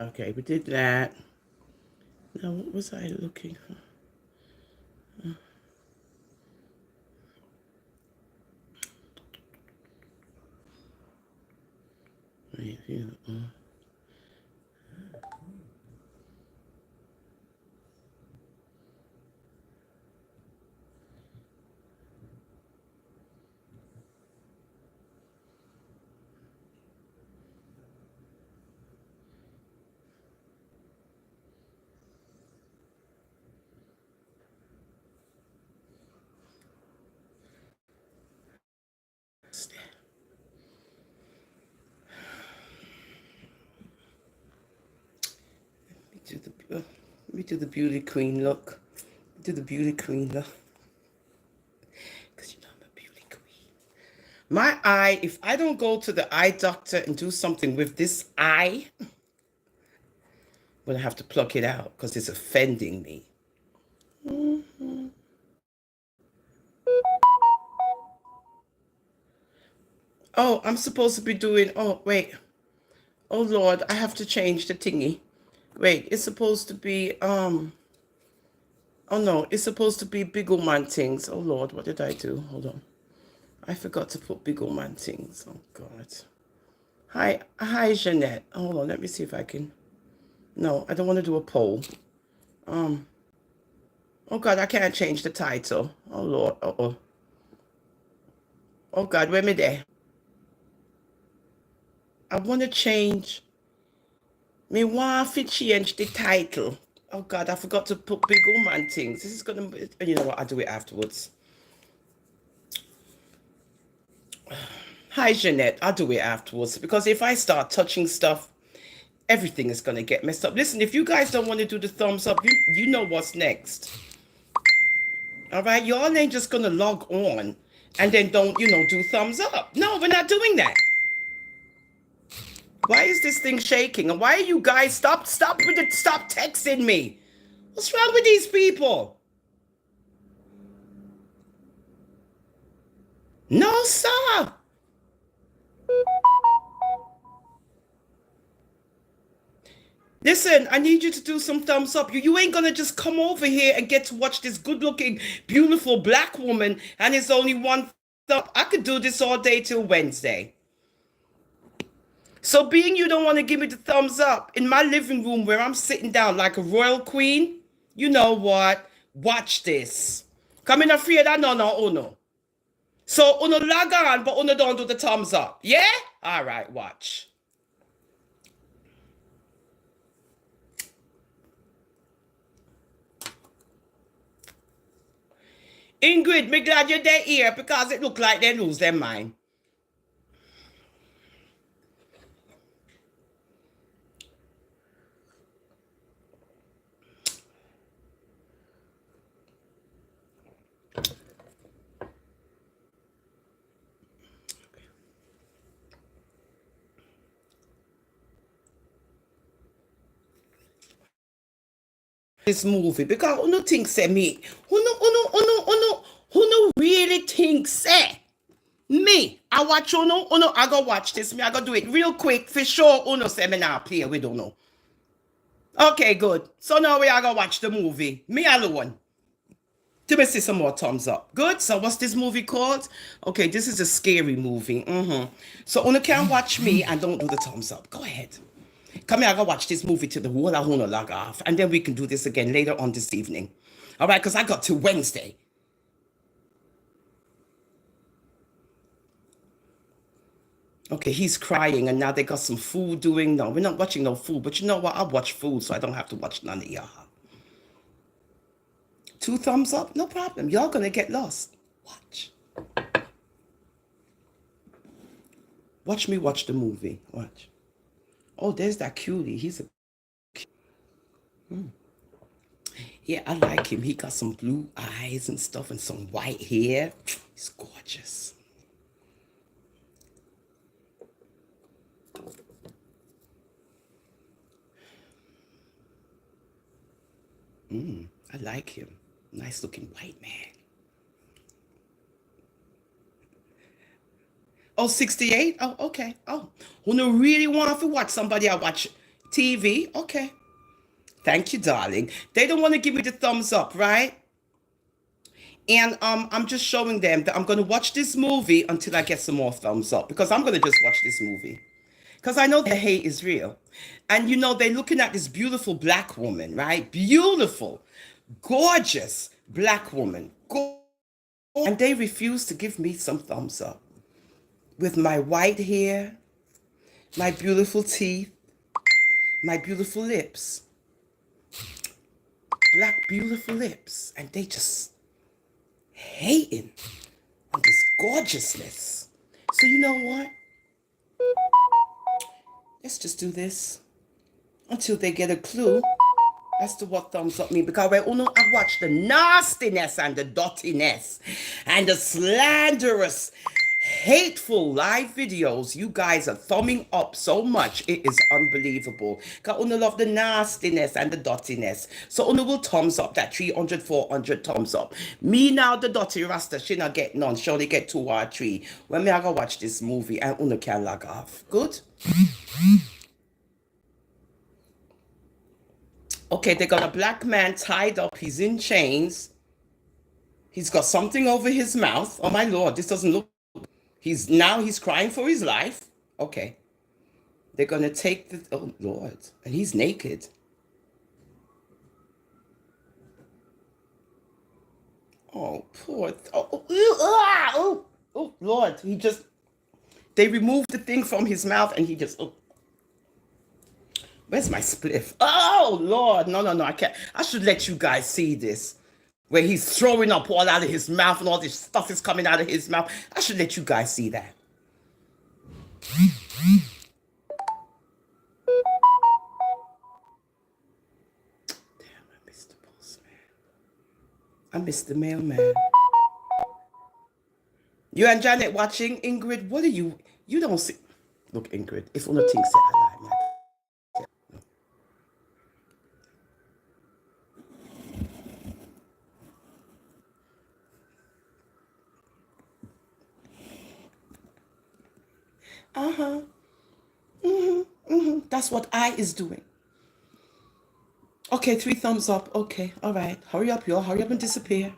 Okay, we did that. Now, what was I looking for? Wait, yeah, do the let me do the beauty queen look. Do the beauty queen look. Because you know I'm a beauty queen. My eye, if I don't go to the eye doctor and do something with this eye, I'm gonna have to pluck it out because it's offending me. Oh, I'm supposed to be doing. Oh, wait. Oh Lord, I have to change the thingy. Wait, it's supposed to be. Oh no, it's supposed to be big old man things. Oh Lord, what did I do? Hold on. I forgot to put big old man things. Oh God. Hi, Jeanette. Hold on, let me see if I can. No, I don't want to do a poll. Um, oh God, I can't change the title. Oh Lord. Oh. Oh God, where me there? I want to change. Me want to change the title. Oh God, I forgot to put big old man things. This is gonna. You know what? I'll do it afterwards. Hi, Jeanette. I'll do it afterwards because if I start touching stuff, everything is gonna get messed up. Listen, if you guys don't want to do the thumbs up, you know what's next. All right, y'all ain't just gonna log on and then don't do thumbs up. No, we're not doing that. Why is this thing shaking? And why are you guys stop with it? Stop texting me. What's wrong with these people? No, sir. Listen, I need you to do some thumbs up. You ain't gonna just come over here and get to watch this good-looking, beautiful black woman, and it's only one thumb. I could do this all day till Wednesday. So, being you don't want to give me the thumbs up in my living room where I'm sitting down like a royal queen, you know what? Watch this. Come in afraid I no uno. So uno log on, but uno don't do the thumbs up. Yeah? All right, watch. Ingrid, me glad you're there here because it look like they lose their mind. This movie because uno think say me. Uno really think say me. I watch uno, I go watch this. Me, I go do it real quick for sure. Uno say me now play with uno. Okay, good. So now we are gonna watch the movie. Me alone. To me see some more thumbs up. Good. So what's this movie called? Okay, this is a scary movie. So Una can watch me and don't do the thumbs up. Go ahead. Come here, I go watch this movie to the whole I wanna log off. And then we can do this again later on this evening. All right, because I got to Wednesday. Okay, he's crying and now they got some food doing. No, we're not watching no food, but you know what? I'll watch food so I don't have to watch none of y'all. Two thumbs up, no problem. Y'all gonna get lost. Watch. Watch me watch the movie. Watch. Oh, there's that cutie. He's a yeah, I like him. He got some blue eyes and stuff and some white hair. He's gorgeous. I like him. Nice looking white man. Oh, 68? Oh, okay. Oh, who no really want to watch somebody I watch TV. Okay. Thank you, darling. They don't want to give me the thumbs up, right? And I'm just showing them that I'm going to watch this movie until I get some more thumbs up, because I'm going to just watch this movie. Because I know the hate is real. And you know, they're looking at this beautiful black woman, right? Beautiful, gorgeous black woman. And they refuse to give me some thumbs up. With my white hair, my beautiful teeth, my beautiful lips. Black, beautiful lips. And they just hating on this gorgeousness. So you know what? Let's just do this until they get a clue as to what thumbs up mean. Because I watch the nastiness and the dirtiness and the slanderous, hateful live videos. You guys are thumbing up so much. It is unbelievable. Because I love the nastiness and the dirtiness. So I will thumbs up that 300, 400 thumbs up. Me now, the dirty Rasta, she not get none. She only get 2 or 3. When me I go watch this movie and Uno can log off. Good? Okay, they got a black man tied up. He's in chains. He's got something over his mouth. Oh my Lord, this doesn't look. He's crying for his life. Okay. They're gonna take the, oh Lord. And he's naked. Oh, poor, oh Lord. They removed the thing from his mouth and he just, oh. Where's my spliff? Oh, Lord. No, I can't. I should let you guys see this. Where he's throwing up all out of his mouth and all this stuff is coming out of his mouth. I should let you guys see that. Damn, I missed the postman. I missed the mailman. You and Janet watching? Ingrid, what are you? You don't see. Look, Ingrid, if one of things say I lie, man. That's what I is doing. Okay, 3 thumbs up. Okay, all right. Hurry up, y'all. Hurry up and disappear.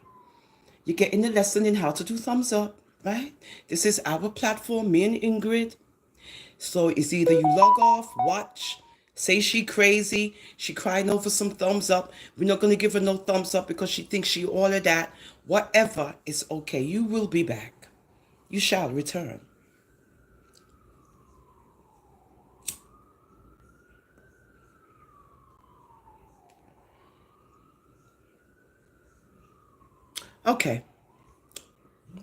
You're getting the lesson in how to do thumbs up, right? This is our platform, me and Ingrid. So it's either you log off, watch, say she crazy, she crying over some thumbs up. We're not going to give her no thumbs up because she thinks she all of that. Whatever, it's okay. You will be back. You shall return. Okay.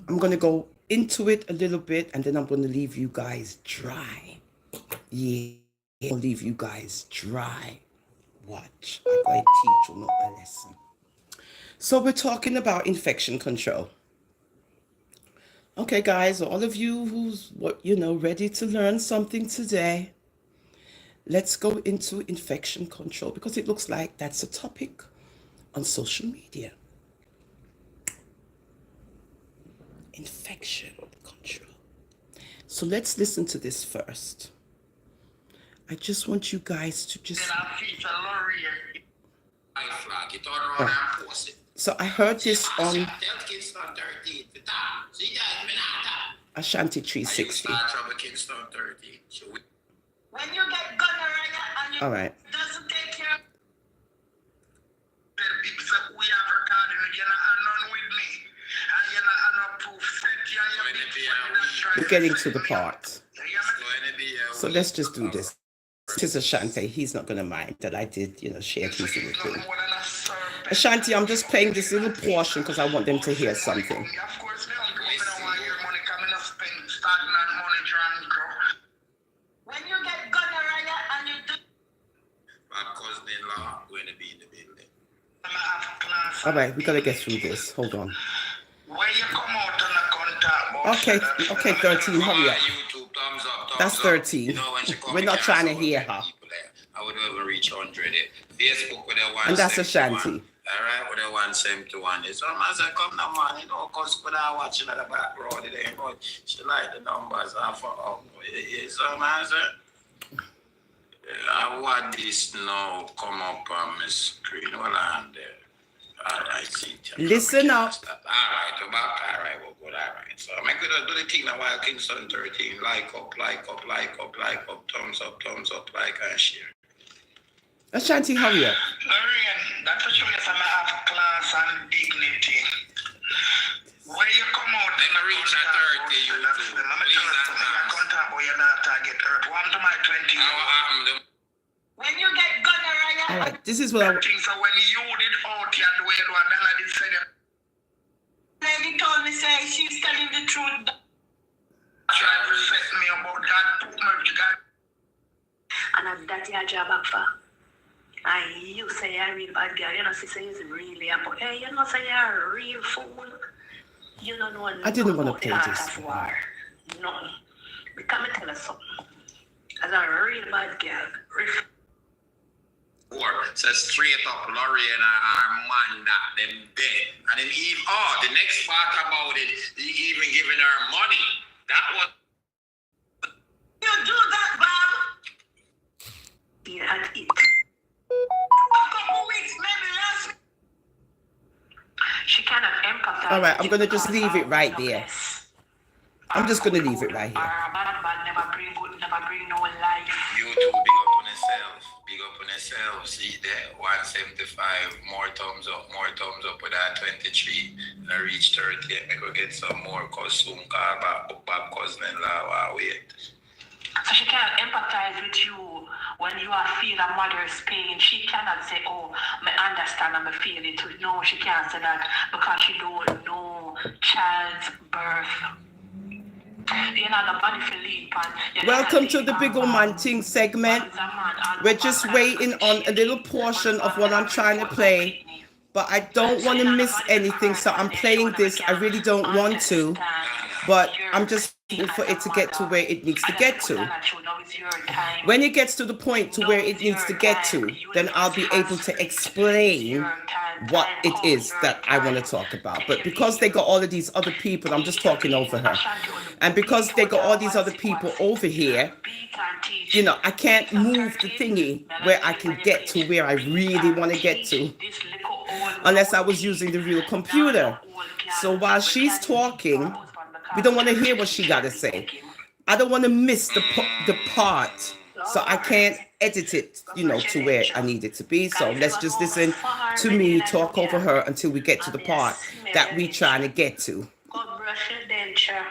I'm going to go into it a little bit and then I'm going to leave you guys dry. Yeah. I'll leave you guys dry. Watch. I'm going to teach you a lesson. So we're talking about infection control. Okay, guys, all of you who's, ready to learn something today, let's go into infection control because it looks like that's a topic on social media. Infection control. So let's listen to this first. I just want you guys to just... So I heard this on Ashanti 360. When you get gonorrhea and you doesn't take care of... We have recorded, we're getting to the part. So let's just do this. This is Ashanti. He's not going to mind that I did, share his little thing. Ashanti, I'm just playing this little portion because I want them to hear something. When you get gonorrhea and you do... My cousin-in-law going to be in the building. All right, we got to get through this. Hold on. Okay, 13, hurry up. That's 13. We're not trying to hear her. I would ever reach 100. Facebook with a 1. And that's Ashanti. All right, with a 171. So I said, come now, man, because when I watching at the background, she like the numbers. So I said, I want this now come up on my screen. Hold on there. Alright, see. Listen up. Alright, we're good. Alright. So I'm gonna do the thing now while Kingston 13. Like up, thumbs up, like and share. Ashanti, hurry up. Lorraine, that's what you have class and dignity. Where you come out, then I reach at 30, you too. You're not target earth. One to my 20. When you get gonorrhea, all right, this is what I think. So when you did out here, the way you then I did say that. Lady told me say she's telling the truth. Try to set me about God, put me God. And that's your job up for. And you say you're a real bad girl. You know, she says really a boy. Hey, you know, say you're a real fool. You don't know. I didn't want to play this. No, become tell us something. As a real bad girl. So straight up, Laurie and Armanda, them dead. And then even, the next part about it, he even giving her money. That was. You do that, Bob? You had it. A couple weeks, maybe last week. She cannot empathize. All right, I'm going to just leave it right there. I'm just going to leave it right here. Never bring no life. You two, big up on yourself. Big up on yourself. See there, 175. More thumbs up with that 23. And I reach 30. I go get some more cause soon call back cousin-in-law. Wait. So she can't empathize with you when you are feeling a mother's pain. She cannot say, oh, I understand and I feel it. No, she can't say that because she don't know child's birth. Welcome to the Big Woman Thing segment. We're just waiting on a little portion of what I'm trying to play, but I don't want to miss anything, so I'm playing this. I really don't want to, but I'm just waiting for it to get to where it needs to get to. When it gets to the point to where it needs to get to, then I'll be able to explain what it is that I want to talk about. But because they got all of these other people, I'm just talking over her. And because they got all these other people over here, you know, I can't move the thingy where I can get to where I really want to get to unless I was using the real computer. So while she's talking, we don't want to hear what she got to say. I don't want to miss the part, so I can't edit it, you know, to where I need it to be. So let's just listen to me talk over her until we get to the part that we're trying to get to. Go brush your denture.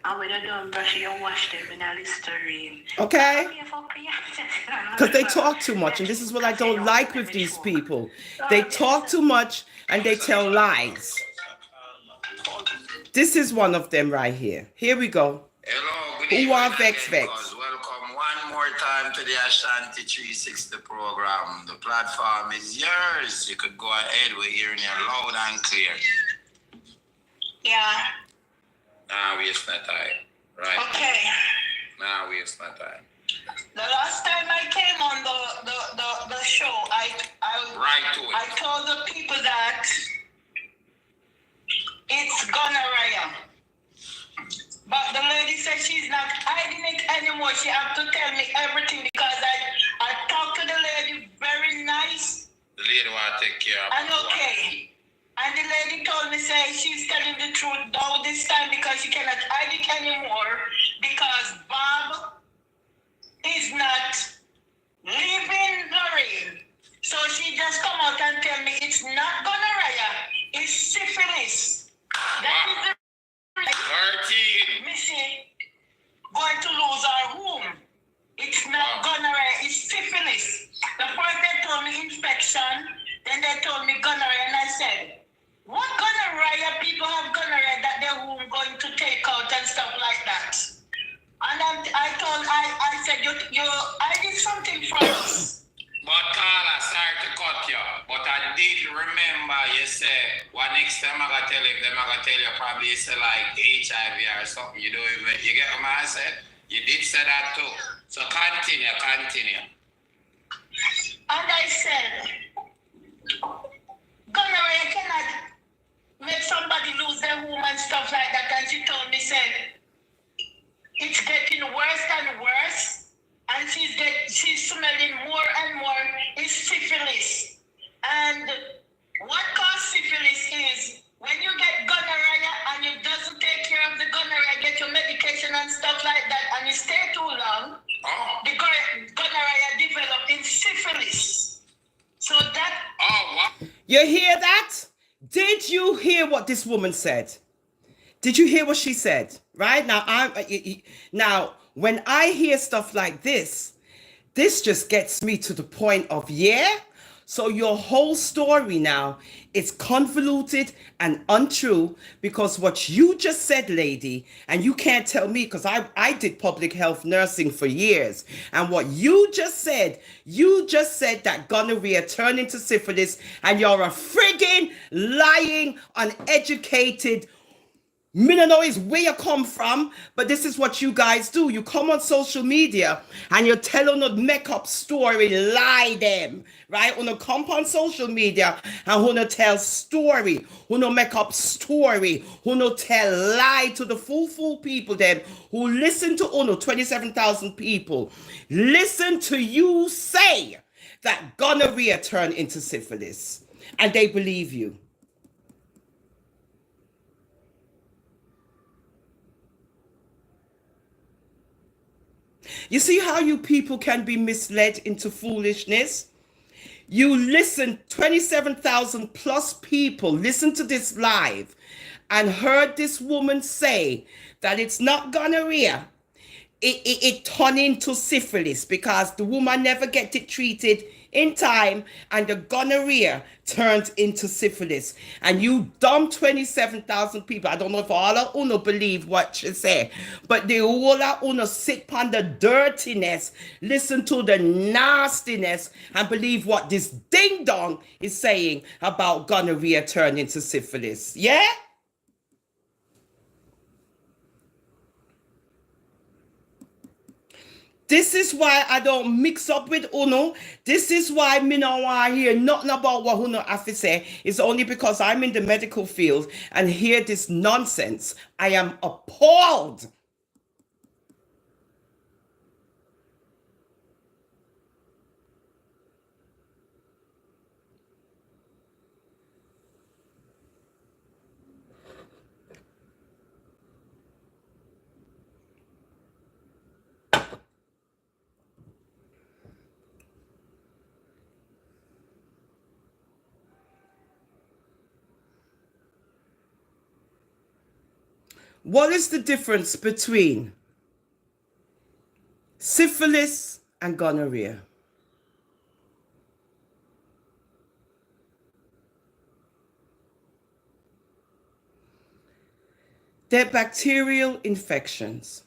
And when you don't brush, you wash them in a Listerine. Okay? Because they talk too much, and this is what I don't like with these people. They talk too much, and they tell lies. This is one of them right here. Here we go. Hello, good Who are evening Vex? Welcome one more time to the Ashanti 360 program. The platform is yours. You could go ahead. We're hearing you loud and clear. Yeah. Nah, waste my time. Right. Okay. Nah, waste my time. The last time I came on the show, I told the people that it's gonorrhea. But the lady said she's not hiding it anymore. She have to tell me everything because I talked to the lady very nice. The lady want to take care of and okay. And the lady told me say she's telling the truth now this time because she cannot hide it anymore because Bob is not leaving Lorraine. So she just come out and tell me it's not gonorrhea, it's syphilis. That is the 13. Missy going to lose our womb. It's not gonorrhea, it's syphilis. The first they told me infection, then they told me gonorrhea, and I said, what gonorrhea? People have gonorrhea that their womb going to take out and stuff like that. And I said, I did something for us. But Carla, sorry to cut you, but I did remember you said, what next time I'm going to tell you, probably you say like HIV or something. You don't even, you get what I said? You did say that too. So continue. And I said, gonorrhea cannot make somebody lose their womb and stuff like that. And she told me, said, it's getting worse and worse. And she's smelling You hear that? Did you hear what this woman said? Did you hear what she said? Right now, now when I hear stuff like this just gets me to the point of, yeah. So your whole story now is convoluted and untrue because what you just said, lady, and you can't tell me because I did public health nursing for years. And what you just said that gonorrhea turned into syphilis, and you're a friggin' lying, uneducated. Me don't know is where you come from, but this is what you guys do. You come on social media and you tell on a make-up story, lie them, right? When you come on social media and when you tell story, when you make up story, when you tell lie to the fool people them who listen to Uno, 27,000 people, listen to you say that gonorrhea turned into syphilis, and they believe you. You see how you people can be misled into foolishness? You listen, 27,000 plus people listen to this live and heard this woman say that it's not gonorrhea. It turned into syphilis because the woman never get it treated in time and the gonorrhea turned into syphilis. And you dumb 27,000 people, I don't know if all of Uno believe what she say, but the whole of Uno sit on the dirtiness, listen to the nastiness, and believe what this ding dong is saying about gonorrhea turning into syphilis. Yeah? This is why I don't mix up with Uno. This is why me no want to hear nothing about what Uno have to say. It's only because I'm in the medical field and hear this nonsense. I am appalled. What is the difference between syphilis and gonorrhea? They're bacterial infections.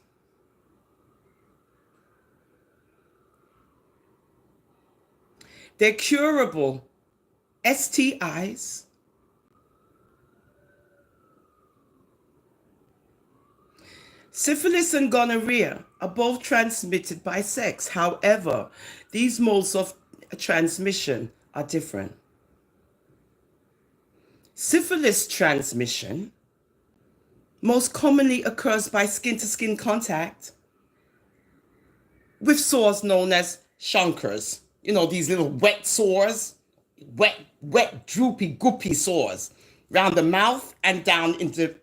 They're curable STIs. Syphilis and gonorrhea are both transmitted by sex. However, these modes of transmission are different. Syphilis transmission most commonly occurs by skin-to-skin contact with sores known as chancres. You know, these little wet sores, wet, droopy, goopy sores around the mouth and down into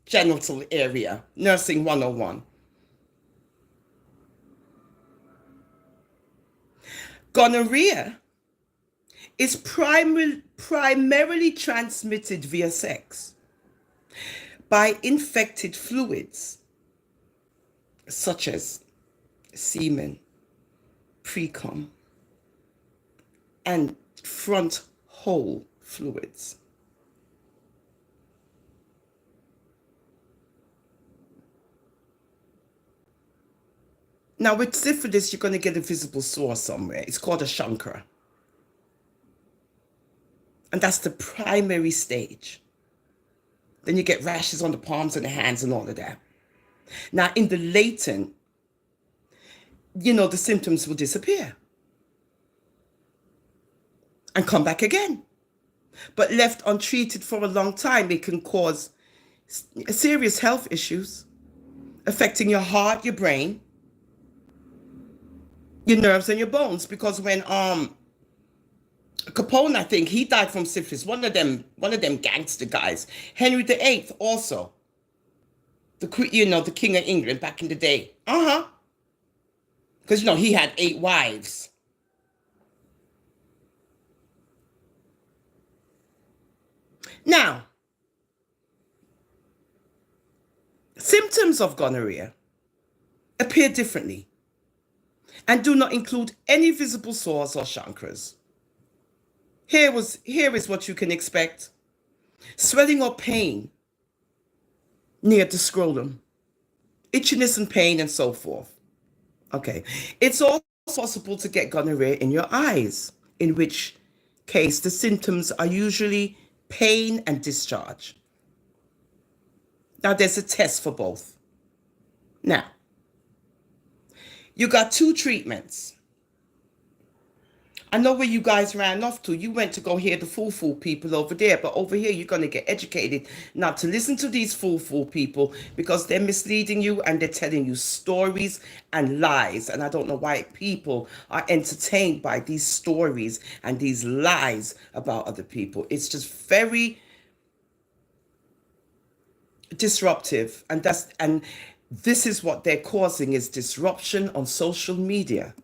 genital area. Nursing 101. Gonorrhea is primarily transmitted via sex by infected fluids such as semen, precum, and front hole fluids. Now, with syphilis, you're going to get a visible sore somewhere. It's called a chancre. And that's the primary stage. Then you get rashes on the palms of the hands and all of that. Now, in the latent, the symptoms will disappear and come back again. But left untreated for a long time, it can cause serious health issues affecting your heart, your brain, your nerves, and your bones. Because when Capone, I think, he died from syphilis. One of them gangster guys. Henry VIII also. The King of England back in the day. Because, he had 8 wives. Now, symptoms of gonorrhea appear differently and do not include any visible sores or chancres. Here is what you can expect: swelling or pain near the scrotum, itchiness and pain, and so forth. Okay. It's also possible to get gonorrhea in your eyes, in which case the symptoms are usually pain and discharge. Now, there's a test for both. Now, you got two treatments. I know where you guys ran off to. You went to go hear the fool people over there, but over here you're going to get educated not to listen to these fool people, because they're misleading you and they're telling you stories and lies. And I don't know why people are entertained by these stories and these lies about other people. It's just very disruptive, and this is what they're causing, is disruption on social media.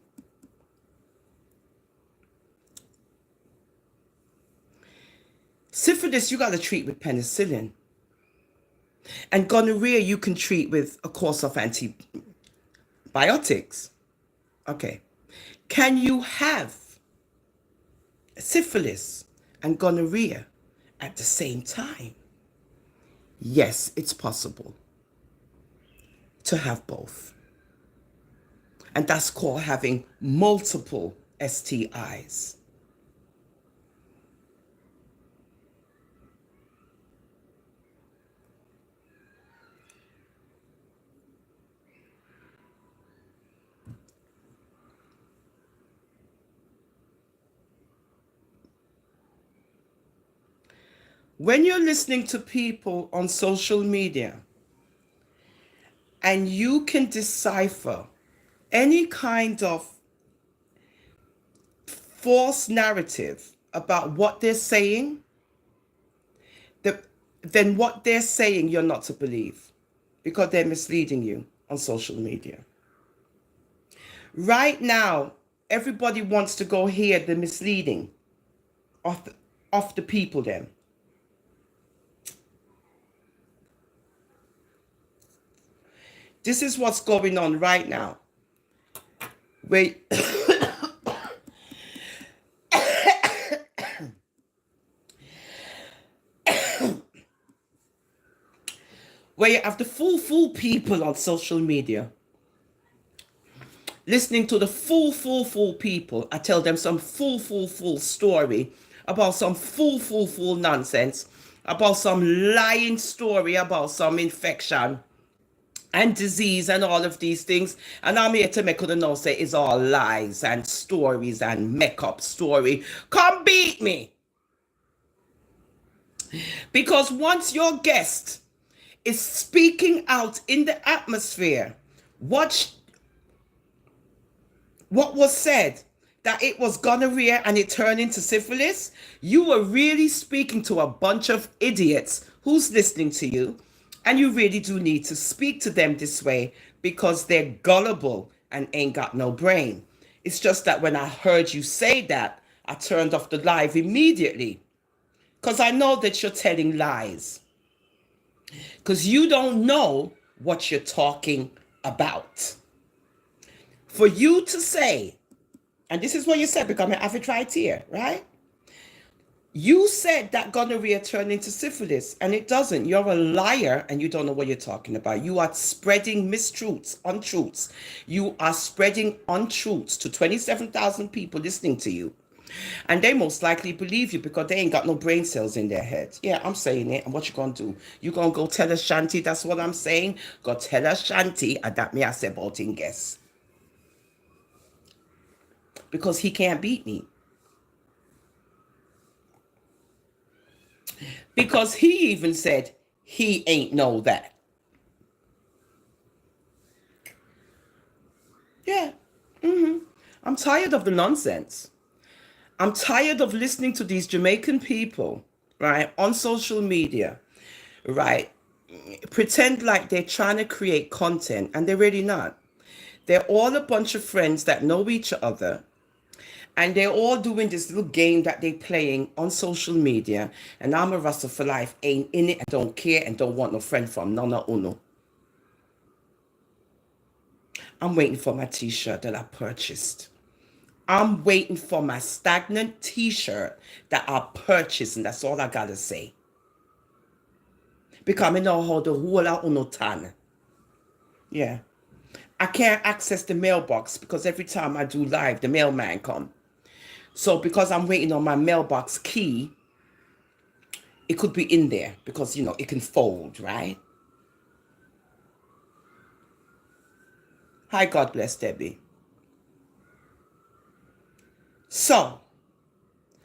Syphilis, you got to treat with penicillin. And gonorrhea, you can treat with a course of antibiotics. Okay. Can you have syphilis and gonorrhea at the same time? Yes, it's possible to have both. And that's called having multiple STIs. When you're listening to people on social media and you can decipher any kind of false narrative about what they're saying, then what they're saying you're not to believe, because they're misleading you on social media. Right now, everybody wants to go hear the misleading of the people then. This is what's going on right now. Where where you have the fool people on social media listening to the fool people. I tell them some fool story about some fool nonsense, about some lying story about some infection and disease and all of these things. And I'm here to make them know say it's all lies and stories and make-up story. Come beat me. Because once your guest is speaking out in the atmosphere, what was said, that it was gonorrhea and it turned into syphilis, you were really speaking to a bunch of idiots who's listening to you. And you really do need to speak to them this way, because they're gullible and ain't got no brain. It's just that when I heard you say that, I turned off the live immediately, because I know that you're telling lies, because you don't know what you're talking about. For you to say, and this is what you said, because I have it right here, right? You said that gonorrhea turned into syphilis, and it doesn't. You're a liar, and you don't know what you're talking about. You are spreading mistruths, untruths. You are spreading untruths to 27,000 people listening to you. And they most likely believe you, because they ain't got no brain cells in their heads. Yeah, I'm saying it. And what you gonna do? You gonna go tell Ashanti? That's what I'm saying. Go tell Ashanti, and that me I say about in guess. Because he can't beat me. Because he even said he ain't know that. Yeah. I'm tired of the nonsense. I'm tired of listening to these Jamaican people, right, on social media, right, pretend like they're trying to create content, and they're really not. They're all a bunch of friends that know each other, And they're all doing this little game that they're playing on social media. And I'm a Rasta for life, ain't in it, and don't care, and don't want no friend from none of uno. I'm waiting for my t-shirt that I purchased. I'm waiting for my stagnant t-shirt that I purchased, and that's all I gotta say. Because I know how the whole of uno tan. Yeah. I can't access the mailbox because every time I do live, the mailman come. So because I'm waiting on my mailbox key, it could be in there because, you know, it can fold, right? Hi, God bless Debbie. So,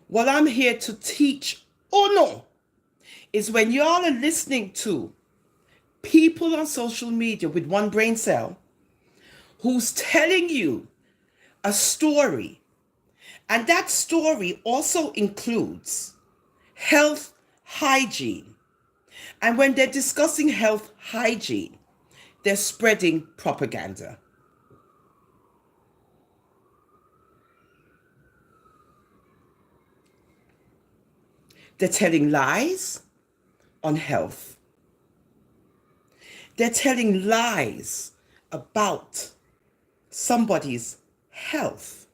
what I'm here to teach, oh no, is when y'all are listening to people on social media with one brain cell who's telling you a story, and that story also includes health hygiene. And when they're discussing health hygiene, they're spreading propaganda. They're telling lies on health. They're telling lies about somebody's health.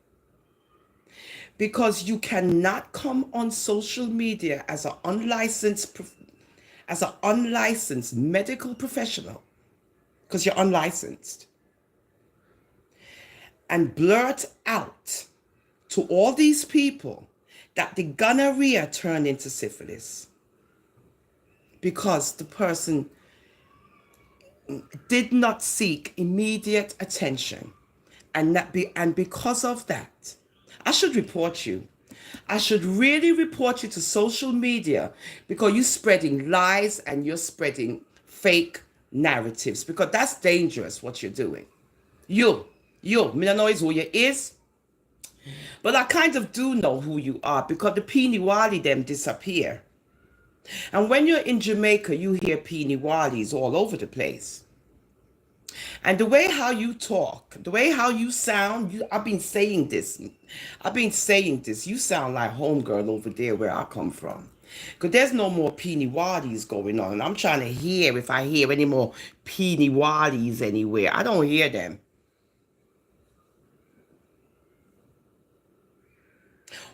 Because you cannot come on social media as an unlicensed medical professional, because you're unlicensed, and blurt out to all these people that the gonorrhea turned into syphilis because the person did not seek immediate attention, and because of that, I should report you. I should really report you to social media because you're spreading lies and you're spreading fake narratives, because that's dangerous what you're doing. Me don't know who you is, but I kind of do know who you are because the Peeny Wally them disappear. And when you're in Jamaica, you hear Peeny Wallies all over the place. And the way how you talk, the way how you sound, I've been saying this. You sound like homegirl over there where I come from. Because there's no more Peeny Waddies going on. And I'm trying to hear if I hear any more Peeny Waddies anywhere. I don't hear them.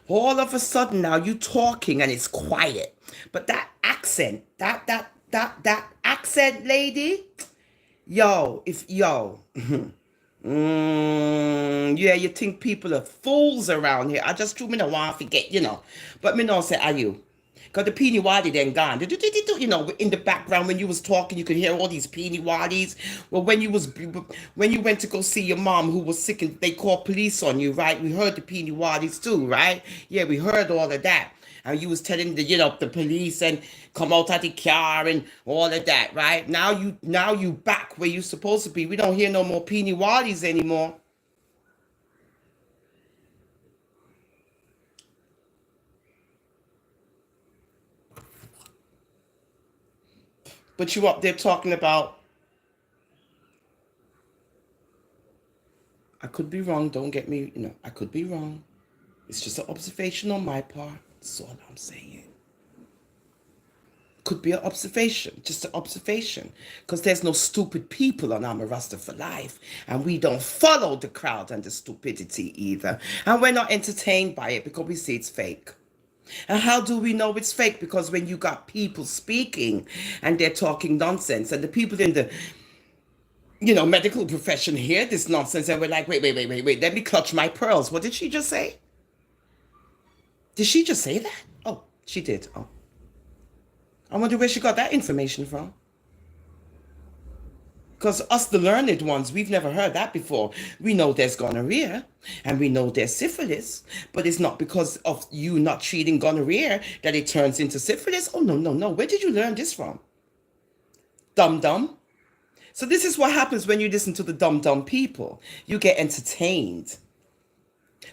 All of a sudden now you talking and it's quiet. But that accent, that accent, lady, yeah, you think people are fools around here. I just true me no want to forget, you know. But me no say, are you? Because the Peeny Waddy then gone. You know, in the background when you was talking, you could hear all these Peeny Waddies. Well, when you went to go see your mom who was sick and they called police on you, right? We heard the Peeny Waddies too, right? Yeah, we heard all of that. And you was telling the police and come out of the car and all of that, right? Now you back where you supposed to be. We don't hear no more Peeny Waddies anymore. But you up there talking about, I could be wrong, don't get me, I could be wrong. It's just an observation on my part. That's all I'm saying. Could be an observation, just an observation. Because there's no stupid people on I'm a Rasta for life. And we don't follow the crowd and the stupidity either. And we're not entertained by it because we see it's fake. And how do we know it's fake? Because when you got people speaking and they're talking nonsense, and the people in the medical profession hear this nonsense and we're like, wait, let me clutch my pearls. What did she just say? Did she just say that? Oh, she did. Oh. I wonder where she got that information from. Because us, the learned ones, we've never heard that before. We know there's gonorrhea and we know there's syphilis, but it's not because of you not treating gonorrhea that it turns into syphilis. Oh, no. Where did you learn this from? Dum-dum. So this is what happens when you listen to the dum-dum people. You get entertained,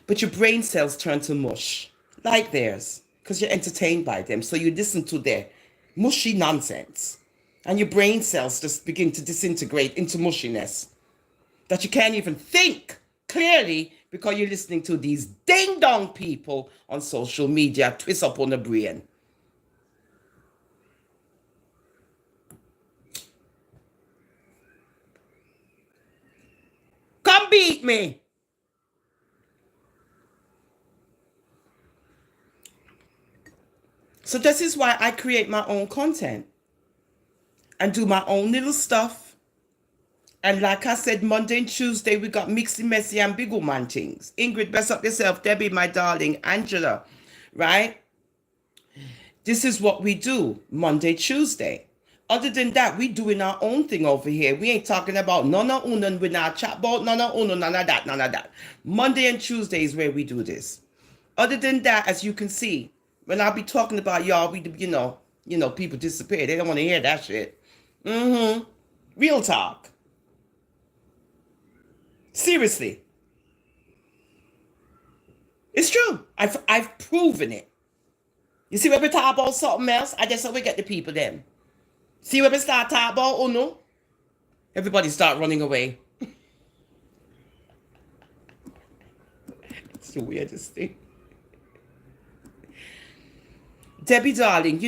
but your brain cells turn to mush, like theirs, because you're entertained by them. So you listen to their mushy nonsense. And your brain cells just begin to disintegrate into mushiness that you can't even think clearly because you're listening to these ding dong people on social media twist up on the brain. Come beat me. So this is why I create my own content and do my own little stuff. And like I said, Monday and Tuesday, we got Mixy, Messy, and Big Woman things. Ingrid, bless up yourself. Debbie, my darling. Angela, right? This is what we do Monday, Tuesday. Other than that, we doing our own thing over here. We ain't talking about none of uno. We're not chat about none of uno, none of that, none of that. Monday and Tuesday is where we do this. Other than that, as you can see, when I be talking about y'all, we people disappear. They don't want to hear that shit. Real talk. Seriously. It's true. I've proven it. You see when we talk about something else, I just how we get the people then. See when we start talking about uno, everybody start running away. It's the weirdest thing. Debbie, darling,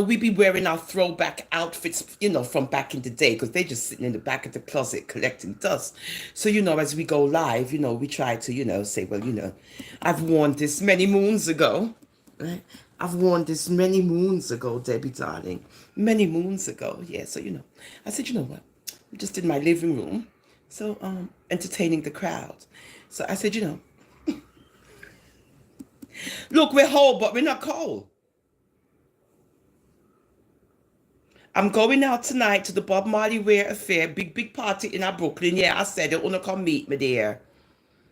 we be wearing our throwback outfits, from back in the day, because they're just sitting in the back of the closet collecting dust. So, as we go live, we try to, say, well, I've worn this many moons ago, right? I've worn this many moons ago, Debbie, darling. Many moons ago, yeah. So, I said, you know what? I'm just in my living room, so entertaining the crowd. So I said, look, we're whole, but we're not cold. I'm going out tonight to the Bob Marley Wear Affair, big party in Brooklyn. Yeah, I said it, wanna come meet me there.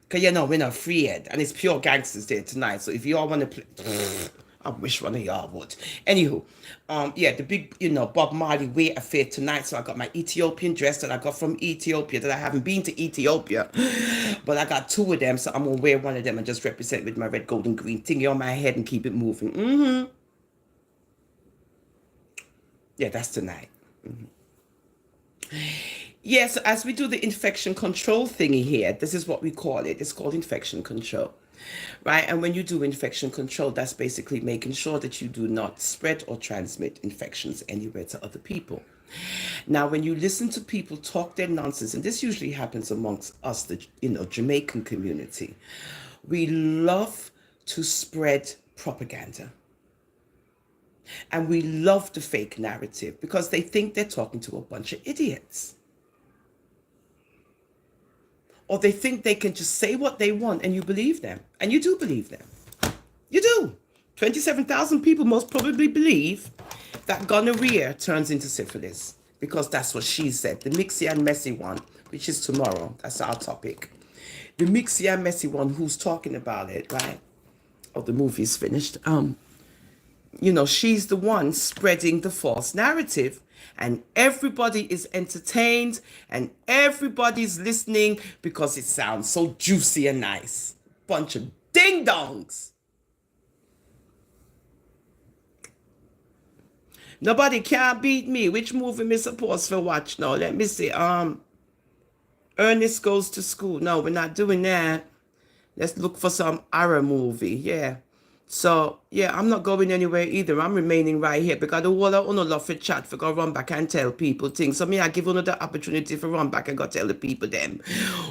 Because, we're not afraid. And it's pure gangsters there tonight. So if y'all want to play, I wish one of y'all would. Anywho, the big, Bob Marley Wear Affair tonight. So I got my Ethiopian dress that I got from Ethiopia, that I haven't been to Ethiopia. But I got 2 of them, so I'm going to wear one of them and just represent with my red, gold, and green thingy on my head and keep it moving. Yeah, that's tonight. Yes, as we do the infection control thingy here, this is what we call it. It's called infection control, right? And when you do infection control, that's basically making sure that you do not spread or transmit infections anywhere to other people. Now, when you listen to people talk their nonsense, and this usually happens amongst us, the Jamaican community, we love to spread propaganda. And we love the fake narrative because they think they're talking to a bunch of idiots. Or they think they can just say what they want and you believe them. And you do believe them. You do. 27,000 people most probably believe that gonorrhea turns into syphilis because that's what she said. The mixy and messy one, which is tomorrow. That's our topic. The mixy and messy one who's talking about it, right? Oh, the movie's finished. She's the one spreading the false narrative. And everybody is entertained and everybody's listening because it sounds so juicy and nice. Bunch of ding-dongs. Nobody can beat me. Which movie me supposed to watch now? Let me see. Ernest Goes to School. No, we're not doing that. Let's look for some horror movie. Yeah. So, yeah, I'm not going anywhere either. I'm remaining right here because the whole of love for chat for go run back and tell people things. So, me, I give the opportunity for run back and go tell the people them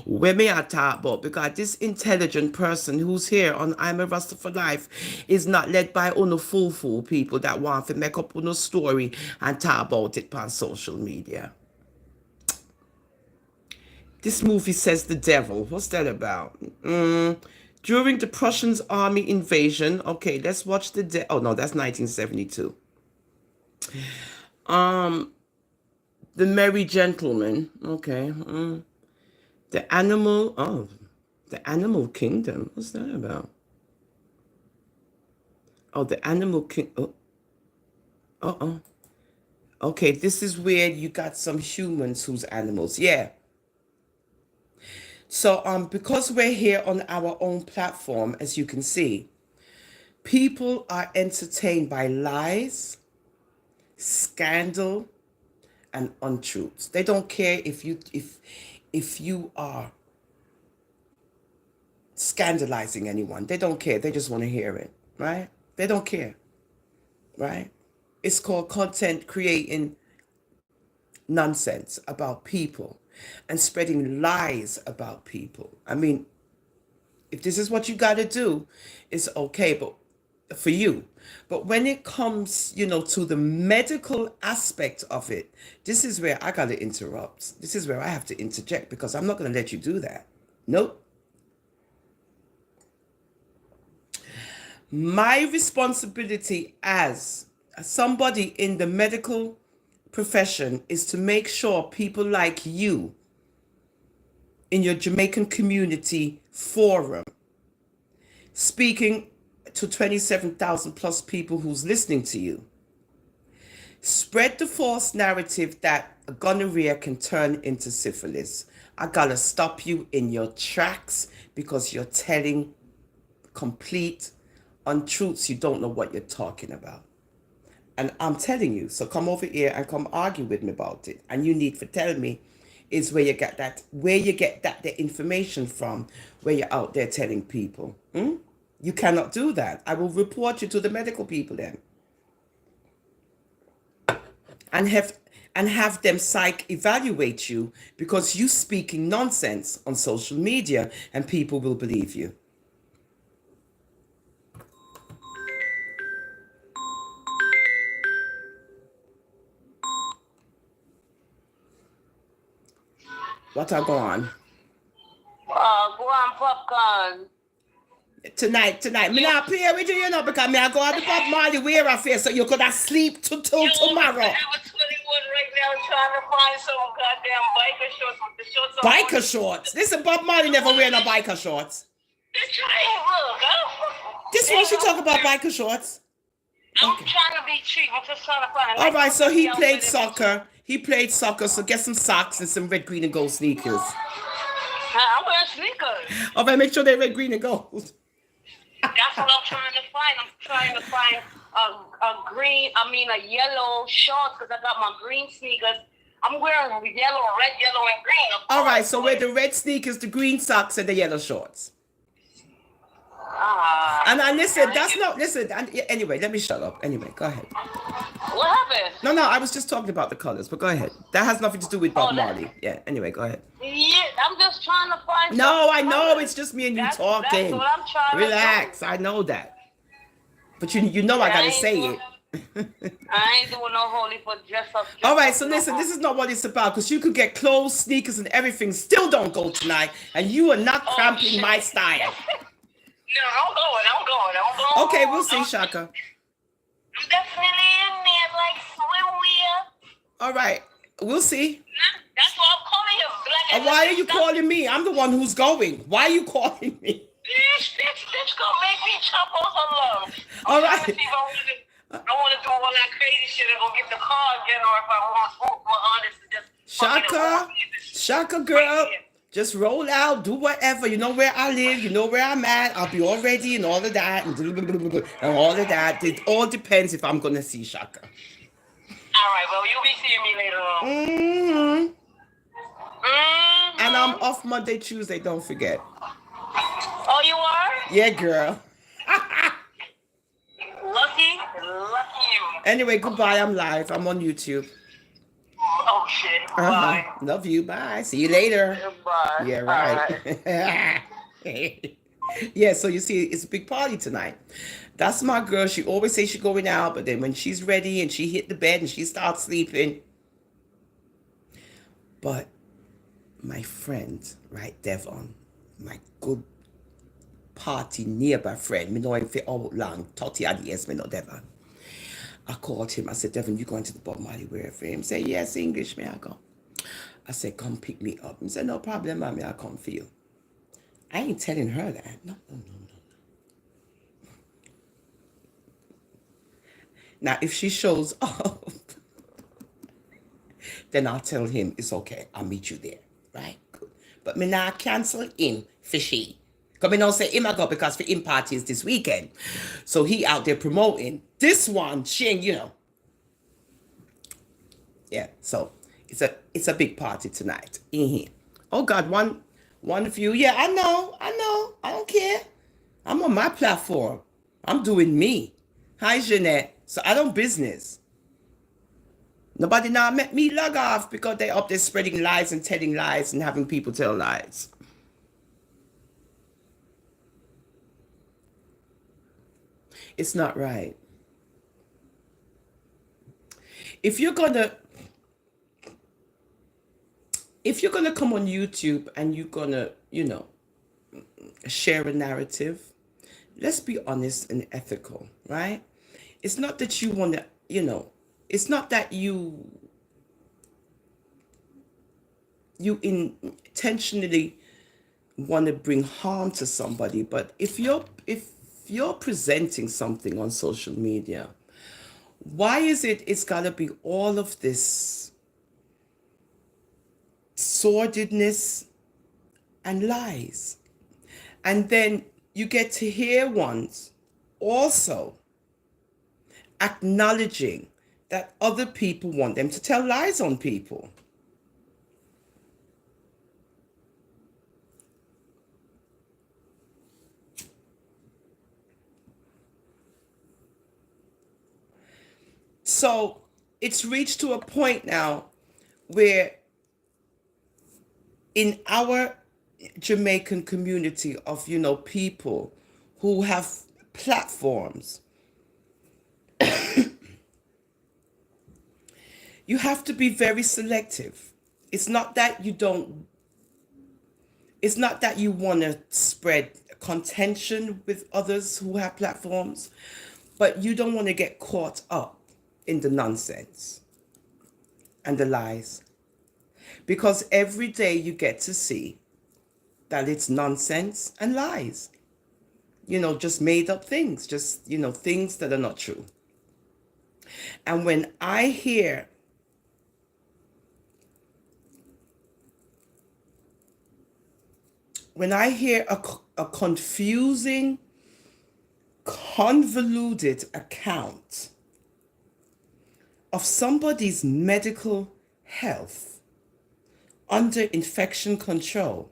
where me I talk about because this intelligent person who's here on I'm a Rasta for Life is not led by fool people that want to make up story and talk about it on social media. This movie says the devil. What's that about? During the Prussians' army invasion. Okay, let's watch oh no, that's 1972. The Merry Gentleman. Okay. The Animal Kingdom. What's that about? Oh, the Animal King. Oh. Okay, this is where you got some humans who's animals. Yeah. So because we're here on our own platform, as you can see, people are entertained by lies, scandal, and untruths. They don't care if you are scandalizing anyone. They don't care. They just want to hear it, right? They don't care, right? It's called content creating nonsense about people and spreading lies about people. I mean, if this is what you got to do, it's okay, but for you. But when it comes, to the medical aspect of it, this is where I got to interrupt. This is where I have to interject because I'm not going to let you do that. Nope. My responsibility as somebody in the medical profession is to make sure people like you in your Jamaican community forum, speaking to 27,000 plus people who's listening to you, spread the false narrative that gonorrhea can turn into syphilis. I gotta stop you in your tracks because you're telling complete untruths. You don't know what you're talking about. And I'm telling you, so come over here and come argue with me about it. And you need to tell me is where you get that the information from, where you're out there telling people. You cannot do that. I will report you to the medical people then. And have them psych evaluate you because you speaking nonsense on social media and people will believe you. What I go on? Go on, popcorn. Tonight. Me not play with you, because me I go out the Bob Marley wear a face so you could have sleep till tomorrow. I'm 21 right now trying to find some goddamn biker shorts with the shorts on. Biker shorts? Listen, Bob Marley never wear no biker shorts. This one she talk about biker shorts. I'm trying to be cheap. I'm just trying to find. All right, so he played soccer. So get some socks and some red, green, and gold sneakers. I'm wearing sneakers. All right, make sure they're red, green, and gold. That's what I'm trying to find. I'm trying to find a yellow shorts because I got my green sneakers. I'm wearing red, yellow, and green. All right, so wear the red sneakers, the green socks, and the yellow shorts. And anyway, let me shut up. Anyway, go ahead. What happened? No, I was just talking about the colors, but go ahead. That has nothing to do with Bob Marley. Yeah, anyway, go ahead. Yeah, I'm just trying to find. No, I know, it's just me and you talking. That's what I'm trying Relax, to do. I know that. But you know I gotta say it. I ain't doing no holy for dress up. All right, so listen, this is not what it's about, because you could get clothes, sneakers, and everything, still don't go tonight, and you are not cramping my style. No, I'm going. Okay, we'll see, Shaka. I'm definitely in there, like swimwear. All right, we'll see. That's why I'm calling you. Black. And why are you calling me? I'm the one who's going. Why are you calling me? Bitch gonna make me chop off her love. All right. I want to do all that crazy shit and go get the car again, or if I want to just Shaka girl, just roll out, do whatever. You know where I live, you know where I'm at. I'll be all ready and all of that and all of that. It all depends if I'm gonna see Shaka. All right, well, you'll be seeing me later on. And I'm off Monday, Tuesday. Don't forget. Oh, you are? Yeah, girl. Lucky you. Anyway, goodbye. I'm live. I'm on YouTube. Oh, shit. Bye. Love you. Bye. See you later. Bye. Yeah, right. Yeah, so you see, it's a big party tonight. That's my girl. She always says she's going out, but then when she's ready and she hit the bed and she starts sleeping. But my friend, right, Devon, my good party nearby friend, me know him for all long, 30 odd years, me know Devon. I called him. I said, Devon, you going to the Bob Marley wear for him? He said, yes, English, may I go? I said, come pick me up. He said, no problem, mommy, I'll come for you. I ain't telling her that. No. Now, if she shows up, then I'll tell him it's okay. I'll meet you there, right? Good. But me now cancel him for she. Because me now say him I go because for him parties this weekend. So he out there promoting. This one, she ain't, Yeah, so it's a big party tonight in here. Oh God, One view. Yeah, I know. I know. I don't care. I'm on my platform. I'm doing me. Hi, Jeanette. So I don't business. Nobody now met me log off because they up there spreading lies and telling lies and having people tell lies. It's not right. If you're gonna if you're gonna come on YouTube and you're gonna, share a narrative, let's be honest and ethical, right? It's not that you wanna, it's not that you intentionally want to bring harm to somebody, but if you're presenting something on social media, why is it's got to be all of this sordidness and lies? And then you get to hear ones also acknowledging that other people want them to tell lies on people. So it's reached to a point now where in our Jamaican community of, people who have platforms, you have to be very selective. It's not that you don't, it's not that you want to spread contention with others who have platforms, but you don't want to get caught up in the nonsense and the lies. Because every day you get to see that it's nonsense and lies. Just made up things, just, things that are not true. And when I hear a confusing, convoluted account of somebody's medical health under infection control,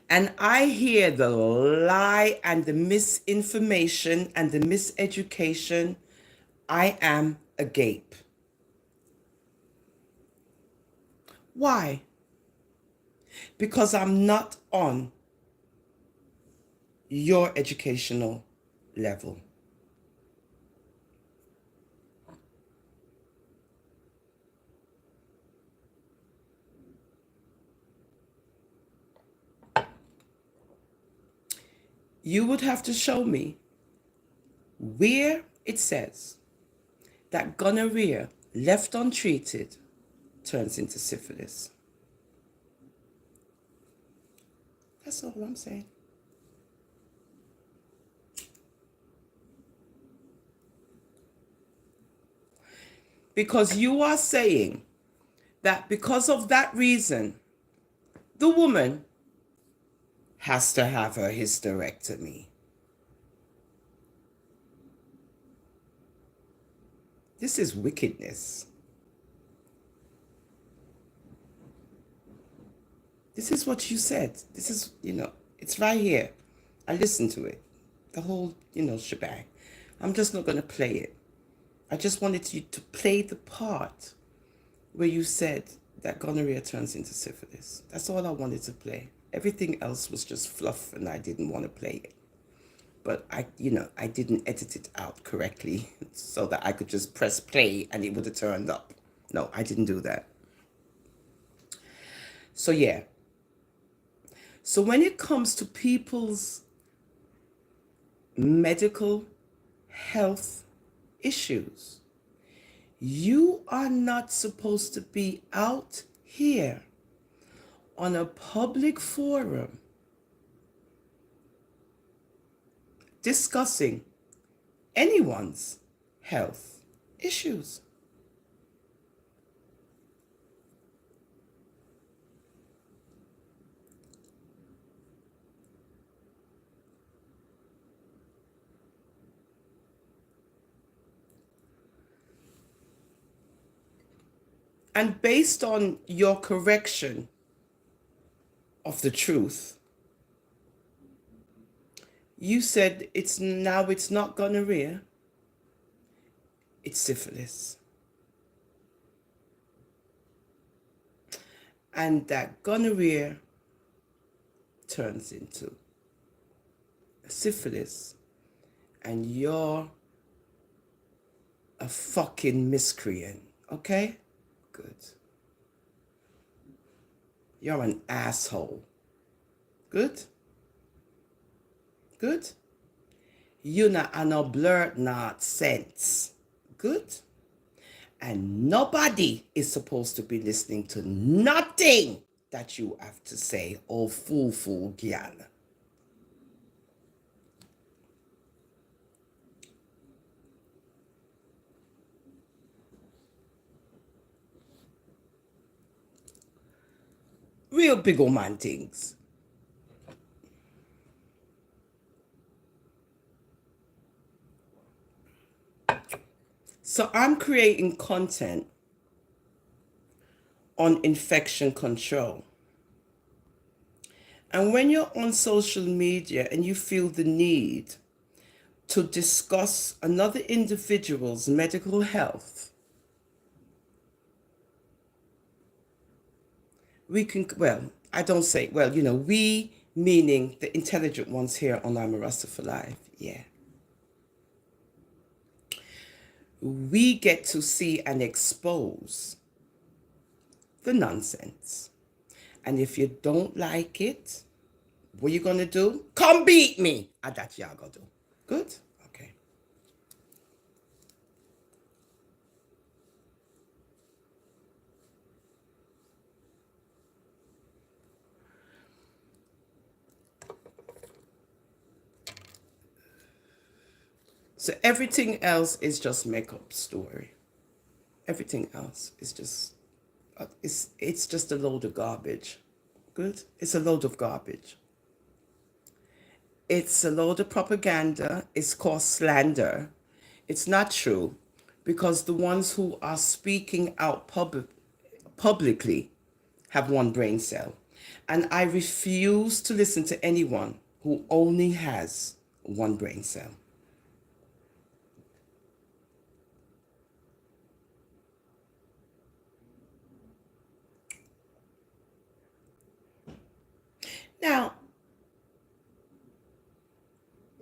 and I hear the lie and the misinformation and the miseducation, I am agape. Why? Because I'm not on your educational level. You would have to show me where it says that gonorrhea left untreated turns into syphilis. That's all I'm saying. Because you are saying that because of that reason, the woman has to have her hysterectomy. This is wickedness. This is what you said. This is, it's right here. I listened to it. The whole, shebang. I'm just not going to play it. I just wanted you to play the part where you said that gonorrhea turns into syphilis. That's all I wanted to play. Everything else was just fluff and I didn't want to play it. But I didn't edit it out correctly so that I could just press play and it would have turned up. No, I didn't do that. So yeah. So when it comes to people's medical health issues, you are not supposed to be out here on a public forum discussing anyone's health issues. And based on your correction of the truth. You said it's not gonorrhea, it's syphilis. And that gonorrhea turns into syphilis, and you're a fucking miscreant, okay? Good. You're an asshole. Good? Good? You not a no blurt not sense. Good? And nobody is supposed to be listening to nothing that you have to say, oh fool gal. Real big old man things. So I'm creating content on infection control. And when you're on social media and you feel the need to discuss another individual's medical health, we can, well, I don't say, well, you know, we meaning the intelligent ones here on I'm a Rasta for Life, yeah. We get to see and expose the nonsense. And if you don't like it, what you gonna do? Come beat me. Ah, that's y'all gonna do. Good? Okay. So everything else is just make-up story. Everything else is just, it's just a load of garbage. Good? It's a load of garbage. It's a load of propaganda. It's called slander. It's not true, because the ones who are speaking out publicly have one brain cell. And I refuse to listen to anyone who only has one brain cell.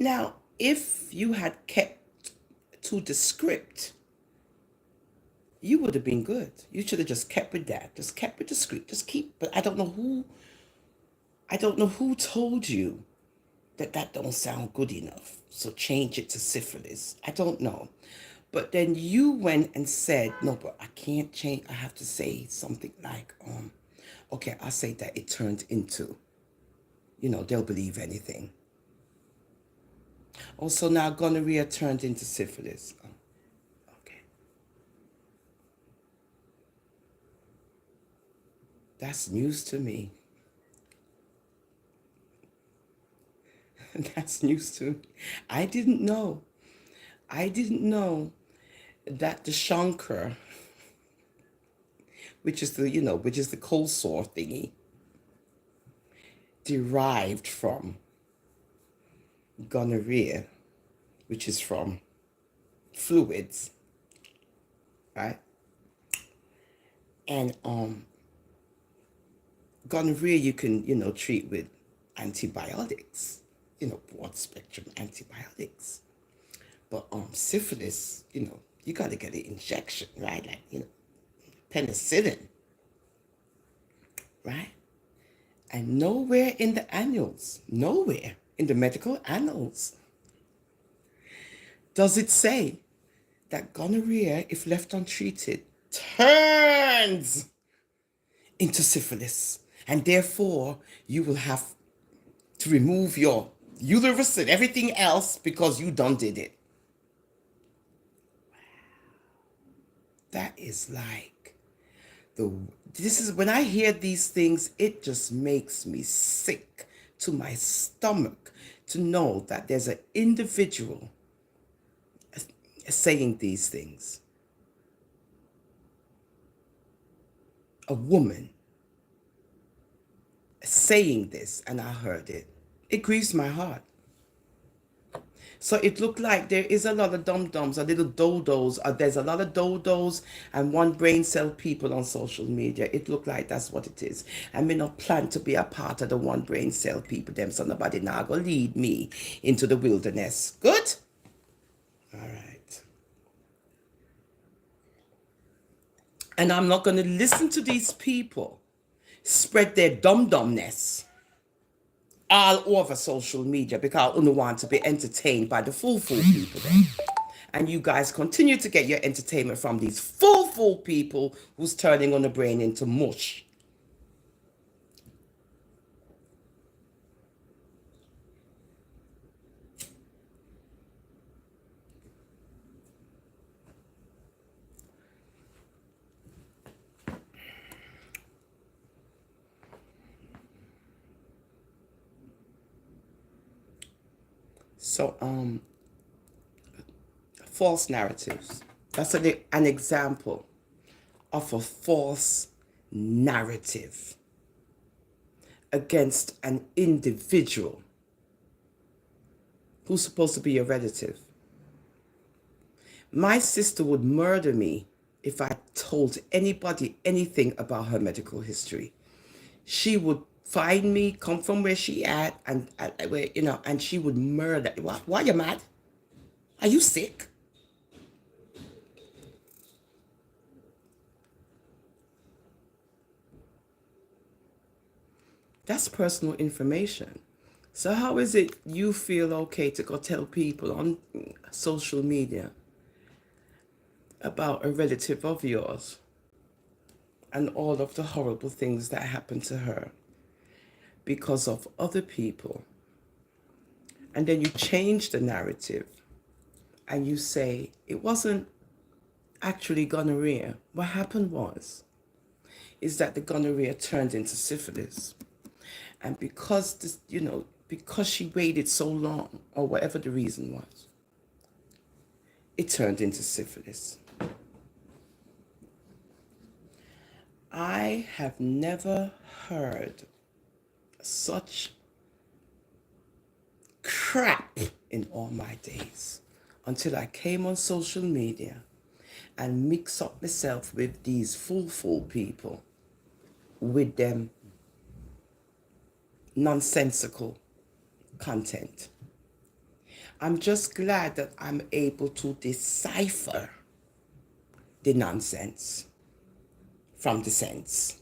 Now, if you had kept to the script, you would have been good. You should have just kept with that. Just kept with the script. Just keep. But I don't know who told you that don't sound good enough. So change it to syphilis. I don't know. But then you went and said, no, but I can't change. I have to say something like, okay, I'll say that it turned into, they'll believe anything. Also now gonorrhea turned into syphilis. Oh, okay. That's news to me. That's news to me. I didn't know that the chancre, which is the cold sore thingy, derived from gonorrhea, which is from fluids, right? And gonorrhea you can treat with antibiotics, broad spectrum antibiotics. But syphilis, you got to get an injection, right? Like, penicillin, right? And nowhere in the annals, nowhere in the medical annals, does it say that gonorrhea, if left untreated, turns into syphilis. And therefore, you will have to remove your uterus and everything else because you done did it. That is like this is when I hear these things, it just makes me sick to my stomach to know that there's an individual saying these things. A woman saying this and I heard it, it grieves my heart. So it looked like there is a lot of dum-dums, a little dodos. There's a lot of dodos and one brain cell people on social media. It looked like that's what it is. And me not plan to be a part of the one brain cell people. Them so nobody now go lead me into the wilderness. Good? All right. And I'm not going to listen to these people spread their dum-dumness all over social media because I don't want to be entertained by the fool people then. And you guys continue to get your entertainment from these fool people who's turning on the brain into mush. So, false narratives. That's an example of a false narrative against an individual who's supposed to be a relative. My sister would murder me if I told anybody anything about her medical history. She would find me, come from where she at, and where, you know, and she would murder. Why you mad? Are you sick? That's personal information. So how is it you feel okay to go tell people on social media about a relative of yours and all of the horrible things that happened to her because of other people? And then you change the narrative and you say it wasn't actually gonorrhea. What happened is that the gonorrhea turned into syphilis. And because this, you know, because she waited so long, or whatever the reason was, it turned into syphilis. I have never heard such crap in all my days until I came on social media and mix up myself with these fool people with them nonsensical content. I'm just glad that I'm able to decipher the nonsense from the sense.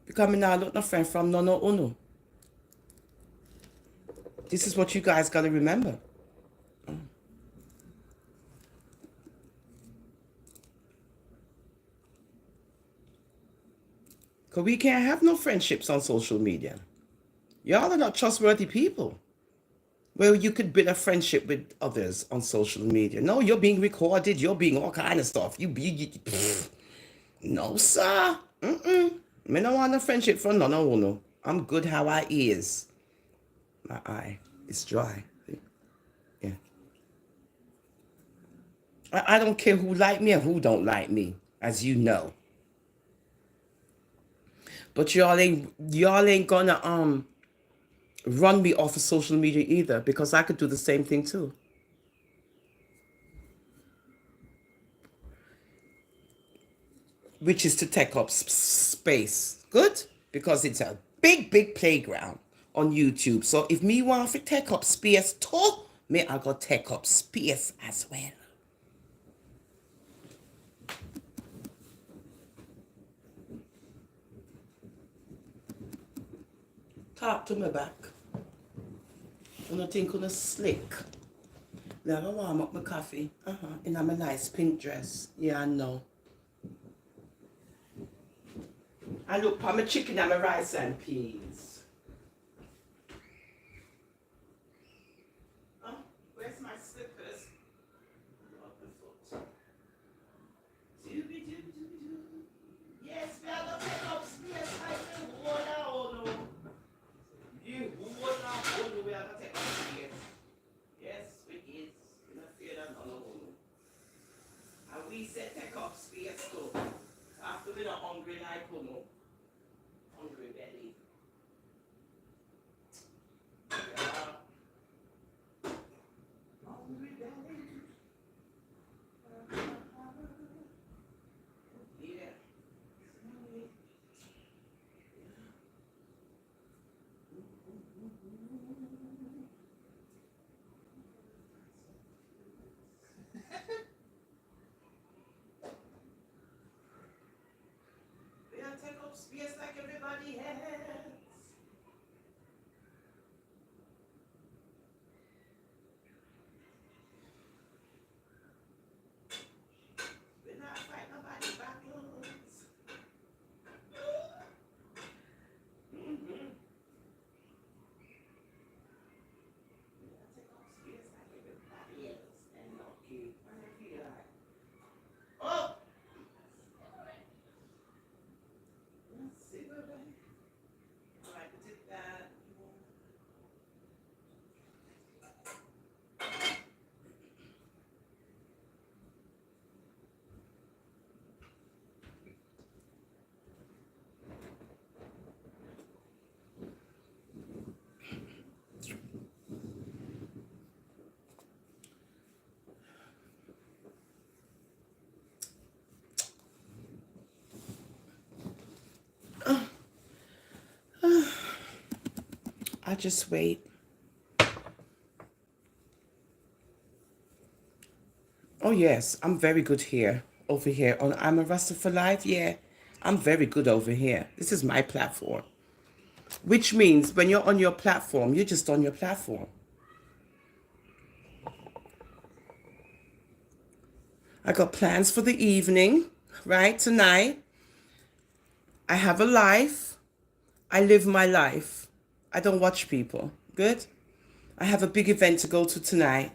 Because I look no friend from no uno. This is what you guys got to remember. Because we can't have no friendships on social media. Y'all are not trustworthy people. Well, you could build a friendship with others on social media. No, you're being recorded. You're being all kind of stuff. No, sir. Me no want a friendship from no. I'm good how I is. My eye is dry. Yeah. I don't care who like me or who don't like me, as you know. But y'all ain't gonna run me off of social media either, because I could do the same thing too. Which is to take up space. Good? Because it's a big playground on YouTube. So if me want to take up space too, me I go take up space as well. Talk to me back. I don't think I'm slick. Now I warm up my coffee. In my nice pink dress. Yeah, I know. I look for my chicken and my rice and peas. Oh, where's my slippers? Up my foot. Yes, we are going to take up space. I will hold on. You hold on. We are going to take up space. Yes, we is. We're not afraid of none of them. And we We don't take up space like everybody else. We're not fighting nobody's battles. Mm-hmm. We don't take up space like everybody else. And okay, when I feel like, oh, let's see what I. All right, we did that. I just wait. Oh yes, I'm very good here. Over here on I'm a Rasta for Life. Yeah, I'm very good over here. This is my platform. Which means when you're on your platform, you're just on your platform. I got plans for the evening, right? Tonight. I have a life. I live my life. I don't watch people. Good? I have a big event to go to tonight.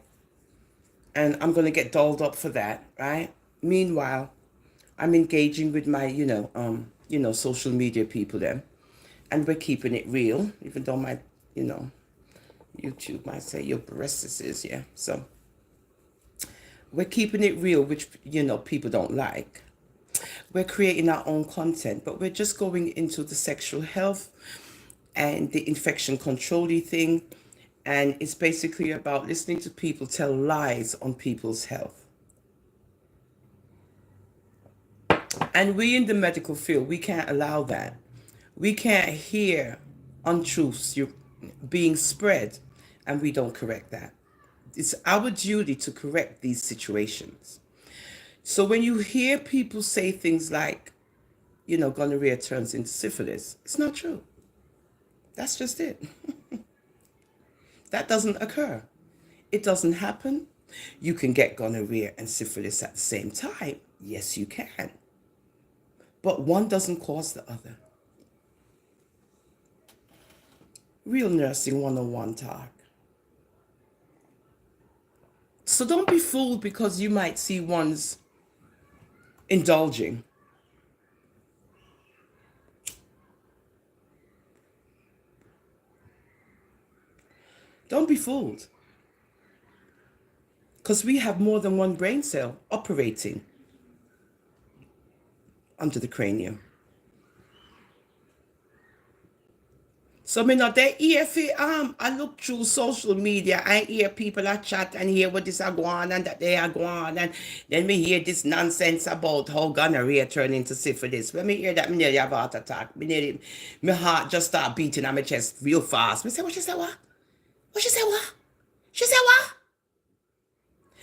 And I'm going to get dolled up for that, right? Meanwhile, I'm engaging with my, social media people then. And we're keeping it real, even though my, YouTube might say your breasts is, yeah. So we're keeping it real, which, people don't like. We're creating our own content, but we're just going into the sexual health and the infection control thing. And it's basically about listening to people tell lies on people's health. And we in the medical field, we can't allow that. We can't hear untruths being spread and we don't correct that. It's our duty to correct these situations. So when you hear people say things like, gonorrhea turns into syphilis, it's not true. That's just it. That doesn't occur. It doesn't happen. You can get gonorrhea and syphilis at the same time. Yes, you can. But one doesn't cause the other. Real nursing 101 talk. So don't be fooled because you might see ones indulging. Don't be fooled. Because we have more than one brain cell operating under the cranium. So me not they hear I look through social media, I hear people a chat and hear what this are going on and that they are going on, and then me hear this nonsense about how gonorrhea turn into syphilis. When me hear that, me nearly have a heart attack. My heart just start beating on my chest real fast. Me say, what she say what? What she say what? She said what?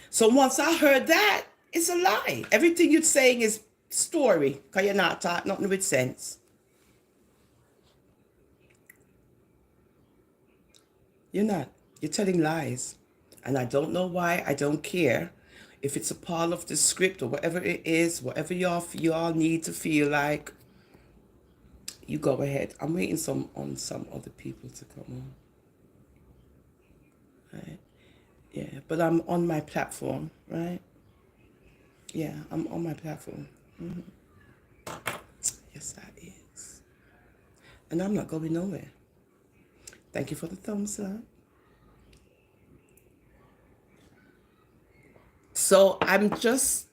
So once I heard that, it's a lie. Everything you're saying is story, because you're not taught nothing with sense. You're not. You're telling lies. And I don't know why. I don't care. If it's a part of the script or whatever it is, whatever y'all need to feel like, you go ahead. I'm waiting on some other people to come on. Right? Yeah, but I'm on my platform, right? Yeah, I'm on my platform. Yes, that is. And I'm not going nowhere. Thank you for the thumbs up. So I'm just,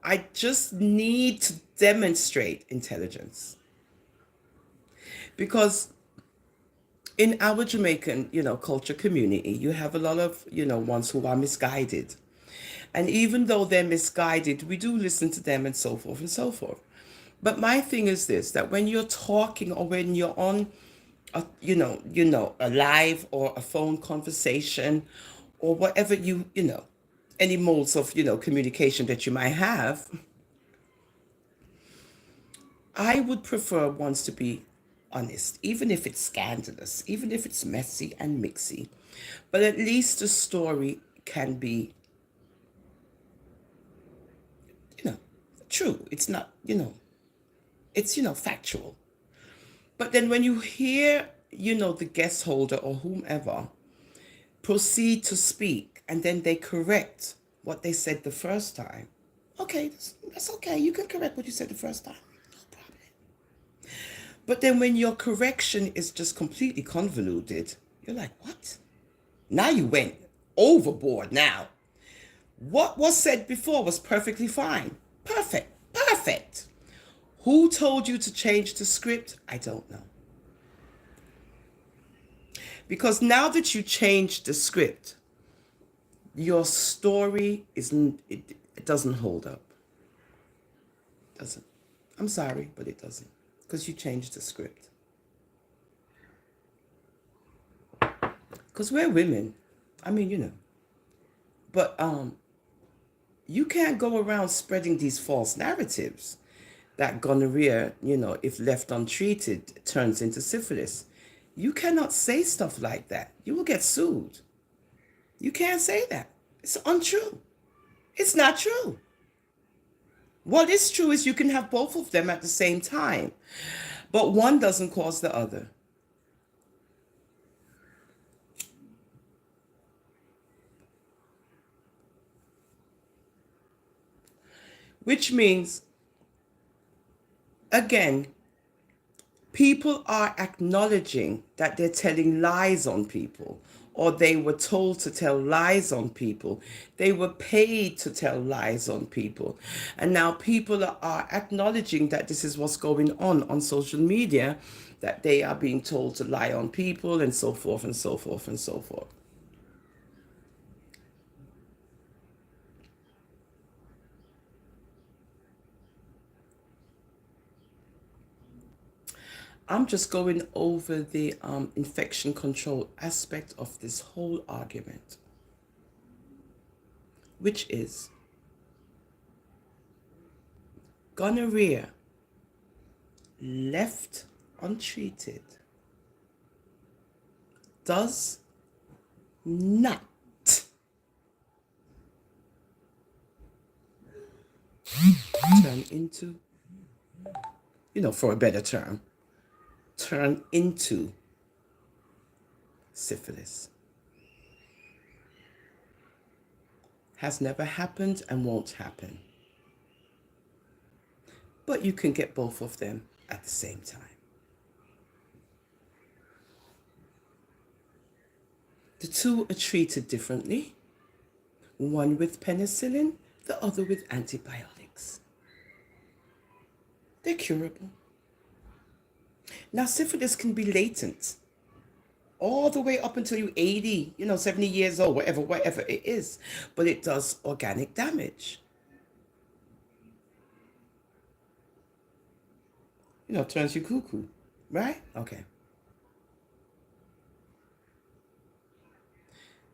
I just need to demonstrate intelligence. Because in our Jamaican, culture community, you have a lot of, ones who are misguided. And even though they're misguided, we do listen to them and so forth and so forth. But my thing is this, that when you're talking or when you're on a live or a phone conversation, or whatever any modes of communication that you might have, I would prefer ones to be honest, even if it's scandalous, even if it's messy and mixy. But at least the story can be, you know, true. It's not, it's, factual. But then when you hear, the guest holder or whomever proceed to speak and then they correct what they said the first time, okay, that's okay. You can correct what you said the first time. No problem. But then when your correction is just completely convoluted, you're like, what? Now you went overboard now. What was said before was perfectly fine. Perfect. Perfect. Who told you to change the script? I don't know. Because now that you changed the script, your story it doesn't hold up. It doesn't. I'm sorry, but it doesn't. Because you changed the script. Because we're women. I mean, But you can't go around spreading these false narratives that gonorrhea, if left untreated, turns into syphilis. You cannot say stuff like that. You will get sued. You can't say that. It's untrue. It's not true. What is true is you can have both of them at the same time, but one doesn't cause the other. Which means, again, people are acknowledging that they're telling lies on people, or they were told to tell lies on people. They were paid to tell lies on people. And now people are acknowledging that this is what's going on social media, that they are being told to lie on people and so forth and so forth and so forth. I'm just going over the infection control aspect of this whole argument, which is gonorrhea left untreated does not turn into, for a better term, turn into syphilis. Has never happened and won't happen. But you can get both of them at the same time. The two are treated differently. One with penicillin, the other with antibiotics. They're curable. Now, syphilis can be latent all the way up until you're 80, 70 years old, whatever it is. But it does organic damage. Turns you cuckoo, right? Okay.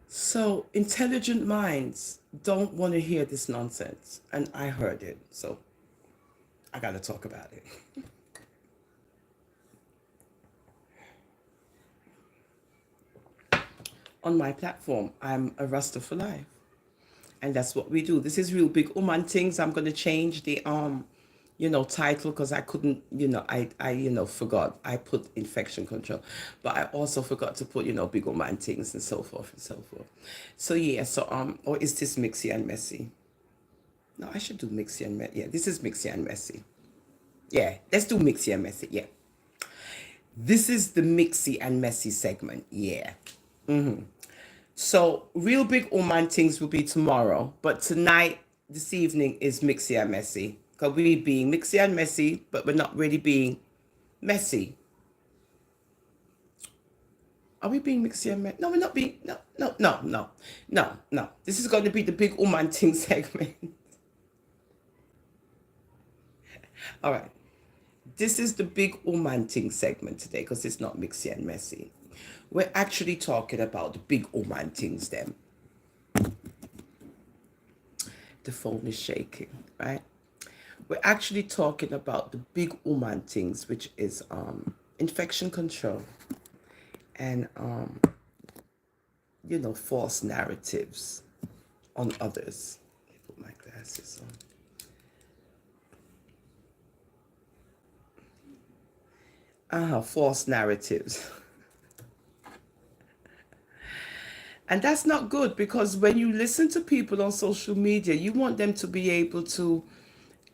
So intelligent minds don't want to hear this nonsense. And I heard it, so I got to talk about it. On my platform, I'm a Rasta for life. And that's what we do. This is real big woman things. I'm going to change the title because I couldn't, I forgot. I put infection control, but I also forgot to put, big woman things and so forth and so forth. So yeah, or is this mixy and messy? No, I should do mixy and messy. Yeah, this is mixy and messy. Yeah, let's do mixy and messy. Yeah. This is the mixy and messy segment. Yeah. So real big woman things will be tomorrow, but tonight, this evening is mixy and messy. Because we being mixy and messy, but we're not really being messy. Are we being mixy and messy? No, we're not being, no. This is going to be the big woman thing segment. All right. this is the big Omanting segment today because it's not mixy and messy. We're actually talking about the big Omantings them. The phone is shaking, right? We're actually talking about the big Omantings, which is infection control and false narratives on others. Let me put my glasses on. False narratives. And that's not good because when you listen to people on social media, you want them to be able to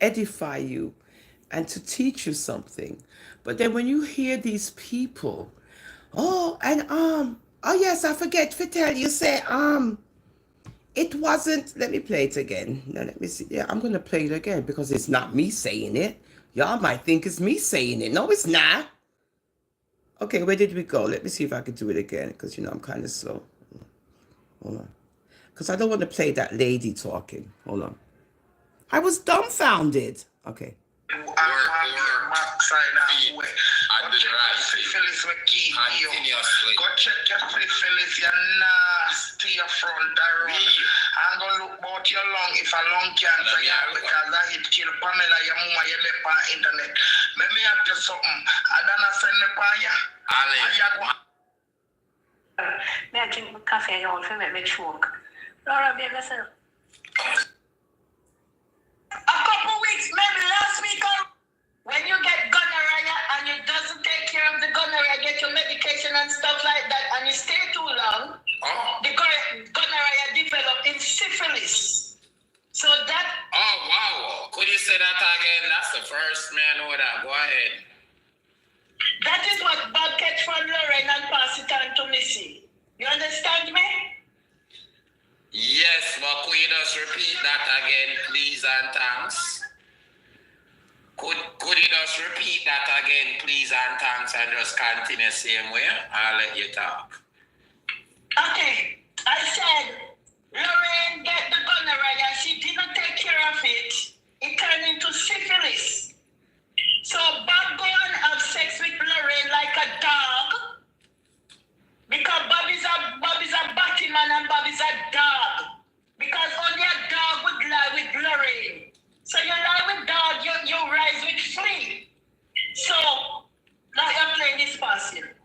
edify you and to teach you something. But then when you hear these people, oh yes, I forget to tell you, say, it wasn't, let me play it again. Now let me see. Yeah, I'm gonna play it again because it's not me saying it. Y'all might think it's me saying it. No, it's not. Okay, where did we go? Let me see if I can do it again because I'm kind of slow. Hold on. Because I don't want to play that lady talking. Hold on. I was dumbfounded. Okay. Syphilis will keep you. Go check your syphilis, you're nasty, your front around. I'm going to look about your lung if a lung cancer, because that it kill Pamela, your mama, your lip on internet. Let me ask you something. I don't send the fire. May I drink my coffee and all for me choke? Laura, baby, listen. A couple weeks, maybe last week, when you get gonorrhea and you doesn't take care of the gonorrhea, get your medication and stuff like that, and you stay too long, the gonorrhea develop in syphilis. So that... Oh, wow. Could you say that again? That's the first man know that. Go ahead. That is what Bob catch from Lorraine and pass it on to Missy. You understand me? Yes, but could you just repeat that again, please and thanks? Could you just repeat that again, please and thanks, and just continue the same way? I'll let you talk. Okay. I said, Lorraine get the gonorrhea. She didn't take care of it. It turned into syphilis. So Bob go and have sex with Lorraine like a dog. Because Bob is a Batman and Bob is a dog. Because only a dog would lie with Lorraine. So you lie with dog, you rise with flea. So now you're playing this past here.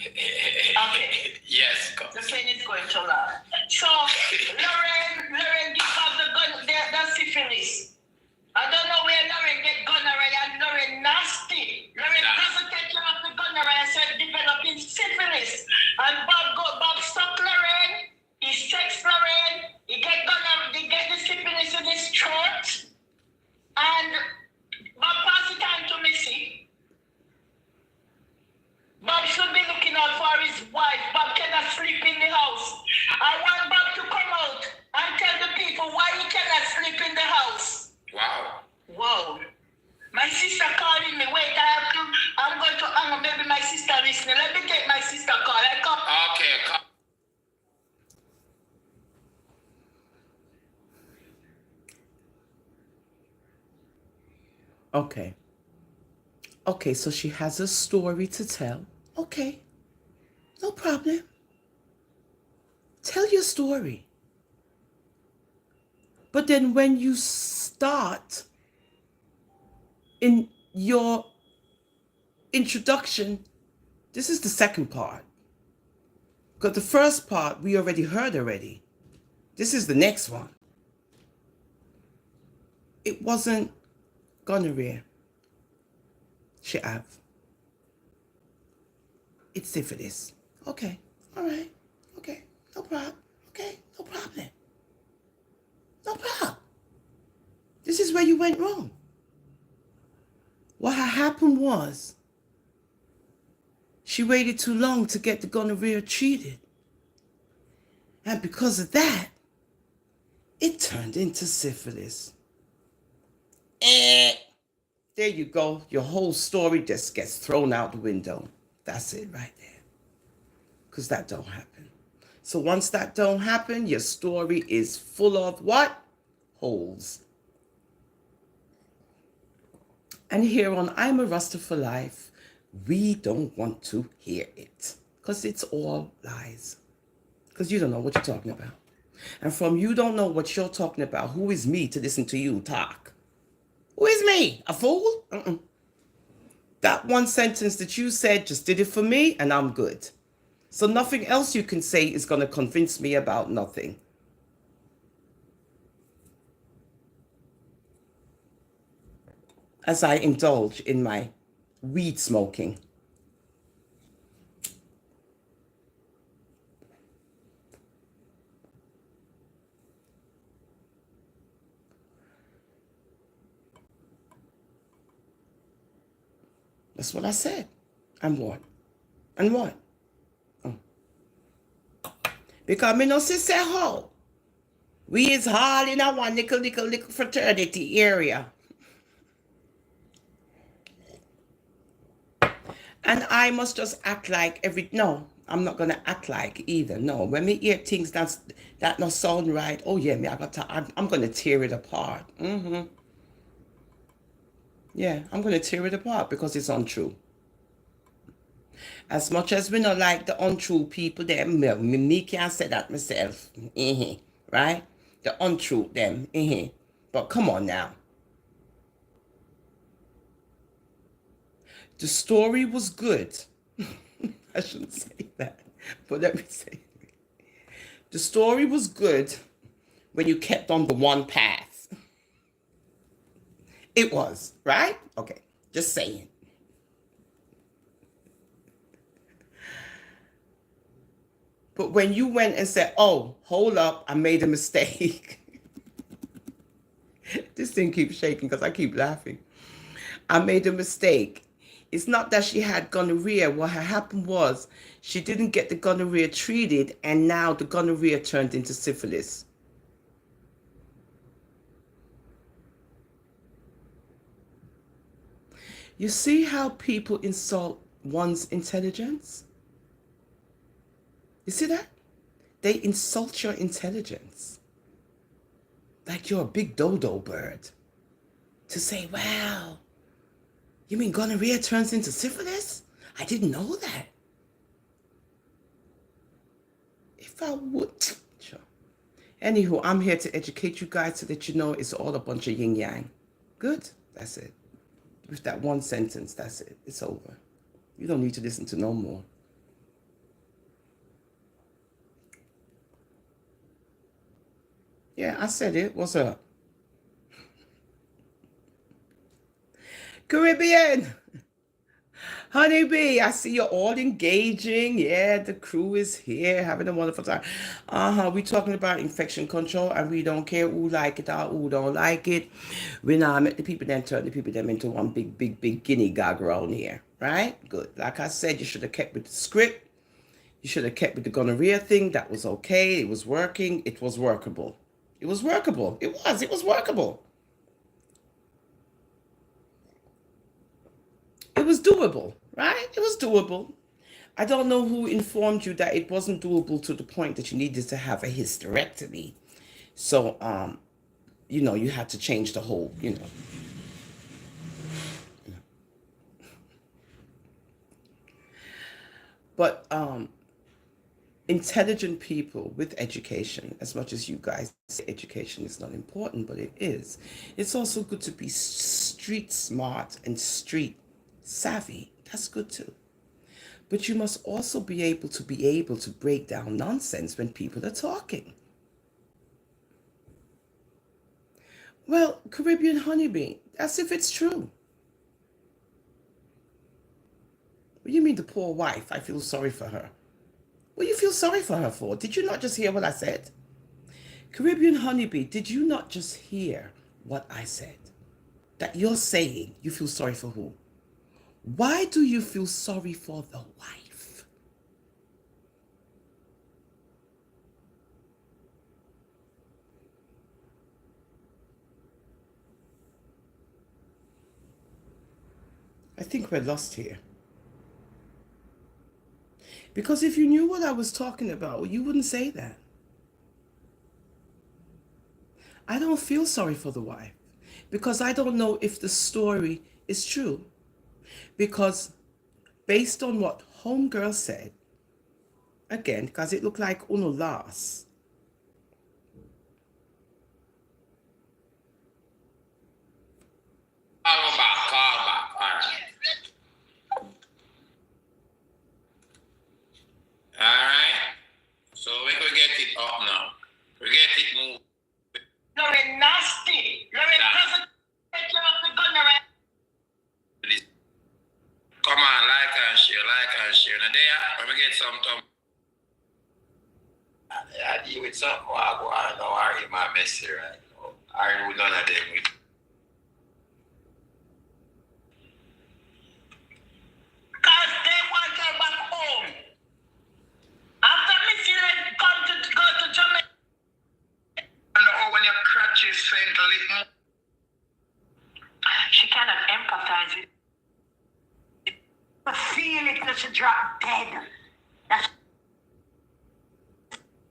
Okay. Yes, go. The plane is going to laugh. So Lorraine gives Bob the syphilis. I don't know where Lorraine get gonorrhea and Lorraine nasty. Lorraine doesn't take care of the gonorrhea, so it developing syphilis. And Bob stuck Lorraine, he sex Lorraine, he get the syphilis in his throat, and Bob pass it on to Missy. Bob should be looking out for his wife. Bob cannot sleep in the house. I want Bob to come out and tell the people why he cannot sleep in the house. Wow. Whoa. My sister calling me. Wait, I'm going to hang on. Maybe my sister listening. Let me take my sister call. I come. Okay, Okay. Okay, so she has a story to tell. Okay. No problem. Tell your story. But then when you start in your introduction, this is the second part. Because the first part we already heard already. This is the next one. It wasn't gonorrhea. She have. It's syphilis. Okay. All right. Okay. No problem. Okay. No problem. No problem. This is where you went wrong. What had happened was she waited too long to get the gonorrhea treated. And because of that, it turned into syphilis. There you go. Your whole story just gets thrown out the window. That's it right there. Because that don't happen. So once that don't happen, your story is full of what? Holes. And here on I'm a Rasta for Life, we don't want to hear it. Because it's all lies. Because you don't know what you're talking about. And from you don't know what you're talking about, who is me to listen to you talk? Who is me? A fool? That one sentence that you said just did it for me, and I'm good. So nothing else you can say is going to convince me about nothing. As I indulge in my weed smoking. That's what I said. And what? And what? Because me no see say how. We is all in a one little fraternity area. And I must just act like no, I'm not gonna act like either. No, when we hear things that not sound right, oh yeah, I'm gonna tear it apart. Yeah, I'm gonna tear it apart because it's untrue. As much as we not like the untrue people, them, me can't say that myself. Right? The untrue them. But come on now. The story was good. I shouldn't say that, but let me say it. The story was good when you kept on the one path. It was, right? Okay, just saying. But when you went and said, oh, hold up, I made a mistake. This thing keeps shaking because I keep laughing. I made a mistake. It's not that she had gonorrhea. What had happened was she didn't get the gonorrhea treated, and now the gonorrhea turned into syphilis. You see how people insult one's intelligence? You see that? They insult your intelligence. Like you're a big dodo bird. To say, wow, you mean gonorrhea turns into syphilis? I didn't know that. If I would, sure. Anywho, I'm here to educate you guys so that you know it's all a bunch of yin yang. Good, that's it. With that one sentence, that's it. It's over. You don't need to listen to no more. Yeah, I said it. What's up? Caribbean! Honeybee, I see you're all engaging. Yeah, the crew is here having a wonderful time. We talking about infection control and we don't care who like it or who don't like it. We now make the people then turn the people them into one big guinea gag around here. Right? Good. Like I said, you should have kept with the script. You should have kept with the gonorrhea thing. That was okay. It was working. It was workable. It was workable. It was workable. It was doable, right? It was doable. I don't know who informed you that it wasn't doable to the point that you needed to have a hysterectomy. So, you had to change the whole, But intelligent people with education, as much as you guys say education is not important, but it is. It's also good to be street smart and street savvy. That's good too. But you must also be able to break down nonsense when people are talking. Well, Caribbean honeybee, as if it's true. What do you mean the poor wife? I feel sorry for her. What do you feel sorry for her for? Did you not just hear what I said? Caribbean honeybee, did you not just hear what I said? That you're saying you feel sorry for who? Why do you feel sorry for the wife? I think we're lost here. Because if you knew what I was talking about, you wouldn't say that. I don't feel sorry for the wife because I don't know if the story It's true. Because based on what Homegirl said, again, because it looked like Uno lost. Call back, call back. All right. All right. So we could get it up now. We get it moved. Lauren nasty. Lauren doesn't take care of the gonorrhea. Come on, like and share, like and share. Now there, let me get some time. I deal with something I go on now. I read my message right now. I do none of them with. Because they want her back home. After Missy come to go to Jamaica. And when your crutches faint a little. She cannot empathize with it. Feel it that she drop dead. That's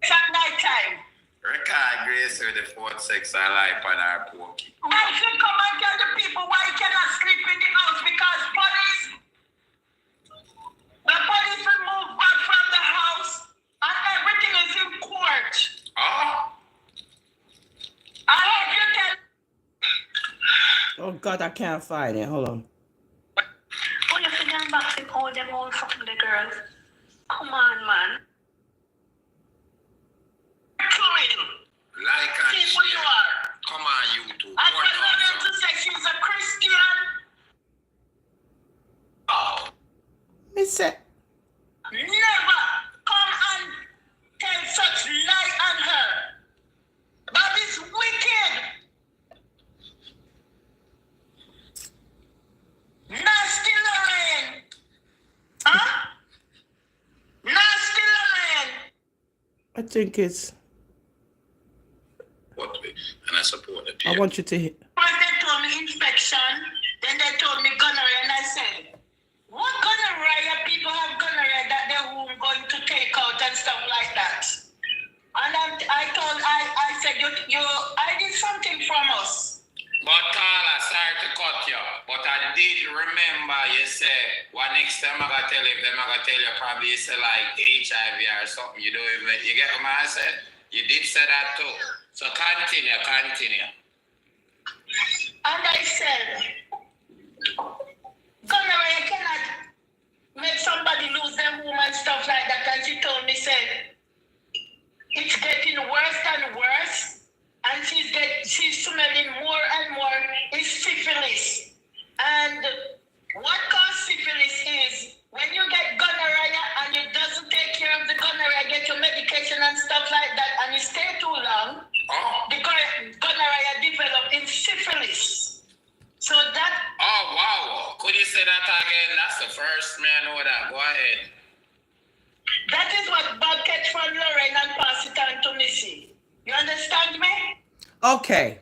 it's at night time. Record Grace with the fourth sex I life on our pokey. I should come and tell the people why you cannot sleep in the house because the police will move back from the house and everything is in court. Oh, I hope you tell. Oh God, I can't find it. Hold on. Oh, you see them back with all them old fucking the girls. Come on, man. like and See who you share. are. Come on, YouTube. I More just want thumbs them up. to say she's a Christian. Oh, Me say, Never come and tell such lie on her. That is wicked. Nasty Lorraine. Huh? Nasty Lorraine. I think it's. what way? And I support it. I want you to hit. First they told me infection, then they told me gonorrhea, and I said, what gonorrhea? People have gonorrhea that they're going to take out and stuff like that. And I said, I did something from us. But Carla, sorry to cut you, but I did remember you say, well, next time I'm gonna tell you, probably you say like HIV or something. You don't even, you get what I said? You did say that too. So continue. And I said, gonorrhea cannot make somebody lose their womb and stuff like that. And she told me, said, it's getting worse and worse. And she's smelling more and more is syphilis. And what causes syphilis is when you get gonorrhea and you doesn't take care of the gonorrhea, get your medication and stuff like that, and you stay too long, the gonorrhea develop in syphilis. So that. Oh, wow. Could you say that again? That's the first man I know that. Go ahead. That is what Bob catch from Lorraine and pass it on to Missy. You understand me? Okay.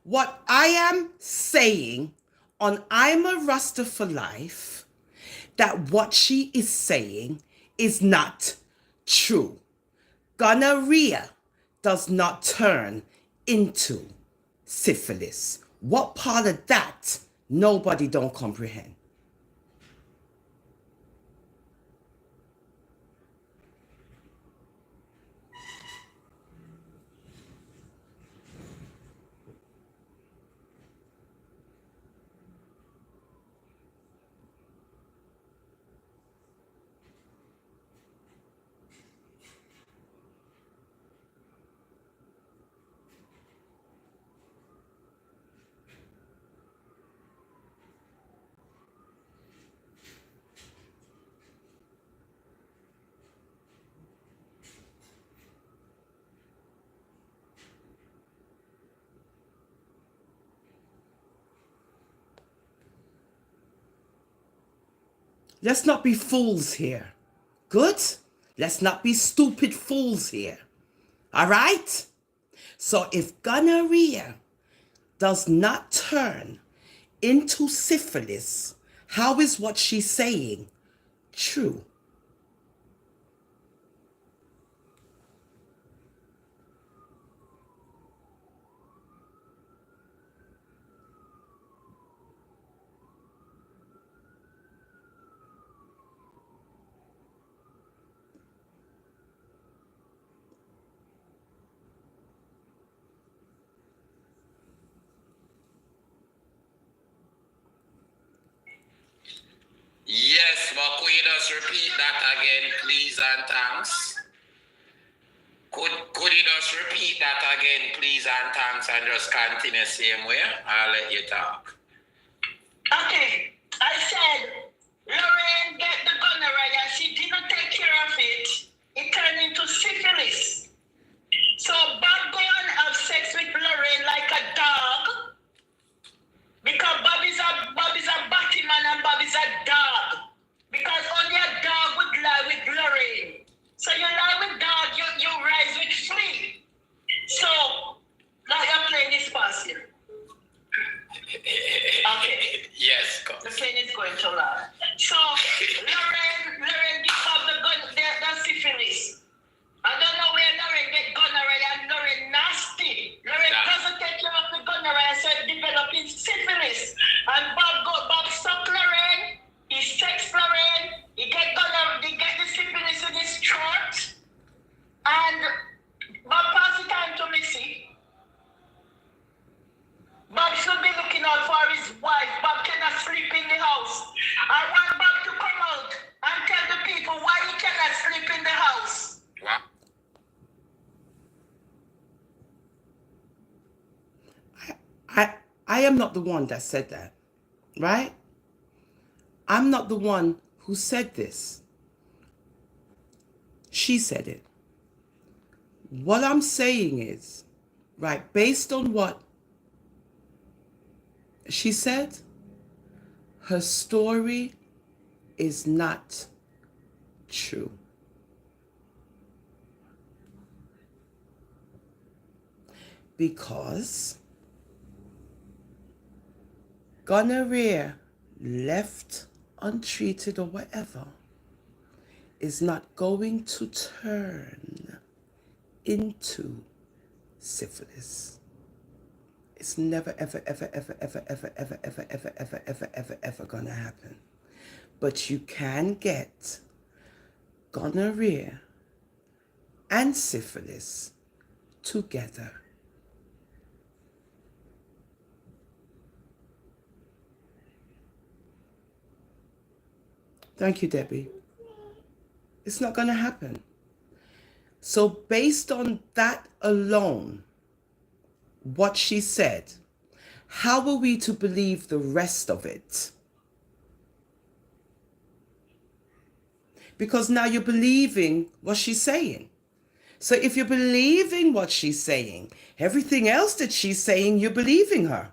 What I am saying on I'm a Rasta for life, that what she is saying is not true. Gonorrhea does not turn into syphilis. What part of that nobody don't comprehend? Let's not be fools here. Good? Let's not be stupid fools here. All right? So if gonorrhea does not turn into syphilis, how is what she's saying true? just repeat that again, please and thanks? Could you just repeat that again, please and thanks, and just continue same way? I'll let you talk. Okay, I said, Lorraine get the gonorrhea. She didn't take care of it. It turned into syphilis. So Bob go and have sex with Lorraine like a dog. Because Bob is a Batman and Bob is a dog. Because only a dog would lie with Lorraine. So you lie with dog, you rise with flea. So now you're playing this pass here. Okay. Yes, go. The plane is going to land. So Lorraine gives up the syphilis. I don't know where Lorraine get gonorrhea and Lorraine nasty. Lorraine doesn't take care of the gonorrhea, so it developing syphilis. And Bob suck Lorraine, he sex Lorraine, he get the syphilis in his throat. And Bob pass the time to Missy. Bob should be looking out for his wife. Bob cannot sleep in the house. I want Bob to come out and tell the people why he cannot sleep in the house. What? I am not the one that said that, right? I'm not the one who said this. She said it. What I'm saying is, right, based on what she said, her story is not true. Because gonorrhea left untreated or whatever is not going to turn into syphilis. It's never, ever, ever, ever, ever, ever, ever, ever, ever, ever, ever, ever, ever gonna happen. But you can get gonorrhea and syphilis together. Thank you, Debbie. It's not gonna happen. So based on that alone, what she said, how are we to believe the rest of it? Because now you're believing what she's saying. So if you're believing what she's saying, everything else that she's saying, you're believing her.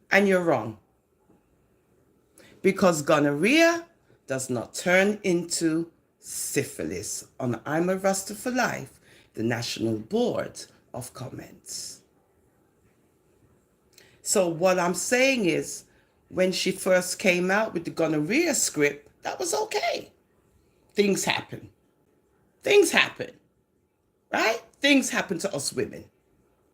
And you're wrong. Because gonorrhea does not turn into syphilis on I'm a Rasta for Life, the National Board of Comments. So what I'm saying is, when she first came out with the gonorrhea script, that was okay. Things happen. Things happen, right? Things happen to us women.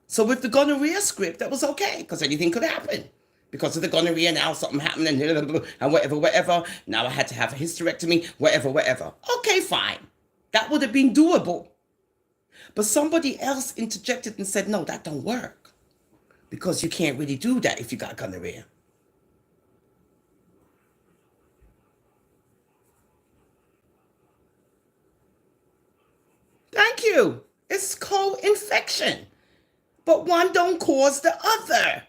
So with the gonorrhea script, that was okay, because anything could happen. Because of the gonorrhea, now something happened and whatever. Now I had to have a hysterectomy, whatever. Okay, fine. That would have been doable. But somebody else interjected and said, no, that don't work. Because you can't really do that if you got gonorrhea. Thank you. It's co-infection. But one don't cause the other.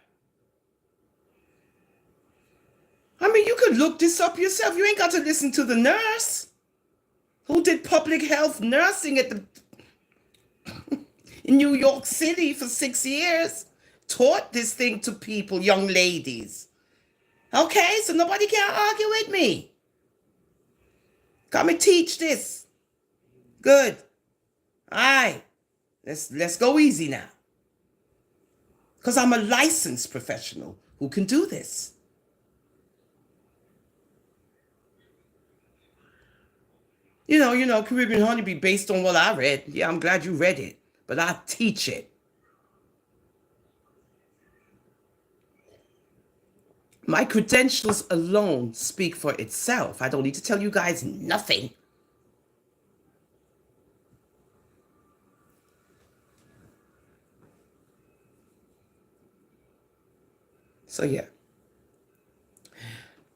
I mean, you could look this up yourself. You ain't got to listen to the nurse who did public health nursing at the in New York City for 6 years. Taught this thing to people, young ladies. Okay, so nobody can argue with me. Come and teach this. Good. All right. Let's go easy now. Because I'm a licensed professional who can do this. You know, Caribbean Honeybee based on what I read. Yeah, I'm glad you read it. But I teach it. My credentials alone speak for itself. I don't need to tell you guys nothing. So yeah.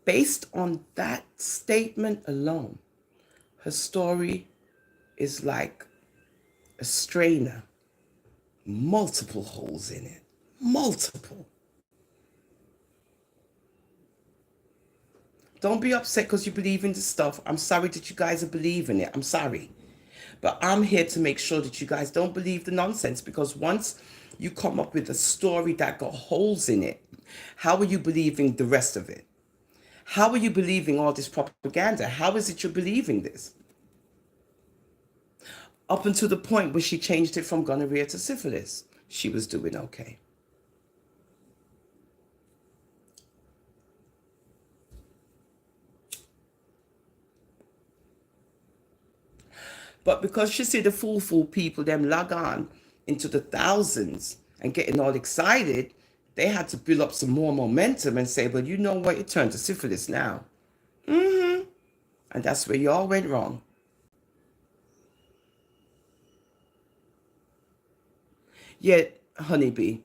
Based on that statement alone, her story is like a strainer, multiple holes in it, multiple. Don't be upset because you believe in the stuff. I'm sorry that you guys are believing it. I'm sorry. But I'm here to make sure that you guys don't believe the nonsense, because once you come up with a story that got holes in it, how are you believing the rest of it? How are you believing all this propaganda? How is it you're believing this? Up until the point where she changed it from gonorrhea to syphilis, she was doing okay. But because she see the fool people, them log on into the thousands and getting all excited, they had to build up some more momentum and say, well, you know what? It turned to syphilis now. And that's where you all went wrong. Yet, honeybee,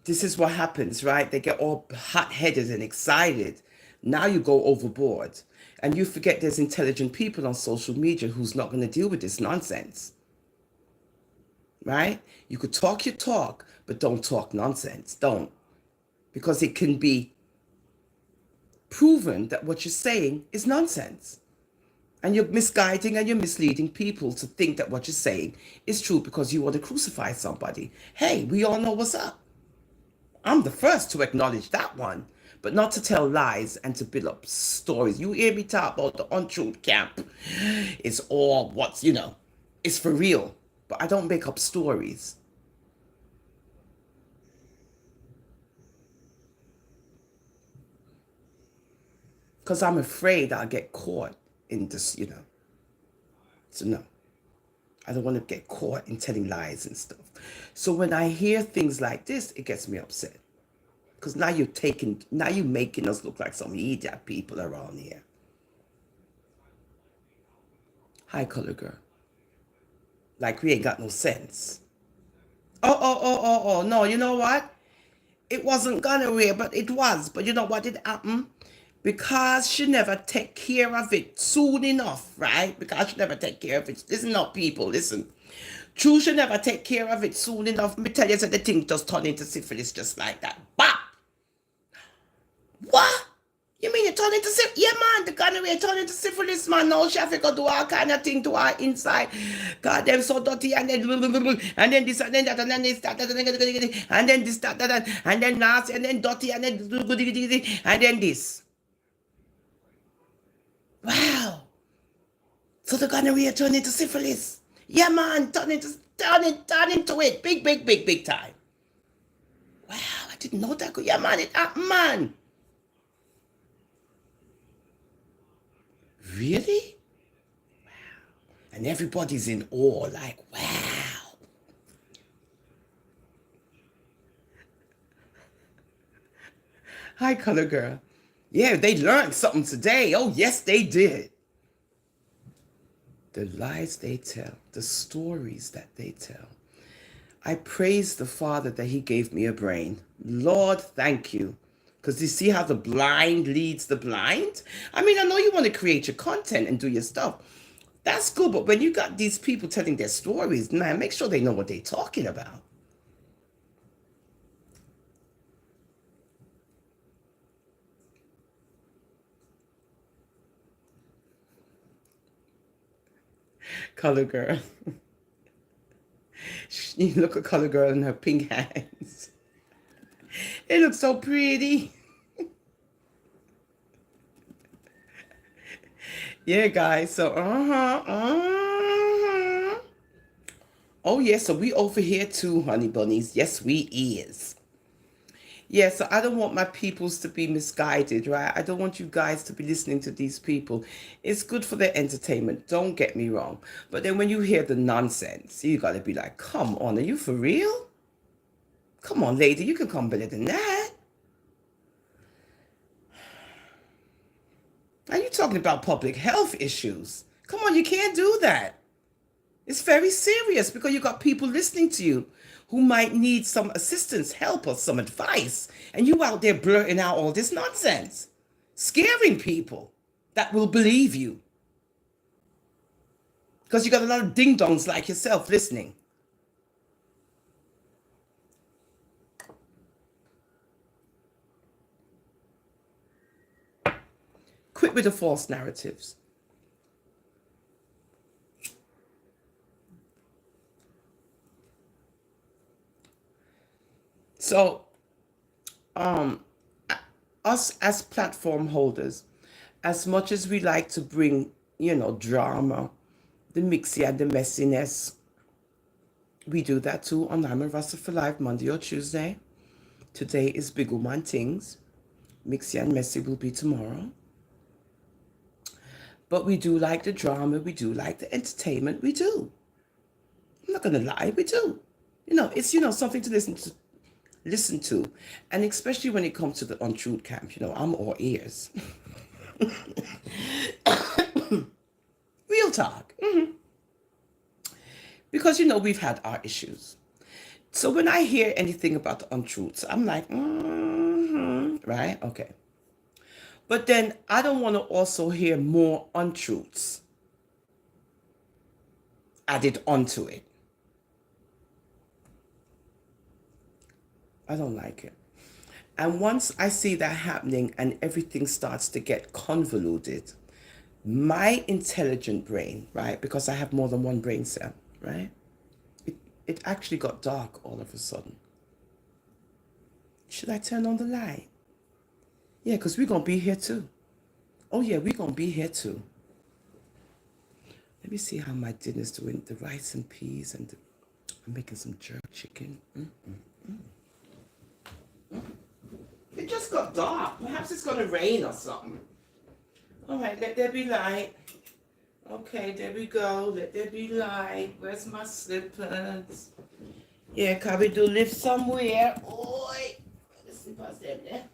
this is what happens, right? They get all hot-headed and excited. Now you go overboard. And you forget there's intelligent people on social media who's not going to deal with this nonsense. Right? You could talk your talk, but don't talk nonsense. Don't. Because it can be proven that what you're saying is nonsense. And you're misguiding and you're misleading people to think that what you're saying is true because you want to crucify somebody. Hey, we all know what's up. I'm the first to acknowledge that one, but not to tell lies and to build up stories. You hear me talk about the untruth camp. It's all what's, it's for real. But I don't make up stories. Because I'm afraid I'll get caught in this, So no, I don't want to get caught in telling lies and stuff. So when I hear things like this, it gets me upset. Because now you're making us look like some idiot people around here. Hi, color girl. Like we ain't got no sense. Oh, no, you know what? It wasn't gonorrhea, but it was. But you know what did happen? Because she never take care of it soon enough, right? Because she never take care of it. Listen up, people, listen. True, she never take care of it soon enough. Me tell you that the thing just turned into syphilis just like that. Bop! What? You mean it turned into syphilis? Yeah, man, the gonorrhea turned into syphilis, man. Now she have to do all kind of thing to her inside. God, them so dirty, and then this, and then that, and then this, that, and then this, that, and then nasty, and then dirty, and then this. Wow. So the gonorrhea turned into syphilis. Yeah, man, turn into it. Big time. Wow, I didn't know that. Yeah, man, it happened, man. Really? Wow. And everybody's in awe, like, wow. Hi, color girl. Yeah, they learned something today. Oh, yes, they did. The lies they tell, the stories that they tell. I praise the Father that he gave me a brain. Lord, thank you. Because you see how the blind leads the blind? I mean, I know you want to create your content and do your stuff. That's good, but when you got these people telling their stories, man, make sure they know what they're talking about. Color girl. You look at color girl in her pink hands. It looks so pretty. Yeah, guys. So, Oh, yeah. So we over here too, honey bunnies. Yes, we is. Yeah, so I don't want my peoples to be misguided, right? I don't want you guys to be listening to these people. It's good for their entertainment, don't get me wrong. But then when you hear the nonsense, you got to be like, come on, are you for real? Come on, lady, you can come better than that. Are you talking about public health issues? Come on, you can't do that. It's very serious because you got people listening to you who might need some assistance, help, or some advice, and you out there blurting out all this nonsense. scaring people that will believe you. Because you got a lot of ding-dongs like yourself listening. Quit with the false narratives. So, us as platform holders, as much as we like to bring, drama, the mixy and the messiness, we do that too on I'm a Rasta for Life, Monday or Tuesday. Today is Big Woman Things. Mixy and messy will be tomorrow. But we do like the drama, we do like the entertainment, we do. I'm not gonna lie, we do. It's something to listen to. And especially when it comes to the untruth camp, I'm all ears. Real talk. Because we've had our issues. So when I hear anything about the untruths, I'm like, right? Okay. But then I don't want to also hear more untruths added onto it. I don't like it. And once I see that happening and everything starts to get convoluted, my intelligent brain, right, because I have more than one brain cell, right, it actually got dark all of a sudden. Should I turn on the light? Yeah, because we're going to be here too. Oh yeah, we're going to be here too. Let me see how my dinner's doing. The rice and peas and I'm making some jerk chicken. It just got dark. Perhaps it's going to rain or something. All right, let there be light. Okay, there we go. Let there be light. Where's my slippers? Yeah, can we do live somewhere? Oi. The slippers there.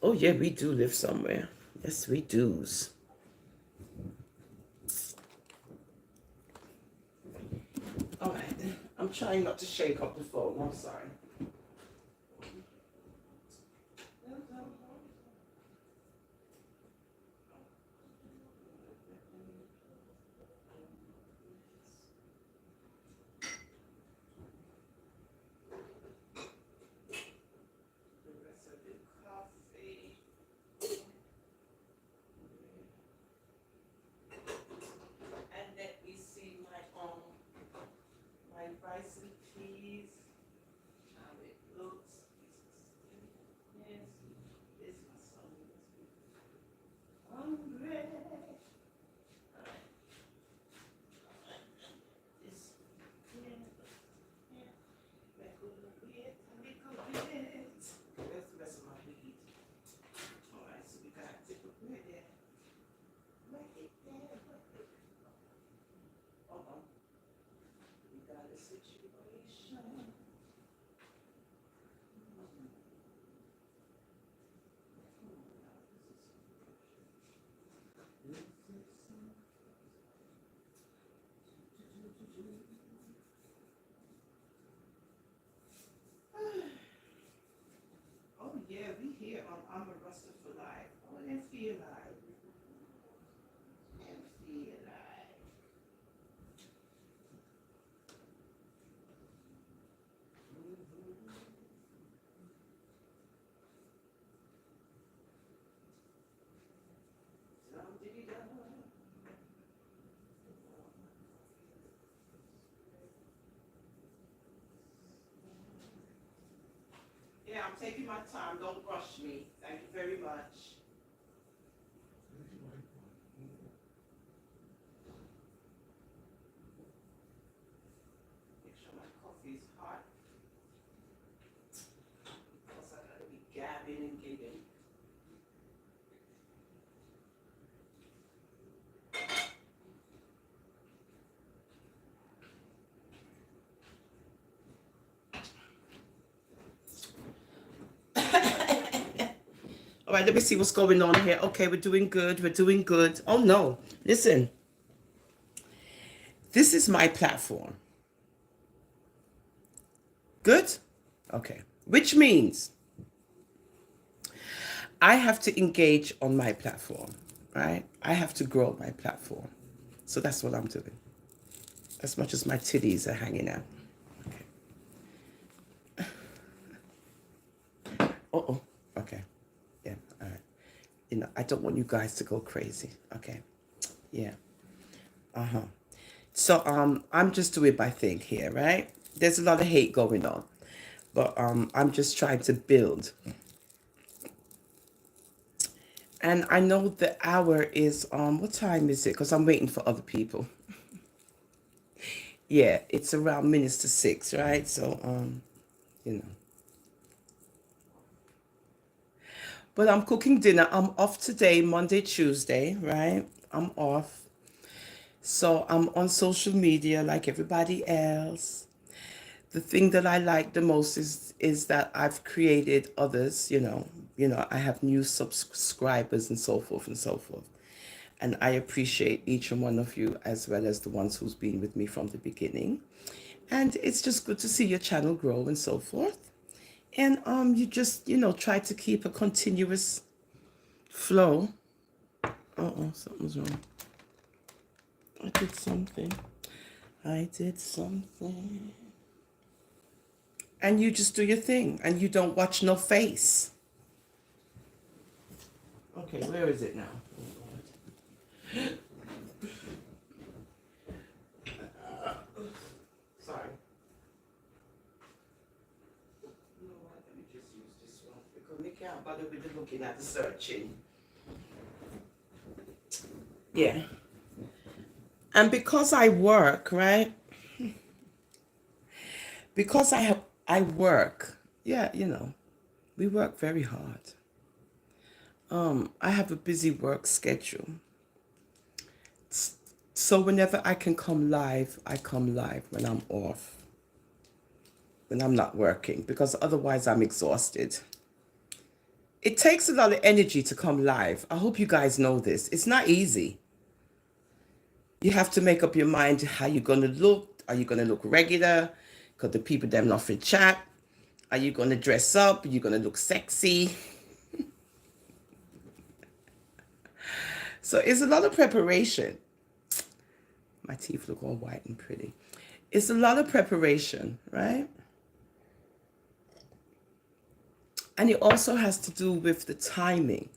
Oh yeah, we do live somewhere. Yes, we do. All right, I'm trying not to shake up the phone. I'm sorry. Rice and peas, how it looks. Yes, this is my son. Hungry. This, Where's the rest of my meat? All right, so we got to put bread there. Right there. We got a situation. Oh yeah, we here on I'm a Rasta for Life. Oh, and feel like. And feel like. Yeah, I'm taking my time. Don't rush me. Thank you very much. Make sure my coffee is hot. Because I gotta be gabbing and gigging. All right, let me see what's going on here. Okay, we're doing good. We're doing good. Oh no, listen. This is my platform. Good? Okay. Which means I have to engage on my platform, right? I have to grow my platform. So that's what I'm doing. As much as my titties are hanging out. Okay. Uh-oh. Okay. Yeah. All right. You know, I don't want you guys to go crazy. Okay. Yeah. Uh-huh. So I'm just doing my thing here, right? There's a lot of hate going on. But I'm just trying to build. And I know the hour is what time is it? Because I'm waiting for other people. Yeah, it's around minutes to 6, right? So you know. But I'm cooking dinner. I'm off today, Monday, Tuesday, right? I'm off. So I'm on social media like everybody else. The thing that I like the most is that I've created others, I have new subscribers and so forth and so forth. And I appreciate each and one of you as well as the ones who's been with me from the beginning. And it's just good to see your channel grow and so forth. And you just, try to keep a continuous flow. Uh-oh, something's wrong. I did something. And you just do your thing and you don't watch no face. Okay, where is it now? Sorry. You know what? Let me just use this one because we can't bother with the looking at the searching. Yeah. And because I work, right? Because I work. Yeah, we work very hard. I have a busy work schedule. So whenever I can come live, I come live when I'm off. When I'm not working, because otherwise I'm exhausted. It takes a lot of energy to come live. I hope you guys know this. It's not easy. You have to make up your mind how you're going to look. Are you going to look regular? Because the people them not for chat. Are you going to dress up? Are you going to look sexy? So it's a lot of preparation. My teeth look all white and pretty. It's a lot of preparation, right? And it also has to do with the timing.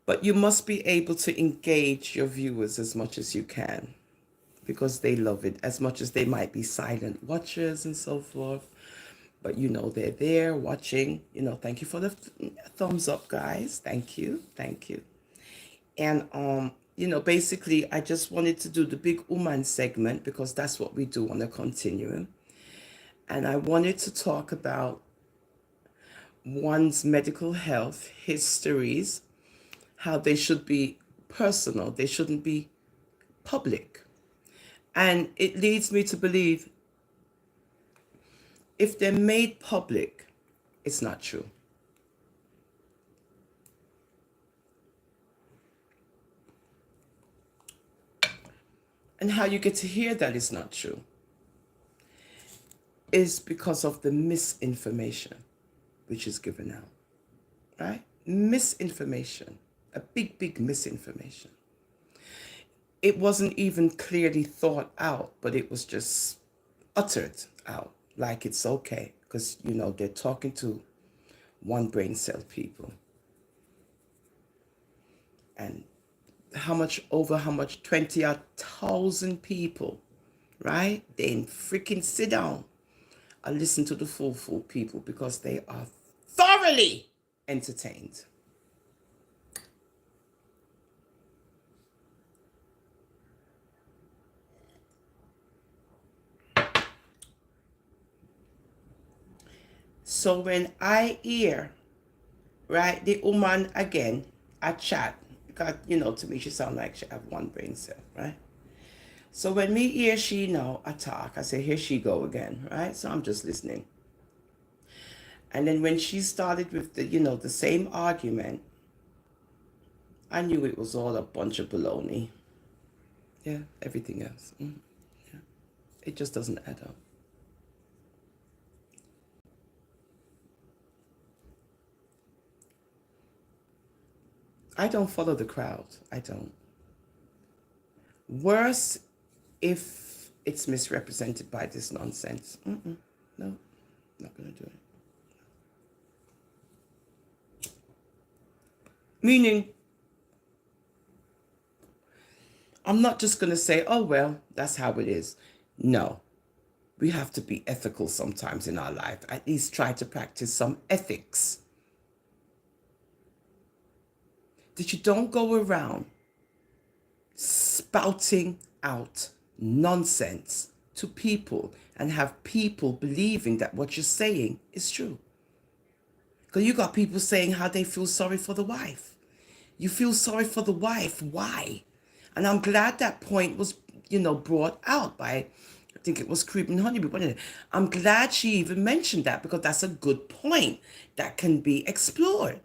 But you must be able to engage your viewers as much as you can because they love it, as much as they might be silent watchers and so forth. But they're there watching. Thank you for the thumbs up, guys. Thank you. Thank you. And basically I just wanted to do the big woman segment because that's what we do on a continuum. And I wanted to talk about one's medical health histories, how they should be personal, they shouldn't be public. And it leads me to believe if they're made public, it's not true. And how you get to hear that it's not true is because of the misinformation which is given out, right? Misinformation, a big, big misinformation. It wasn't even clearly thought out, but it was just uttered out like it's okay because, they're talking to one brain cell people. And how much, 20,000 people, right? They freaking sit down and listen to the fool people because they are thoroughly entertained. So when I hear, right, the woman again, I chat, because, to me she sound like she have one brain cell, right? So when me hear she now attack, I say, here she go again, right? So I'm just listening. And then when she started with the same argument, I knew it was all a bunch of baloney. Yeah, everything else. Yeah. It just doesn't add up. I don't follow the crowd. I don't. Worse if it's misrepresented by this nonsense. No, not going to do it. Meaning, I'm not just going to say, oh, well, that's how it is. No, we have to be ethical sometimes in our life. At least try to practice some ethics. That you don't go around spouting out nonsense to people and have people believing that what you're saying is true. Because you got people saying how they feel sorry for the wife. You feel sorry for the wife. Why? And I'm glad that point was, brought out by, I think it was Creeping Honeybee, wasn't it? I'm glad she even mentioned that because that's a good point that can be explored.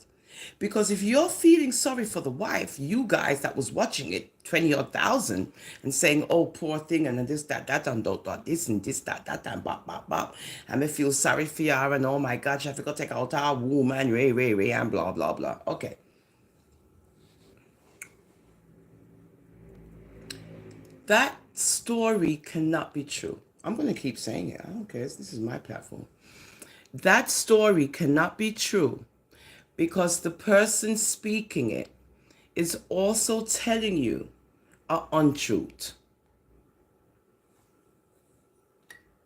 Because if you're feeling sorry for the wife, you guys that was watching it, 20,000, and saying, oh, poor thing, and this, that, and this, and this, that, and bop, bop, bop. And I feel sorry for her, and oh my God, she have to go take out our woman, ray, and blah, blah, blah. Okay. That story cannot be true. I'm going to keep saying it. I don't care. This is my platform. That story cannot be true because the person speaking it is also telling you an untruth.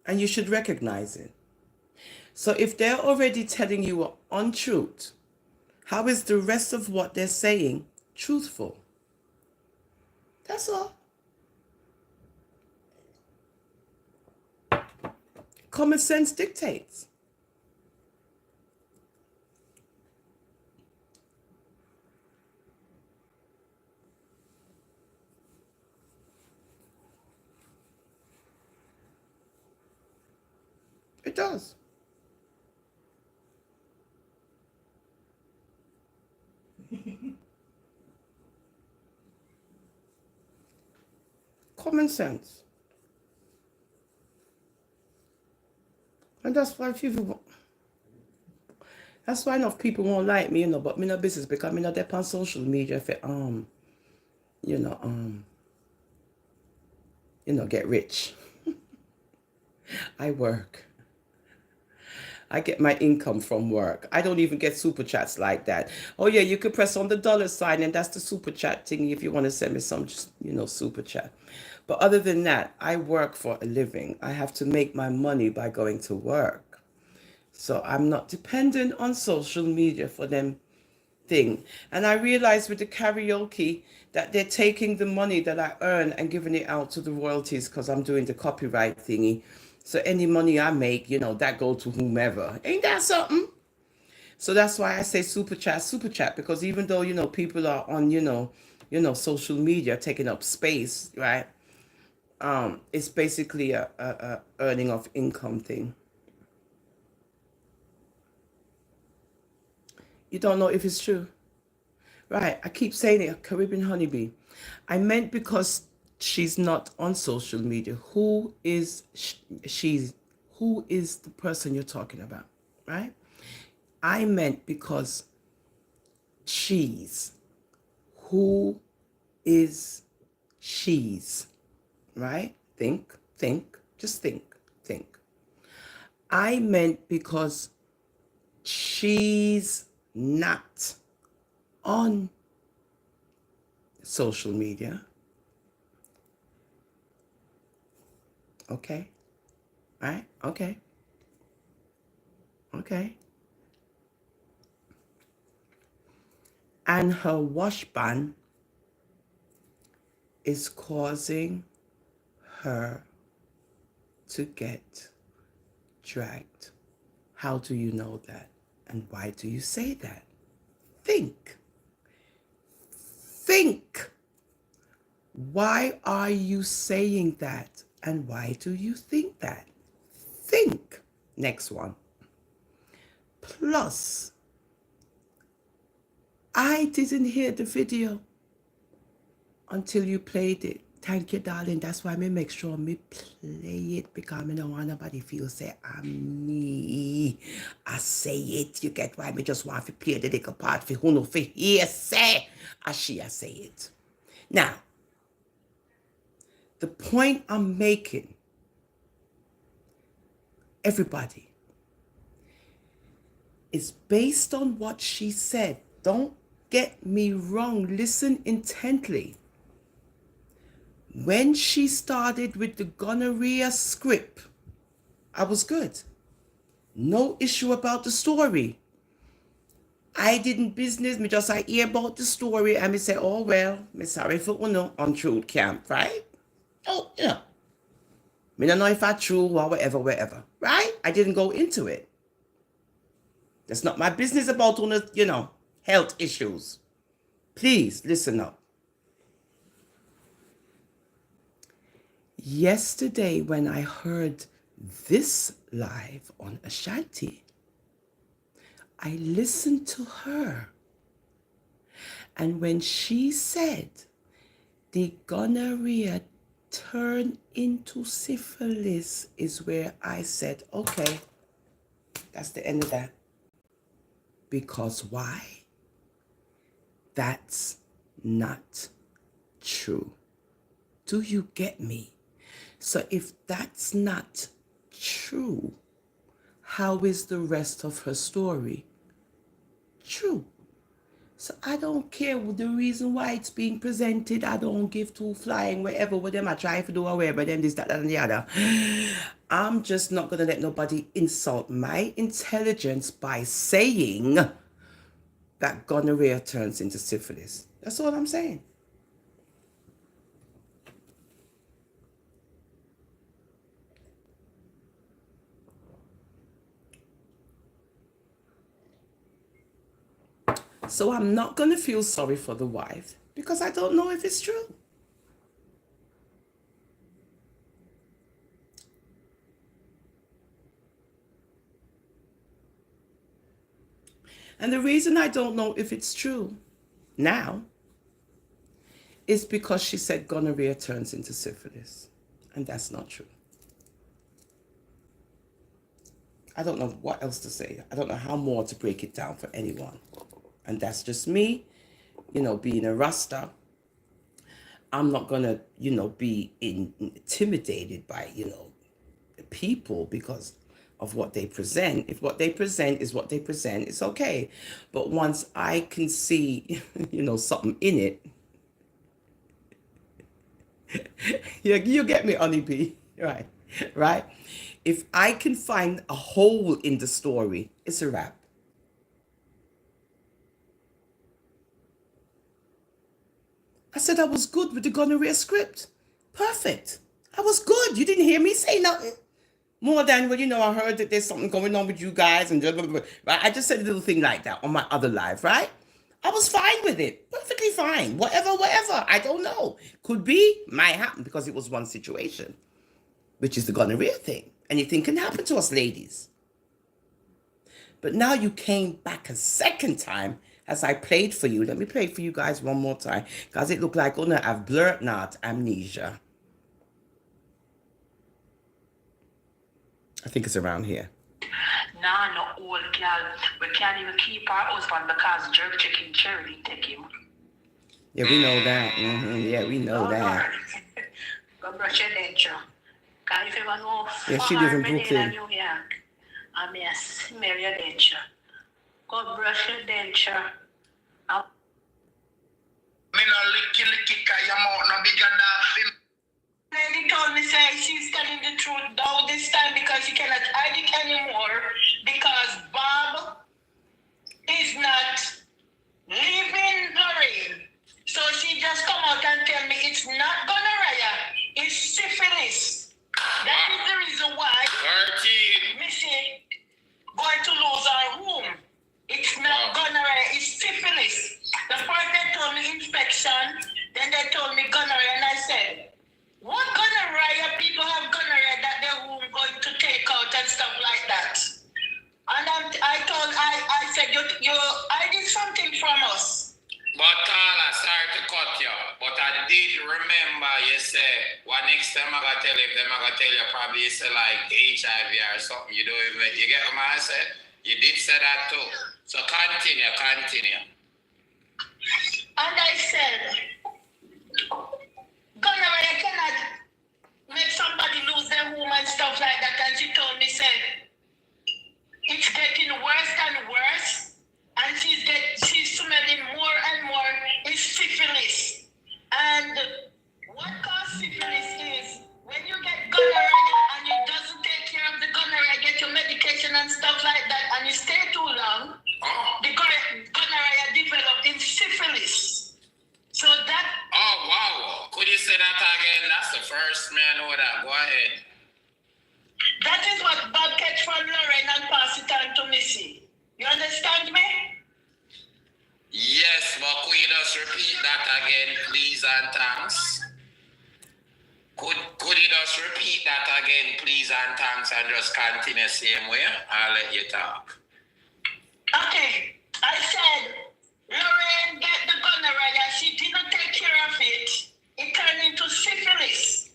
And you should recognize it. So if they're already telling you an untruth, how is the rest of what they're saying truthful? That's all. Common sense dictates. It does. Common sense. And that's why enough people won't like me, but me no business because me not there on social media for get rich. I work. I get my income from work. I don't even get super chats like that. Oh yeah, you could press on the $sign and that's the super chat thing if you want to send me some, super chat. But other than that, I work for a living. I have to make my money by going to work. So I'm not dependent on social media for them thing. And I realized with the karaoke that they're taking the money that I earn and giving it out to the royalties because I'm doing the copyright thingy. So any money I make, that go to whomever. Ain't that something? So that's why I say super chat, because even though, people are on, social media taking up space, right? It's basically a earning of income thing. You don't know if it's true. Right, I keep saying it, Caribbean Honeybee. I meant because she's not on social media. Who is who is the person you're talking about, right? I meant because she's. Who is she's, right? Think, just think. I meant because she's not on social media. Okay. All right. Okay. And her wash ban is causing her to get dragged. How do you know that? And why do you say that? Think. Why are you saying that? And why do you think that? Think. Next one. Plus, I didn't hear the video until you played it. Thank you, darling. That's why me make sure me play it because me don't want nobody feel say I'm me. I say it. You get why me just want to play the little part for who no for hear say. as she has say it. Now, the point I'm making, everybody, is based on what she said. Don't get me wrong. Listen intently. When she started with the gonorrhea script, I was good. No issue about the story. I didn't business, me just I hear about the story and me say, oh well, me sorry for uno on truth camp, right? Oh, yeah. Me don't know if I true or whatever, right? I didn't go into it. That's not my business about uno, health issues. Please listen up. Yesterday when I heard this live on Ashanti, I listened to her. And when she said the gonorrhea turned into syphilis is where I said, okay, that's the end of that. Because why? That's not true. Do you get me? So if that's not true, how is the rest of her story true? So I don't care the reason why it's being presented. I don't give two flying wherever with them I try to do or wherever them this, that, and the other. I'm just not going to let nobody insult my intelligence by saying that gonorrhea turns into syphilis. That's all I'm saying. So I'm not going to feel sorry for the wife because I don't know if it's true. And the reason I don't know if it's true now is because she said gonorrhea turns into syphilis. And that's not true. I don't know what else to say. I don't know how more to break it down for anyone. And that's just me, being a Rasta. I'm not going to, be intimidated by, people because of what they present. If what they present is what they present, it's okay. But once I can see, something in it, you get me, honeybee, right? If I can find a hole in the story, it's a wrap. I said I was good with the gonorrhea script. Perfect. I was good. You didn't hear me say nothing. More than, I heard that there's something going on with you guys and blah, blah, blah. Right? I just said a little thing like that on my other live, right? I was fine with it. Perfectly fine. Whatever. I don't know. Could be, might happen because it was one situation, which is the gonorrhea thing. Anything can happen to us ladies. But now you came back a second time as I played for you. Let me play it for you guys one more time because it looked like I've blurred out amnesia. I think it's around here. Nah, no old girl. We can't even keep our husband because jerk chicken charity take him. Yeah, we know that. Yeah, we know that. Go brush your denture. Because if you want to know yeah, she lives in Brooklyn. In New York, I may smell your denture. Go brush your denture. Me no licky cause your mouth no bigger than him. Lady told me say she's telling the truth though this time because she cannot hide it anymore because Bob is not leaving Lorraine. So she just come out and tell me it's not gonorrhea, it's syphilis. That is the reason why 13. Missy going to lose her womb. It's not gonorrhea, it's syphilis. The first they told me infection, then they told me gonorrhea, and I said, what gonorrhea? People have gonorrhea that their womb going to take out and stuff like that. And I said, you hiding something from us. But Tala, sorry to cut you, but I did remember you say, well, next time I'm going to tell you probably you say like HIV or something. You don't even, you get what I said? You did say that too. So continue. And I said, gonorrhea cannot make somebody lose their womb and stuff like that. And she told me, said, it's getting worse and worse. And she's smelling more and more is syphilis. And what causes syphilis is when you get gonorrhea and you doesn't take care of the gonorrhea, get your medication and stuff like that, and you stay too long, the gonorrhea develops in syphilis. So that... Oh, wow. Could you say that again? That's the first man I know that. Go ahead. That is what Bob catch from Lorraine and pass it on to Missy. You understand me? Yes, but could you just repeat that again, please and thanks? Could you just repeat that again, please and thanks, and just continue the same way? I'll let you talk. Okay. I said, Lorraine get the gonorrhea. She didn't take care of it. It turned into syphilis.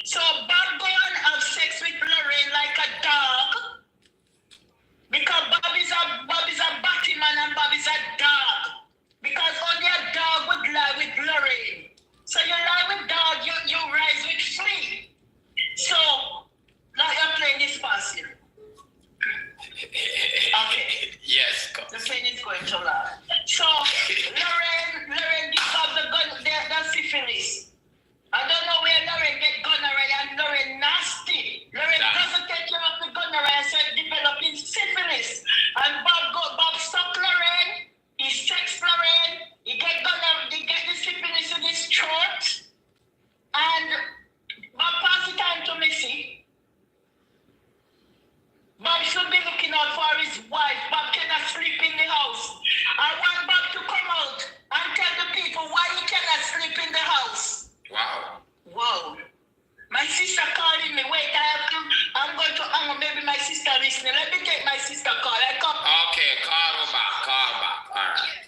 So Bob go and have sex with Lorraine like a dog. Because Bob is a Batman and Bob is a dog. Because only a dog would lie with Lorraine. So you lie with dog, you rise with flea. So now you're playing this past here. Okay. Yes, go. The plane is going to laugh. So Lorraine gives up the syphilis. I don't know where Lorraine get gonorrhea, and Lorraine nasty. Lorraine doesn't take care of the gonorrhea, so it developing syphilis. And Bob stop Lorraine. He sex Lorraine. He get the syphilis in his throat. And Bob pass it on to Missy. Bob should be looking out for his wife. Bob cannot sleep in the house. I want Bob to come out and tell the people why he cannot sleep in the house. Wow. Whoa. My sister calling me. Wait, I'm going to hang on. Maybe my sister listening. Let me take my sister call. I come. Okay, call back. All right.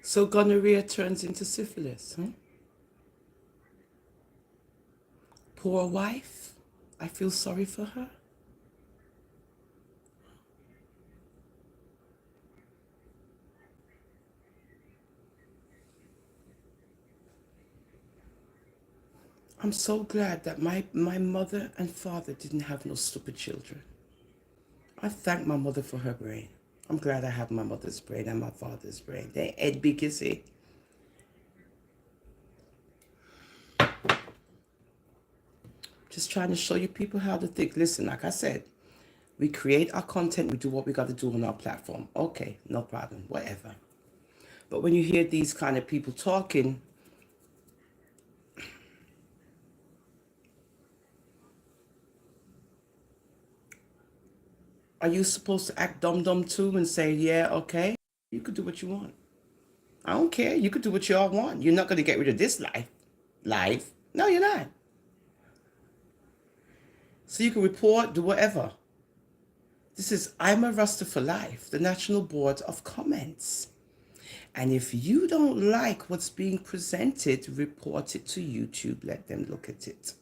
So gonorrhea turns into syphilis, huh? Poor wife. I feel sorry for her. I'm so glad that my mother and father didn't have no stupid children. I thank my mother for her brain. I'm glad I have my mother's brain and my father's brain. They head big, you see. Just trying to show you people how to think. Listen, like I said, we create our content, we do what we got to do on our platform. Okay, no problem, whatever. But when you hear these kind of people talking, are you supposed to act dumb too and say, yeah, okay, you could do what you want. I don't care. You could do what you all want. You're not going to get rid of this life. No, you're not. So you can report, do whatever. This is I'm a Rasta for Life, the National Board of Comments. And if you don't like what's being presented, report it to YouTube. Let them look at it.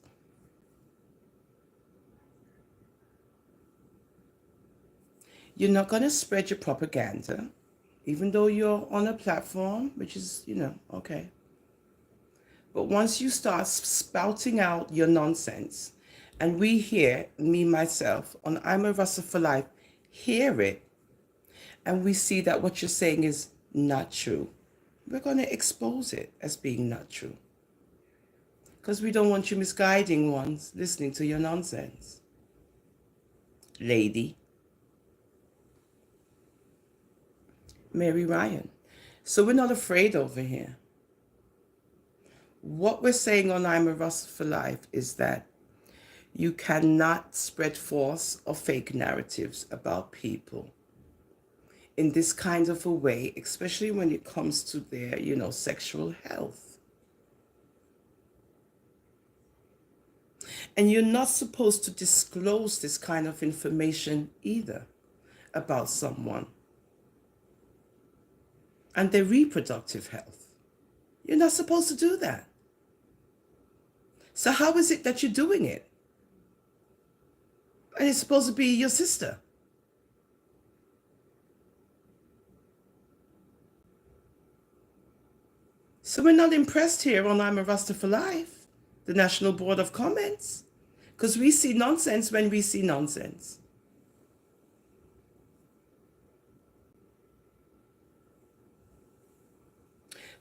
You're not going to spread your propaganda, even though you're on a platform, which is, okay. But once you start spouting out your nonsense, and we hear, me, myself, on I'm a Rasta for Life, hear it, and we see that what you're saying is not true, we're going to expose it as being not true. Because we don't want you misguiding ones listening to your nonsense. Lady. Mary Ryan. So we're not afraid over here. What we're saying on I'm a Rasta for Life is that you cannot spread false or fake narratives about people in this kind of a way, especially when it comes to their, sexual health. And you're not supposed to disclose this kind of information either about someone. and their reproductive health. You're not supposed to do that. So how is it that you're doing it? And it's supposed to be your sister. So we're not impressed here on I'm a Rasta for Life, the National Board of Comments, because we see nonsense when we see nonsense.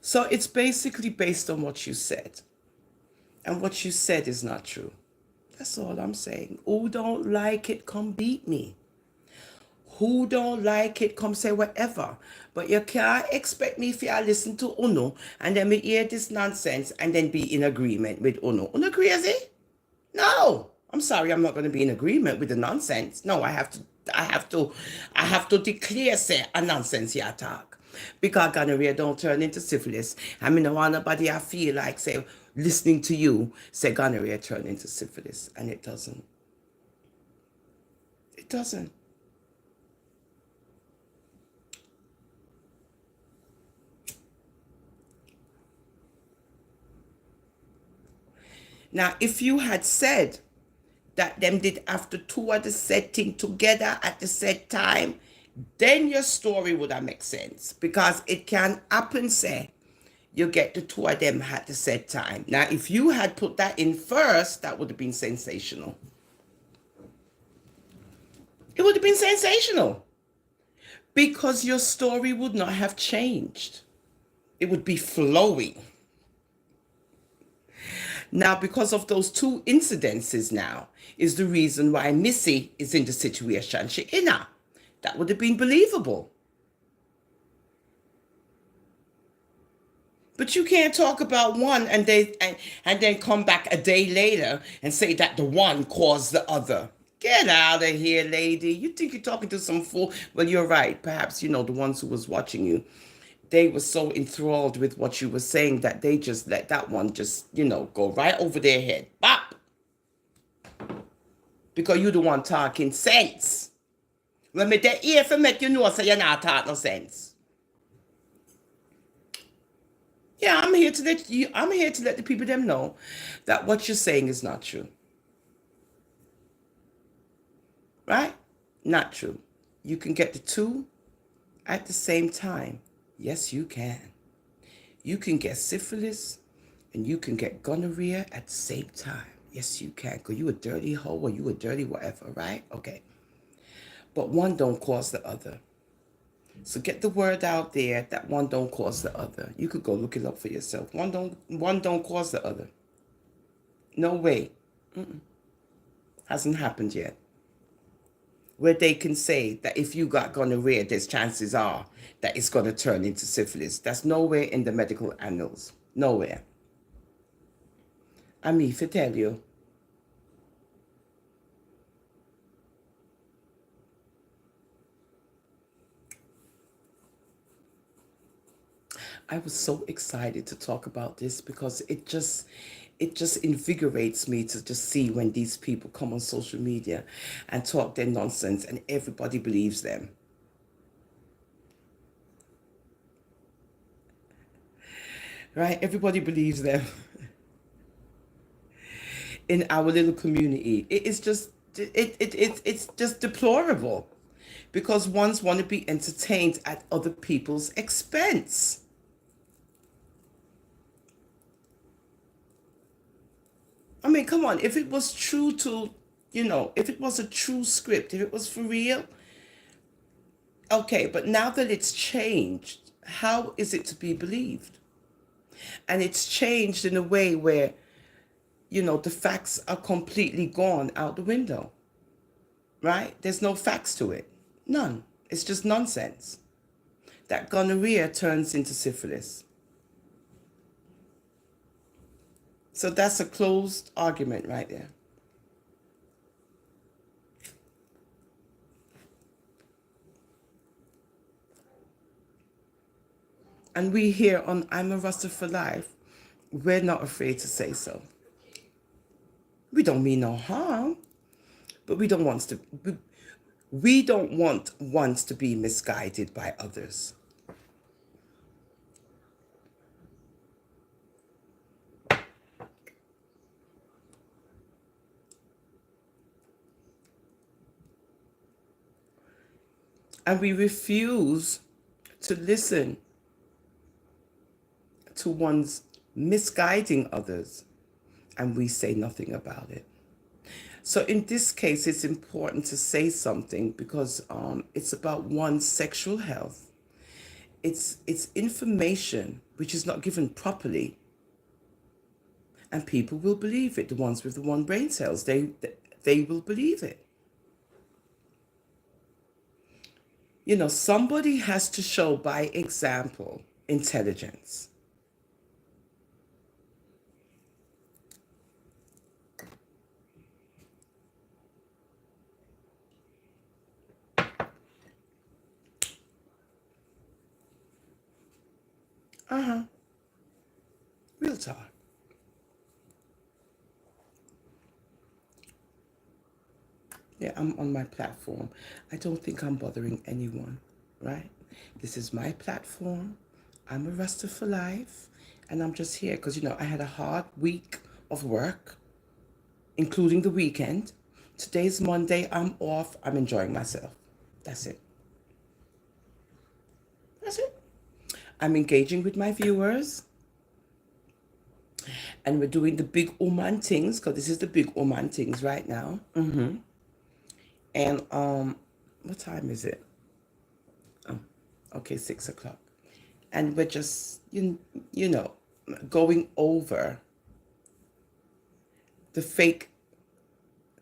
So it's basically based on what you said. And what you said is not true. That's all I'm saying. Who don't like it, come beat me. Who don't like it, come say whatever. But you can't expect me if you listen to Uno and then me hear this nonsense and then be in agreement with Uno. Uno crazy? No. I'm sorry, I'm not going to be in agreement with the nonsense. No, I have to declare say a nonsense you talk. Because gonorrhea don't turn into syphilis. I mean, no want nobody I feel like say listening to you say gonorrhea turn into syphilis, and it doesn't. It doesn't. Now, if you had said that them did after two of the said thing together at the said time, then your story would have made sense. Because it can happen, say, you get the two of them at the said time. Now, if you had put that in first, that would have been sensational. It would have been sensational. Because your story would not have changed. It would be flowing. Now, because of those two incidences now, is the reason why Missy is in the situation she in her. That would have been believable. But you can't talk about one and then come back a day later and say that the one caused the other. Get out of here, lady. You think you're talking to some fool? Well, you're right. Perhaps, the ones who was watching you, they were so enthralled with what you were saying that they just let that one just, go right over their head. Bop! Because you the one talking sense. When me dey here for make you know say you're not talking no sense. Yeah, I'm here to let the people them know that what you're saying is not true. Right? Not true. You can get the two at the same time. Yes, you can. You can get syphilis and you can get gonorrhea at the same time. Yes, you can. Because you a dirty hoe or you a dirty whatever, right? Okay. But one don't cause the other. So get the word out there that one don't cause the other. You could go look it up for yourself. One don't cause the other. No way. Hasn't happened yet. Where they can say that if you got gonorrhea, there's chances are that it's going to turn into syphilis. That's nowhere in the medical annals. Nowhere. I mean, to tell you. I was so excited to talk about this because it just invigorates me to just see when these people come on social media and talk their nonsense and everybody believes them. Right? Everybody believes them. In our little community. It's just deplorable. Because ones want to be entertained at other people's expense. I mean, come on, if it was true to, if it was a true script, if it was for real, okay, but now that it's changed, how is it to be believed? And it's changed in a way where, the facts are completely gone out the window, right? There's no facts to it. None. It's just nonsense. That gonorrhea turns into syphilis. So that's a closed argument right there. And we here on I'm a Rasta for Life, we're not afraid to say so. We don't mean no harm, but we don't want ones to be misguided by others. And we refuse to listen to one's misguiding others, and we say nothing about it. So in this case, it's important to say something because it's about one's sexual health. It's information which is not given properly, and people will believe it. The ones with the one brain cells, they will believe it. You know, somebody has to show by example intelligence. Real talk. Yeah, I'm on my platform. I don't think I'm bothering anyone, right? This is my platform. I'm a Rasta for life. And I'm just here because, you know, I had a hard week of work, including the weekend. Today's Monday. I'm off. I'm enjoying myself. That's it. That's it. I'm engaging with my viewers. And we're doing the big Oman things because this is the big Oman things right now. And what time is it? Oh, okay, 6 o'clock. And we're just you know going over the fake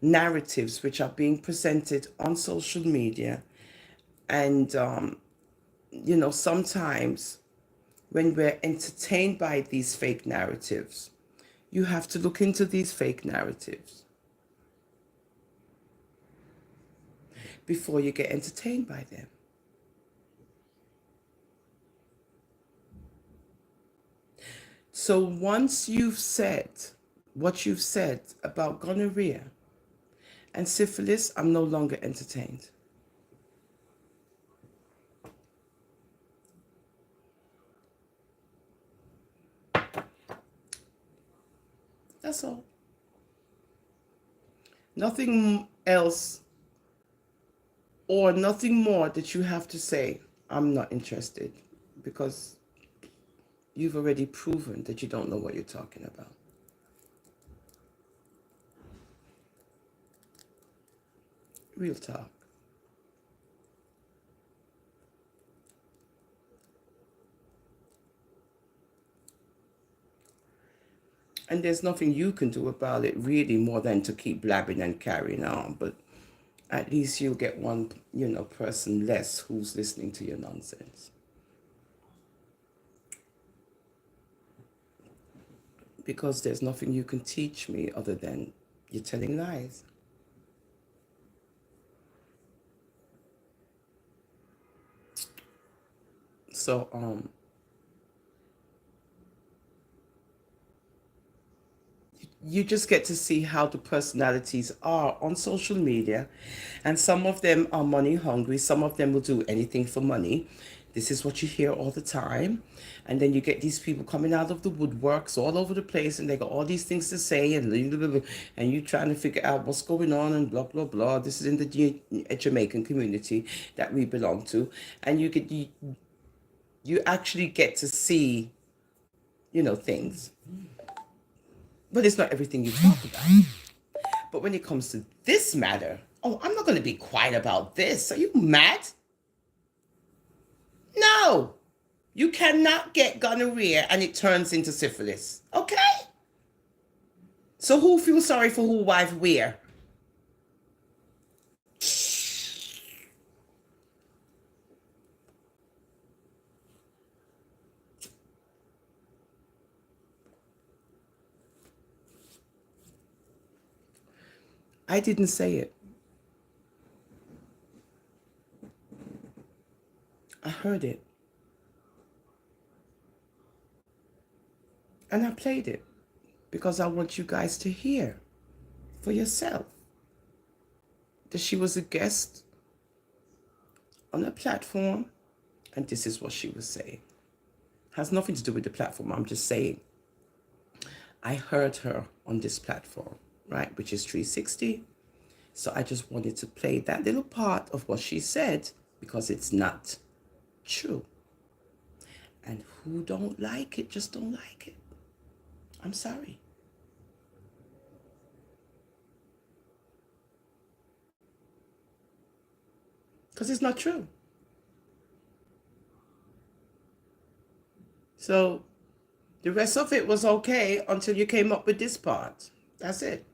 narratives which are being presented on social media. And you know, sometimes when we're entertained by these fake narratives, you have to look into these fake narratives before you get entertained by them. So once you've said what you've said about gonorrhea and syphilis, I'm no longer entertained. That's all. Nothing else or nothing more that you have to say. I'm not interested because you've already proven that you don't know what you're talking about. Real talk. And there's nothing you can do about it really more than to keep blabbing and carrying on. But at least you'll get one, you know, person less who's listening to your nonsense. Because there's nothing you can teach me other than you're telling lies. So you just get to see how the personalities are on social media, and some of them are money hungry, some of them will do anything for money. This is what you hear all the time. And then you get these people coming out of the woodworks all over the place, and they got all these things to say, and you trying to figure out what's going on, and blah blah blah. This is in the Jamaican community that we belong to. And you actually get to see, you know, things. But it's not everything you talk about. But when it comes to this matter, oh, I'm not going to be quiet about this. Are you mad? No. You cannot get gonorrhea and it turns into syphilis. Okay? So who feels sorry for who, wife, where? I didn't say it. I heard it. And I played it because I want you guys to hear for yourself that she was a guest on a platform and this is what she was saying. Has nothing to do with the platform. I'm just saying I heard her on this platform, right, which is 360. So I just wanted to play that little part of what she said because it's not true. And who don't like it just don't like it. I'm sorry. Because it's not true. So the rest of it was okay until you came up with this part. That's it.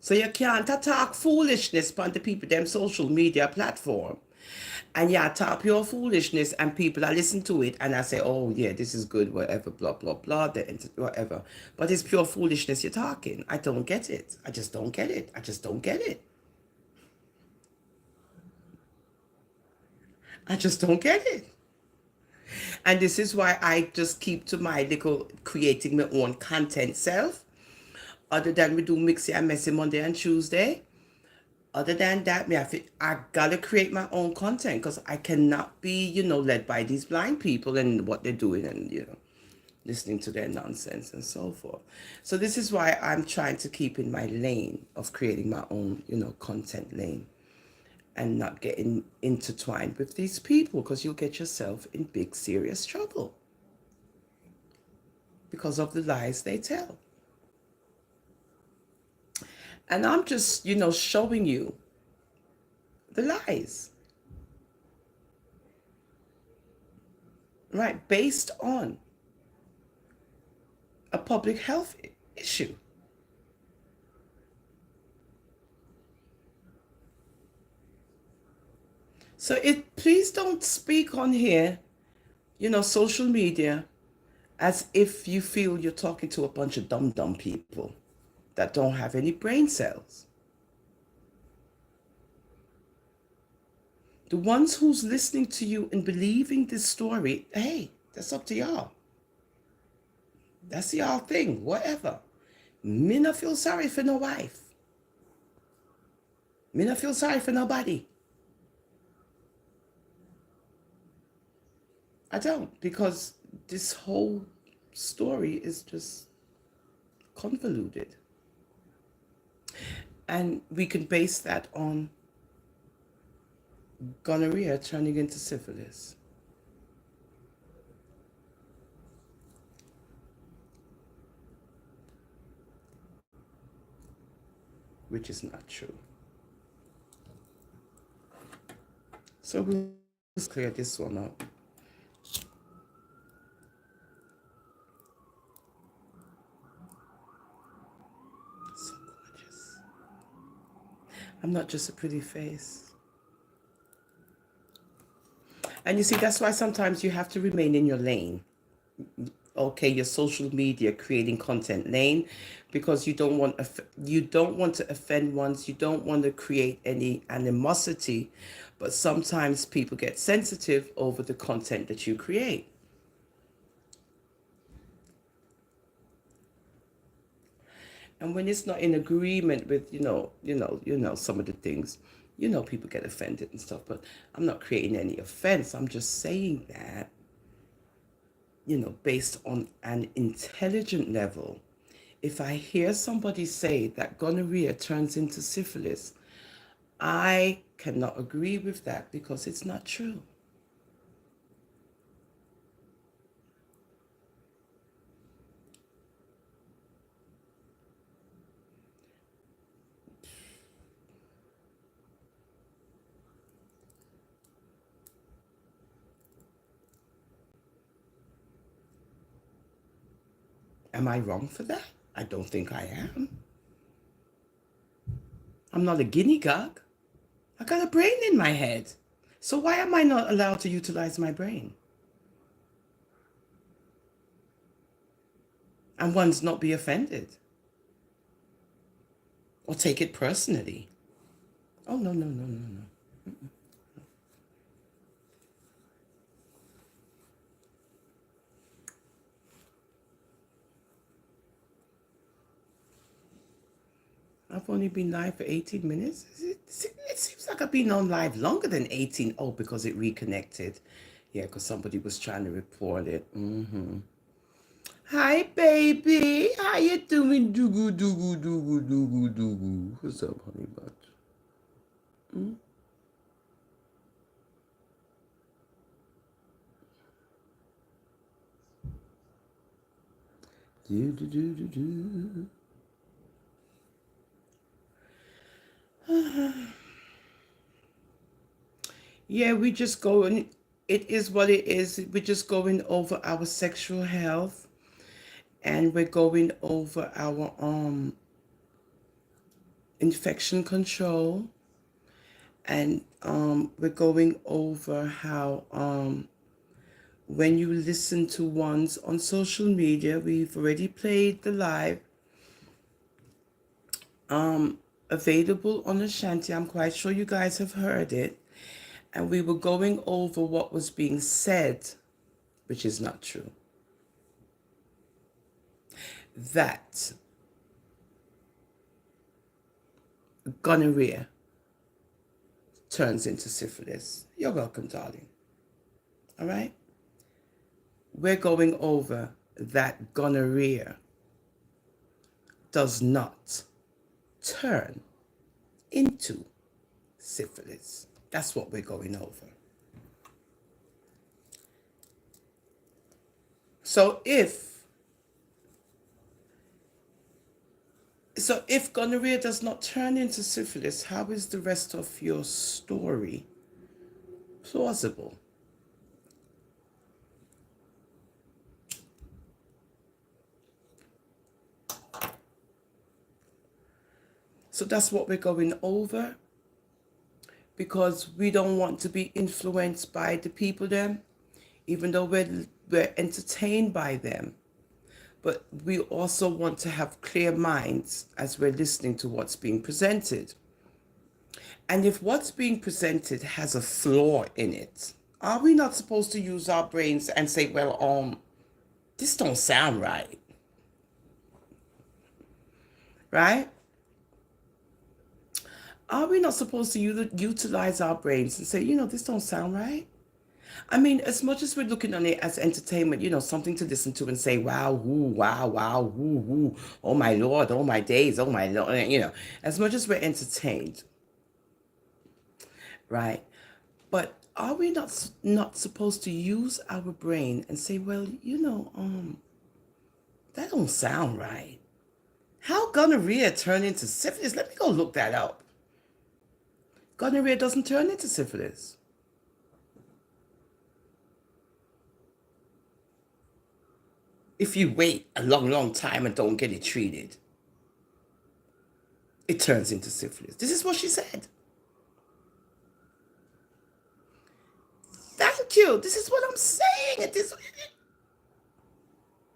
So you can't talk foolishness on the people them social media platform. And you talk pure foolishness and people are listen to it and I say, oh yeah, this is good, whatever, blah, blah, blah, whatever. But it's pure foolishness you're talking. I don't get it. I just don't get it. I just don't get it. I just don't get it. And this is why I just keep to my little creating my own content self. Other than we do Mixy and Messy Monday and Tuesday. Other than that, I gotta create my own content because I cannot be, led by these blind people and what they're doing and, listening to their nonsense and so forth. So this is why I'm trying to keep in my lane of creating my own, content lane and not getting intertwined with these people because you'll get yourself in big, serious trouble because of the lies they tell. And I'm just, showing you the lies. Right, based on a public health issue. So please don't speak on here, social media, as if you feel you're talking to a bunch of dumb people that don't have any brain cells. The ones who's listening to you and believing this story, hey, that's up to y'all. That's y'all thing, whatever. Me not feel sorry for no wife. Me not feel sorry for nobody. I don't, because this whole story is just convoluted. And we can base that on gonorrhea turning into syphilis. Which is not true. So we'll clear this one up. So gorgeous. I'm not just a pretty face. And you see, that's why sometimes you have to remain in your lane. Okay, your social media creating content lane, because you don't want to offend ones, you don't want to create any animosity, but sometimes people get sensitive over the content that you create. And when it's not in agreement with some of the things, people get offended and stuff, but I'm not creating any offense. I'm just saying that, based on an intelligent level, if I hear somebody say that gonorrhea turns into syphilis, I cannot agree with that because it's not true. Am I wrong for that? I don't think I am. I'm not a guinea gog. I got a brain in my head. So why am I not allowed to utilize my brain? And one's not be offended or take it personally. Oh, no. Mm-mm. I've only been live for 18 minutes. It seems like I've been on live longer than 18. Oh, because it reconnected. Yeah, because somebody was trying to report it. Hi, baby. How you doing? Doogu, doogu, doogu, doogu, doogu. What's up, honey butt? Do, do, do, do, do. Yeah, we just going. It is what it is. We're just going over our sexual health, and we're going over our infection control, and we're going over how when you listen to ones on social media, we've already played the live available on Ashanti. I'm quite sure you guys have heard it. And we were going over what was being said, which is not true. That gonorrhea turns into syphilis. You're welcome, darling. All right? We're going over that gonorrhea does not turn into syphilis. That's what we're going over. So if gonorrhea does not turn into syphilis, how is the rest of your story plausible? So that's what we're going over, because we don't want to be influenced by the people them, even though we're entertained by them. But we also want to have clear minds as we're listening to what's being presented. And if what's being presented has a flaw in it, are we not supposed to use our brains and say, well, this don't sound right? Right? Are we not supposed to utilize our brains and say, this don't sound right? I mean, as much as we're looking on it as entertainment, something to listen to and say, wow, woo, wow, wow, woo, woo, oh my Lord, oh my days, oh my Lord, as much as we're entertained, right? But are we not supposed to use our brain and say, well, that don't sound right? How gonorrhea turn into syphilis? Let me go look that up. Gonorrhea doesn't turn into syphilis. If you wait a long, long time and don't get it treated, it turns into syphilis. This is what she said. Thank you. This is what I'm saying.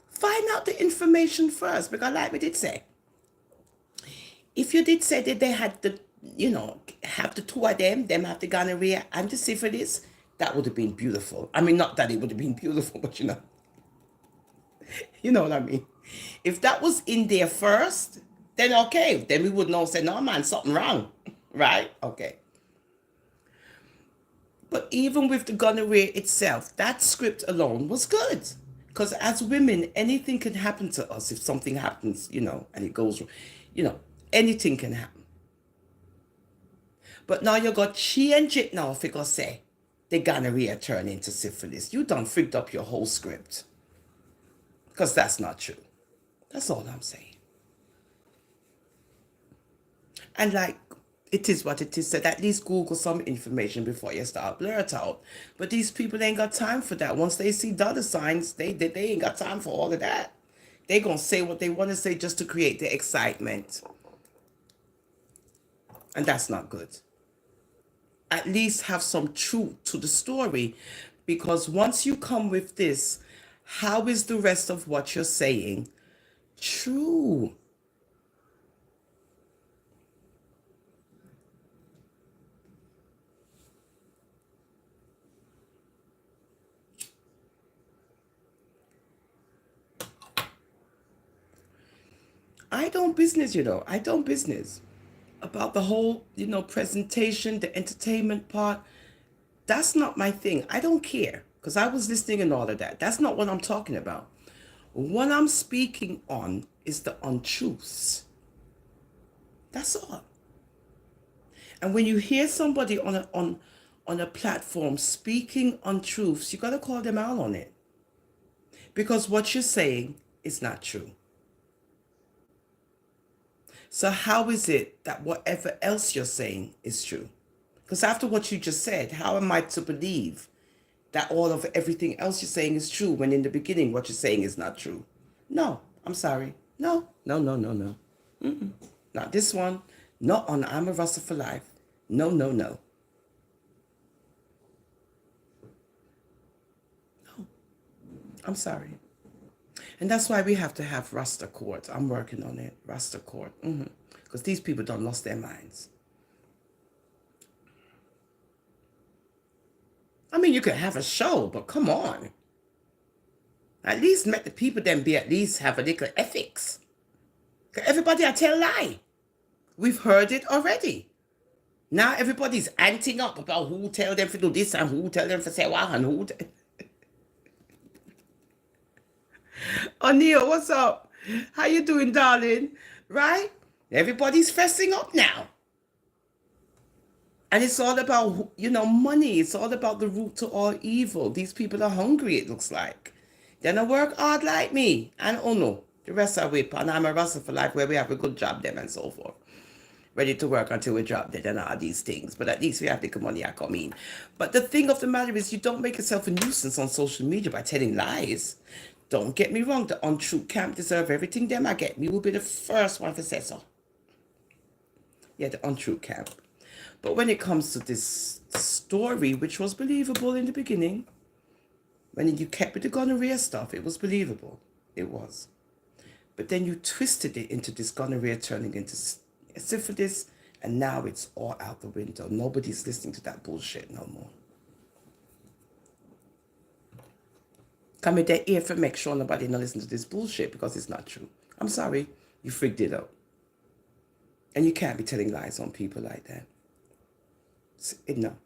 Find out the information first, because like we did say, if you did say that they had the, have the two of them have the gonorrhea and the syphilis, that would have been beautiful. I mean, not that it would have been beautiful, but you know what I mean? If that was in there first, then okay. Then we would know, say, no, man, something wrong. Right? Okay. But even with the gonorrhea itself, that script alone was good. Because as women, anything can happen to us if something happens, and it goes, anything can happen. But now you got change it now if you go say the gonorrhea turn into syphilis. You done freaked up your whole script. Because that's not true. That's all I'm saying. And like, it is what it is. So at least Google some information before you start blurt out. But these people ain't got time for that. Once they see dollar signs, they ain't got time for all of that. They gonna say what they want to say just to create the excitement. And that's not good. At least have some truth to the story. Because once you come with this, how is the rest of what you're saying true? I don't business, I don't business about the whole, presentation, the entertainment part. That's not my thing. I don't care, because I was listening and all of that. That's not what I'm talking about. What I'm speaking on is the untruths. That's all. And when you hear somebody on a platform speaking untruths, you got to call them out on it. Because what you're saying is not true. So how is it that whatever else you're saying is true? Because after what you just said, how am I to believe that all of everything else you're saying is true when in the beginning what you're saying is not true? No, I'm sorry. No, no, no, no, no. Not this one. Not on I'm a Rasta for life. No, no, no. No, I'm sorry. And that's why we have to have Rasta court. I'm working on it. Rasta court. Because these people don't lost their minds. I mean, you could have a show, but come on. At least let the people then be at least have a little ethics. 'Cause everybody I tell lie. We've heard it already. Now everybody's anting up about who tell them to do this and who tell them to say what and who. O'Neill, what's up? How you doing, darling? Right? Everybody's fessing up now. And it's all about, money. It's all about the root to all evil. These people are hungry, it looks like. They don't work hard like me. And oh no, the rest are whip. And I'm a Rasta for life where we have a good job, them and so forth. Ready to work until we drop dead and all these things. But at least we have the money I come in. But the thing of the matter is you don't make yourself a nuisance on social media by telling lies. Don't get me wrong, the untrue camp deserve everything them I get. Me will be the first one to say so. Yeah, the untrue camp. But when it comes to this story, which was believable in the beginning, when you kept with the gonorrhea stuff, it was believable. It was. But then you twisted it into this gonorrhea turning into syphilis, and now it's all out the window. Nobody's listening to that bullshit no more. Come in their ear for make sure nobody not listen to this bullshit because it's not true. I'm sorry, you freaked it out. And you can't be telling lies on people like that. No.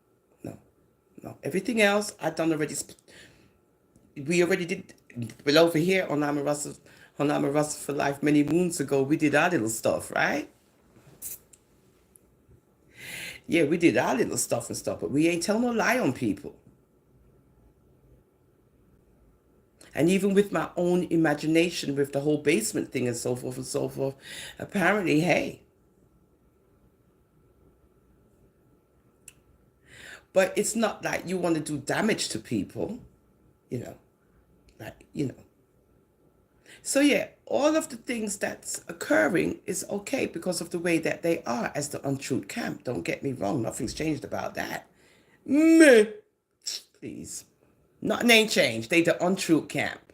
Everything else I done already. We already did. Well, over here on I'm a Rasta for life many moons ago, we did our little stuff, right? Yeah, we did our little stuff and stuff, but we ain't telling no lie on people. And even with my own imagination, with the whole basement thing and so forth, apparently, hey. But it's not like you want to do damage to people, So yeah, all of the things that's occurring is okay because of the way that they are as the untruth camp. Don't get me wrong, nothing's changed about that. Meh. Please. Nothing ain't changed. They the untruth camp.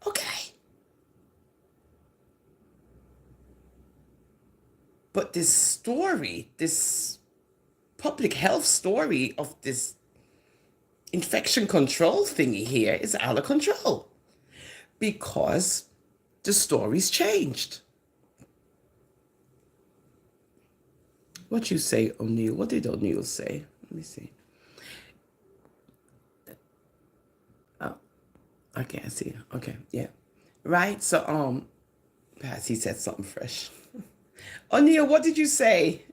Okay. But this story, this public health story of this infection control thingy here is out of control because the story's changed. What you say, O'Neill? What did O'Neill say? Let me see. Oh, I can't see. Okay, yeah. Right, so, perhaps he said something fresh. O'Neill, what did you say?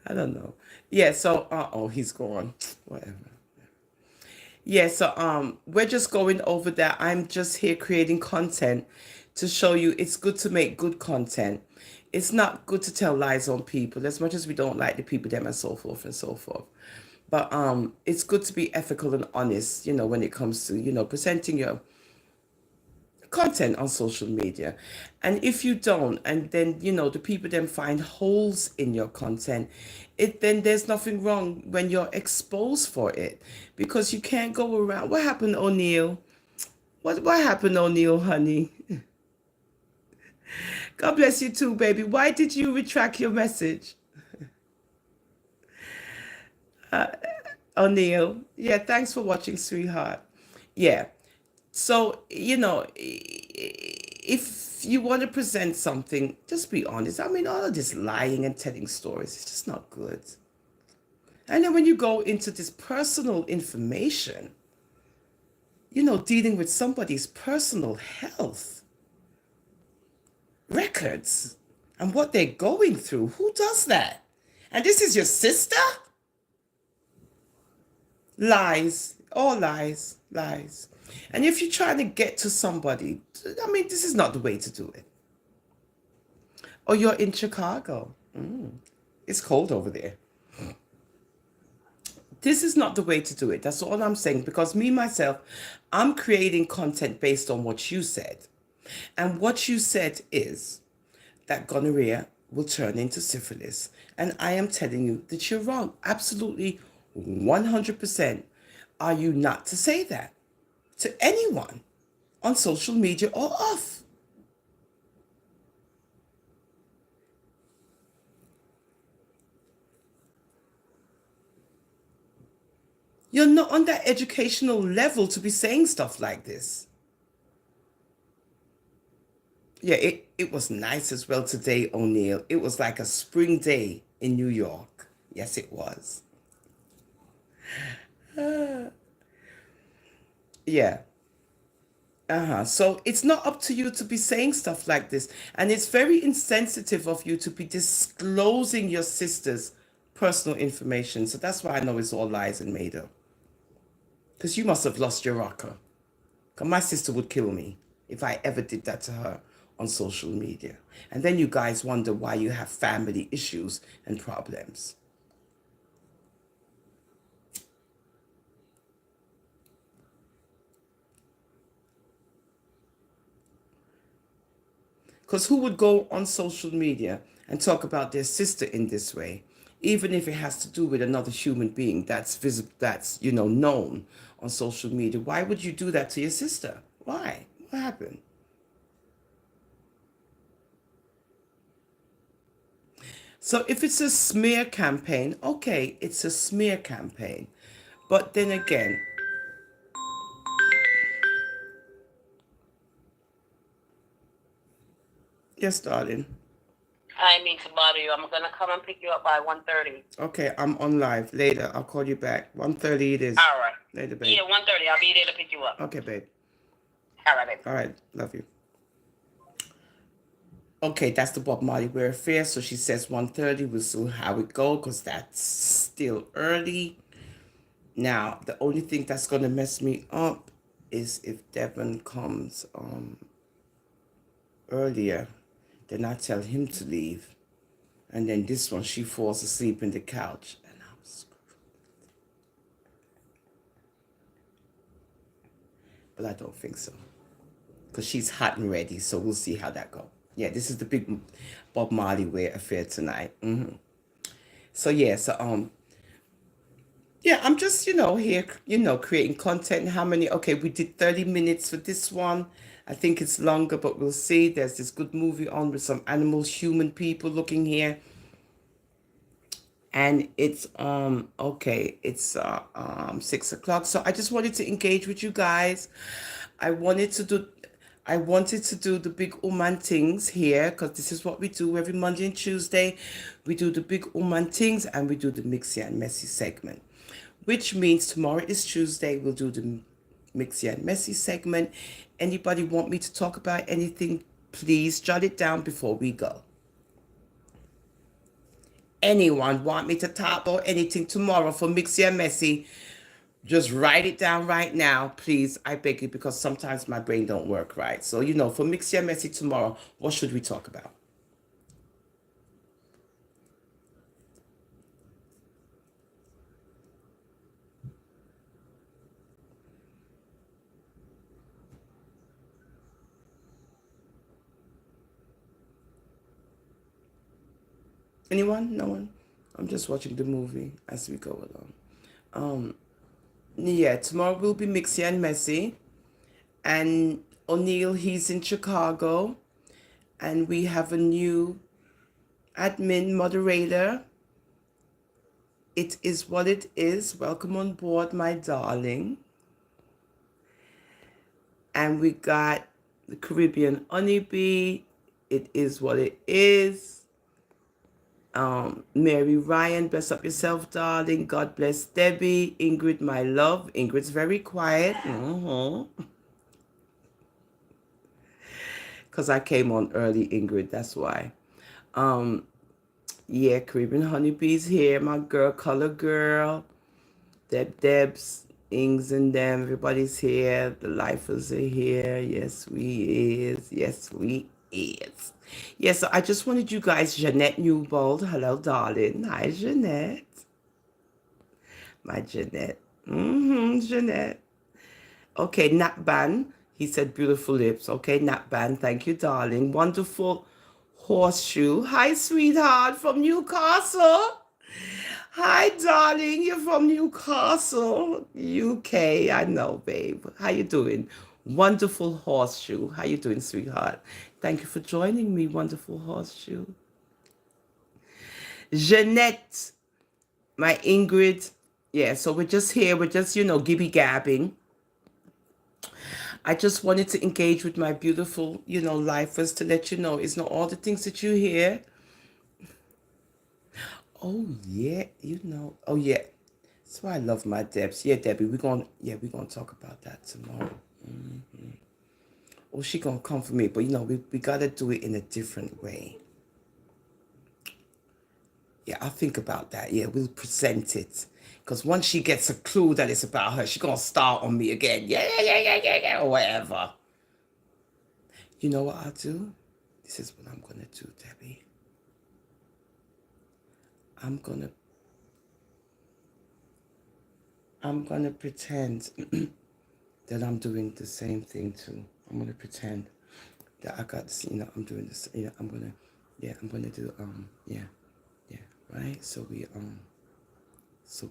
I don't know. Yeah, so he's gone. Whatever. Yeah, so we're just going over that. I'm just here creating content to show you it's good to make good content. It's not good to tell lies on people as much as we don't like the people them and so forth and so forth. But it's good to be ethical and honest, when it comes to, presenting your content on social media. And if you don't, and then the people then find holes in your content, then there's nothing wrong when you're exposed for it, because you can't go around. What happened, O'Neill? What happened, O'Neill, honey? God bless you too, baby. Why did you retract your message? O'Neill, yeah, thanks for watching, sweetheart. Yeah, so if you want to present something, just be honest. I mean, all of this lying and telling stories, it's just not good. And then when you go into this personal information, you know, dealing with somebody's personal health records and what they're going through, who does that? And this is your sister? Lies, all lies, lies. And if you're trying to get to somebody, I mean, this is not the way to do it. Or you're in Chicago. It's cold over there. This is not the way to do it. That's all I'm saying. Because me, myself, I'm creating content based on what you said. And what you said is that gonorrhea will turn into syphilis. And I am telling you that you're wrong. Absolutely 100% are you not to say that to anyone on social media or off. You're not on that educational level to be saying stuff like this. Yeah, it was nice as well today, O'Neill. It was like a spring day in New York. Yes, it was. Yeah. So it's not up to you to be saying stuff like this. And it's very insensitive of you to be disclosing your sister's personal information. So that's why I know it's all lies and made up. Because you must have lost your rocker. Because my sister would kill me if I ever did that to her on social media. And then you guys wonder why you have family issues and problems. Because who would go on social media and talk about their sister in this way, even if it has to do with another human being that's visible, that's, you know, known on social media? Why would you do that to your sister? Why? What happened? So if it's a smear campaign, okay, it's a smear campaign. But then again, yes, darling. I need to bother you. I'm gonna come and pick you up by 1:30. Okay, I'm on live. Later, I'll call you back. 1:30 it is. All right. Later, babe. Yeah, 1:30. I'll be there to pick you up. Okay, babe. All right, babe. All right, love you. Okay, that's the Bob Marley Wear affair. So she says 1:30. We'll see how it go because that's still early. Now, the only thing that's going to mess me up is if Devon comes earlier, then I tell him to leave. And then this one, she falls asleep in the couch. And I'm screwed. But I don't think so. Because she's hot and ready, so we'll see how that goes. Yeah, this is the big Bob Marley Wear affair tonight. So yeah, so yeah, I'm just, here, creating content. How many? Okay, we did 30 minutes for this one. I think it's longer, but we'll see. There's this good movie on with some animals, human people looking here. And it's okay, it's 6 o'clock. So I just wanted to engage with you guys. I wanted to do the big woman things here because this is what we do every Monday and Tuesday. We do the big woman things and we do the Mixy and Messy segment, which means tomorrow is Tuesday. We'll do the Mixy and Messy segment. Anybody want me to talk about anything? Please jot it down before we go. Anyone want me to talk about anything tomorrow for Mixy and Messy? Just write it down right now, please. I beg you, because sometimes my brain don't work right. So, for Mixy and Messy tomorrow, what should we talk about? Anyone? No one? I'm just watching the movie as we go along. Yeah, tomorrow will be Mixy and Messy. And O'Neill, he's in Chicago. And we have a new admin moderator. It is what it is. Welcome on board, my darling. And we got the Caribbean honeybee. It is what it is. Mary Ryan, bless up yourself, darling. God bless Debbie. Ingrid, my love. Ingrid's very quiet. Because I came on early, Ingrid, that's why. Yeah, Caribbean Honeybees here, my girl, Color Girl. Debs, Ings and them, everybody's here. The lifers are here. Yes, we is. Yes, we is. Yes, so I just wanted you guys, Jeanette Newbold. Hello, darling. Hi, Jeanette. My Jeanette. Jeanette. Okay, Nat Ban. He said beautiful lips. Okay, Nat Ban. Thank you, darling. Wonderful horseshoe. Hi, sweetheart from Newcastle. Hi, darling. You're from Newcastle, UK. I know, babe. How you doing? Wonderful horseshoe. How you doing, sweetheart? Thank you for joining me, wonderful horseshoe. Jeanette, my Ingrid. Yeah, so we're just here. We're just, gibby gabbing. I just wanted to engage with my beautiful, lifers to let you know it's not all the things that you hear. Oh yeah, Oh yeah. That's why I love my Debs. Yeah, Debbie, we're gonna talk about that tomorrow. Oh, she gonna come for me, but we gotta do it in a different way. Yeah, I'll think about that. Yeah, we'll present it. Because once she gets a clue that it's about her, she's gonna start on me again. Yeah, or whatever. You know what I'll do? This is what I'm gonna do, Debbie. I'm gonna pretend that I'm doing the same thing too. I'm gonna pretend that I got this, I'm doing this, I'm gonna do, right? So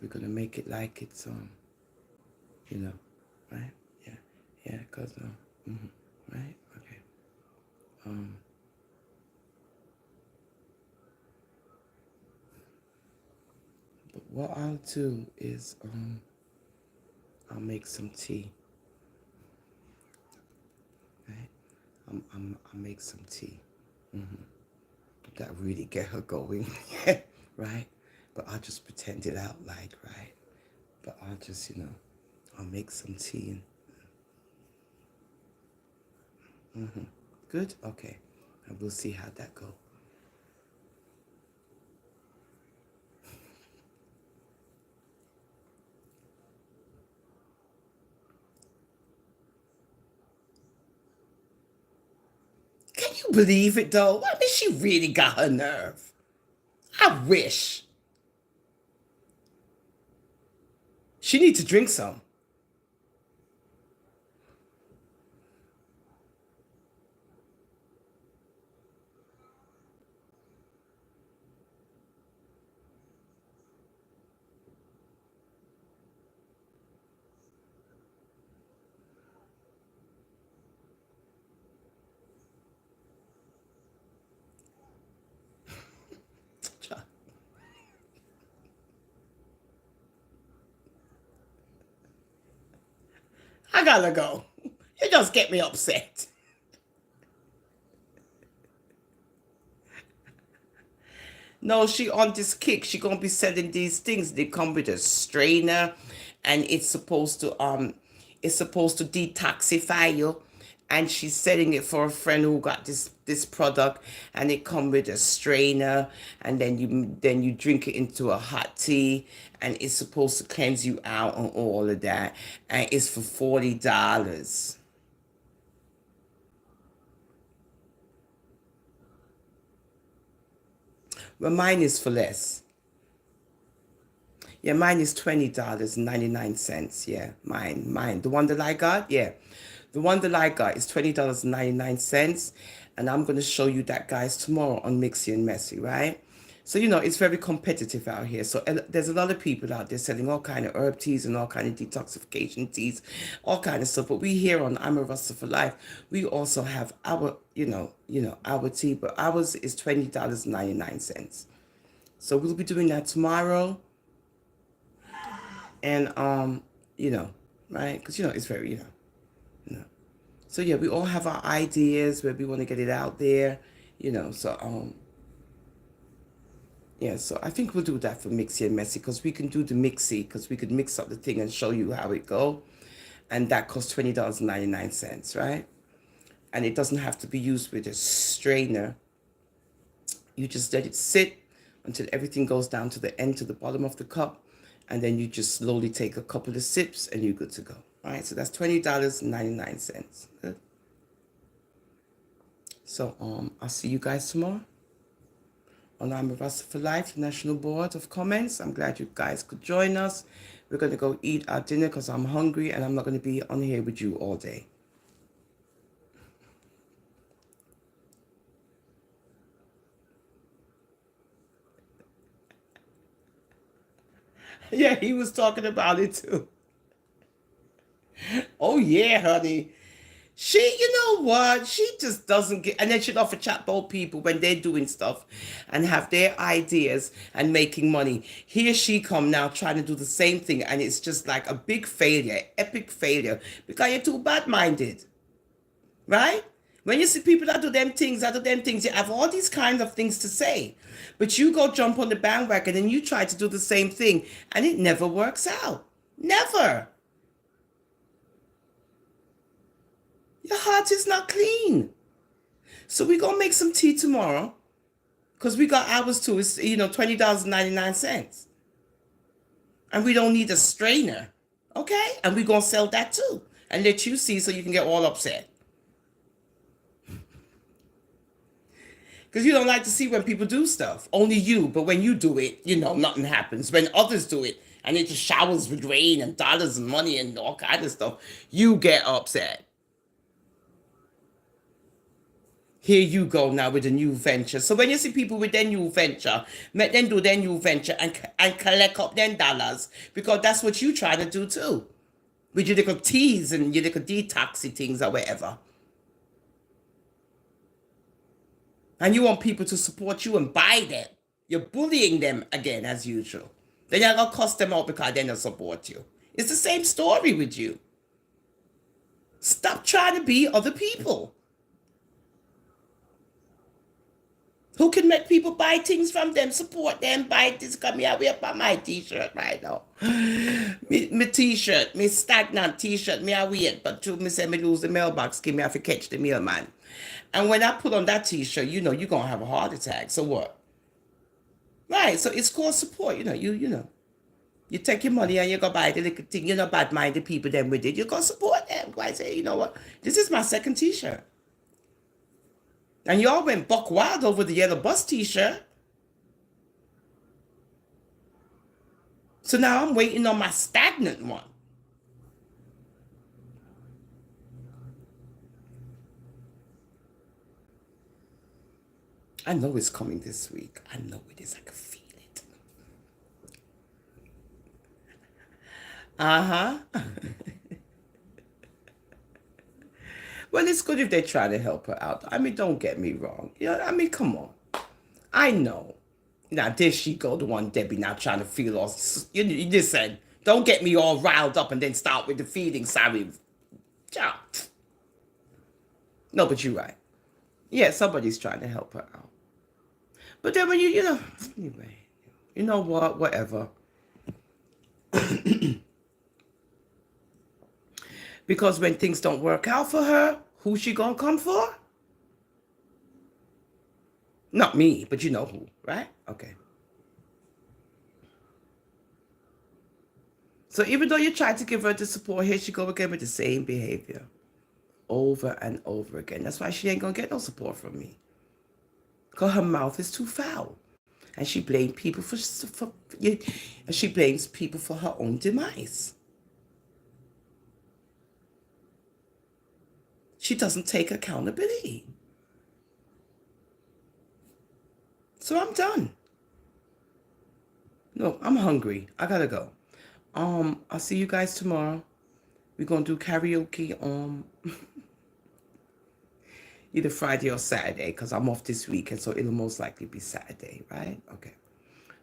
we're gonna make it like it's, right? Yeah, cause, right? Okay. But what I'll do is, I'll make some tea. Right? I'll make some tea. That really get her going, right? But I'll just pretend it out like, right? But I'll just, I'll make some tea and, good? Okay. And we'll see how that goes. Can you believe it though? I mean, she really got her nerve. I wish. She needs to drink some. I gotta go. You just get me upset. No, she on this kick. She gonna be selling these things. They come with a strainer, and it's supposed to detoxify you. And she's selling it for a friend who got this product, and it come with a strainer, and then you drink it into a hot tea, and it's supposed to cleanse you out and all of that, and it's for $40. Well, mine is for less. Yeah, mine is $20.99. Yeah, mine. The one that I got, yeah. The one that I got is $20.99. And I'm gonna show you that, guys, tomorrow on Mixy and Messy, right? So it's very competitive out here. So there's a lot of people out there selling all kind of herb teas and all kind of detoxification teas, all kind of stuff. But we here on I'm a Rasta for Life, we also have our, our tea, but ours is $20.99. So we'll be doing that tomorrow. And right? Because it's very, So yeah, we all have our ideas where we want to get it out there, so Yeah, so I think we'll do that for Mixie and Messy because we can do the Mixie because we could mix up the thing and show you how it go. And that costs $20.99, right? And it doesn't have to be used with a strainer. You just let it sit until everything goes down to the end, to the bottom of the cup. And then you just slowly take a couple of sips and you're good to go. All right, so that's $20.99. Good. So I'll see you guys tomorrow on I'm a Rasta for Life, National Board of Comments. I'm glad you guys could join us. We're going to go eat our dinner because I'm hungry and I'm not going to be on here with you all day. Yeah, he was talking about it too. Oh yeah, honey. She, you know what? She just doesn't get, and then she'd offer chat bowl people when they're doing stuff and have their ideas and making money. Here she come now trying to do the same thing, and it's just like a big failure, epic failure, because you're too bad-minded, right? When you see people that do them things, you have all these kinds of things to say, but you go jump on the bandwagon and you try to do the same thing, and it never works out. Never. Your heart is not clean. So we're going to make some tea tomorrow because we got ours too. It's, $20.99. And we don't need a strainer. Okay? And we're going to sell that too and let you see so you can get all upset. Because you don't like to see when people do stuff. Only you. But when you do it, nothing happens. When others do it and it just showers with rain and dollars and money and all kind of stuff, you get upset. Here you go now with a new venture. So when you see people with their new venture, make them do their new venture and collect up them dollars because that's what you try to do too. With your little teas and your little detoxy things or whatever. And you want people to support you and buy them. You're bullying them again as usual. Then you're going to cuss them out because they don't support you. It's the same story with you. Stop trying to be other people. Who can make people buy things from them, support them, buy this, come here, we up my t-shirt right now. Me t-shirt, me stagnant t-shirt, me I wait, but to me say me lose the mailbox, give me have to catch the mailman. And when I put on that t-shirt, you're going to have a heart attack, so what? Right, so it's called support, You take your money and you go buy the little thing, you're not bad-minded people then with it, you go support them. I say, you know what, this is my second t-shirt. And y'all went buck wild over the yellow bus t-shirt. So now I'm waiting on my stagnant one. I know it's coming this week. I know it is. I can feel it. Uh-huh. Well, it's good if they try to help her out. I mean, don't get me wrong. Come on. I know. Now, there she go, the one Debbie now trying to feel all... You listen, don't get me all riled up and then start with the feelings, sorry. No, but you're right. Yeah, somebody's trying to help her out. But then when anyway, you know what, whatever. Because when things don't work out for her, who's she gonna come for? Not me, but you know who, right? Okay. So even though you tried to give her the support, here she go again with the same behavior. Over and over again. That's why she ain't gonna get no support from me. Because her mouth is too foul. And she blames people she blames people for her own demise. She doesn't take accountability. So I'm done. No, I'm hungry. I gotta go. I'll see you guys tomorrow. We're gonna do karaoke either Friday or Saturday because I'm off this week, and so it'll most likely be Saturday, right? Okay.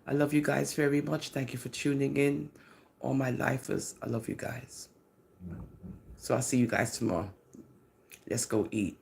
I love you guys very much. Thank you for tuning in. All my lifers, I love you guys. So I'll see you guys tomorrow. Let's go eat.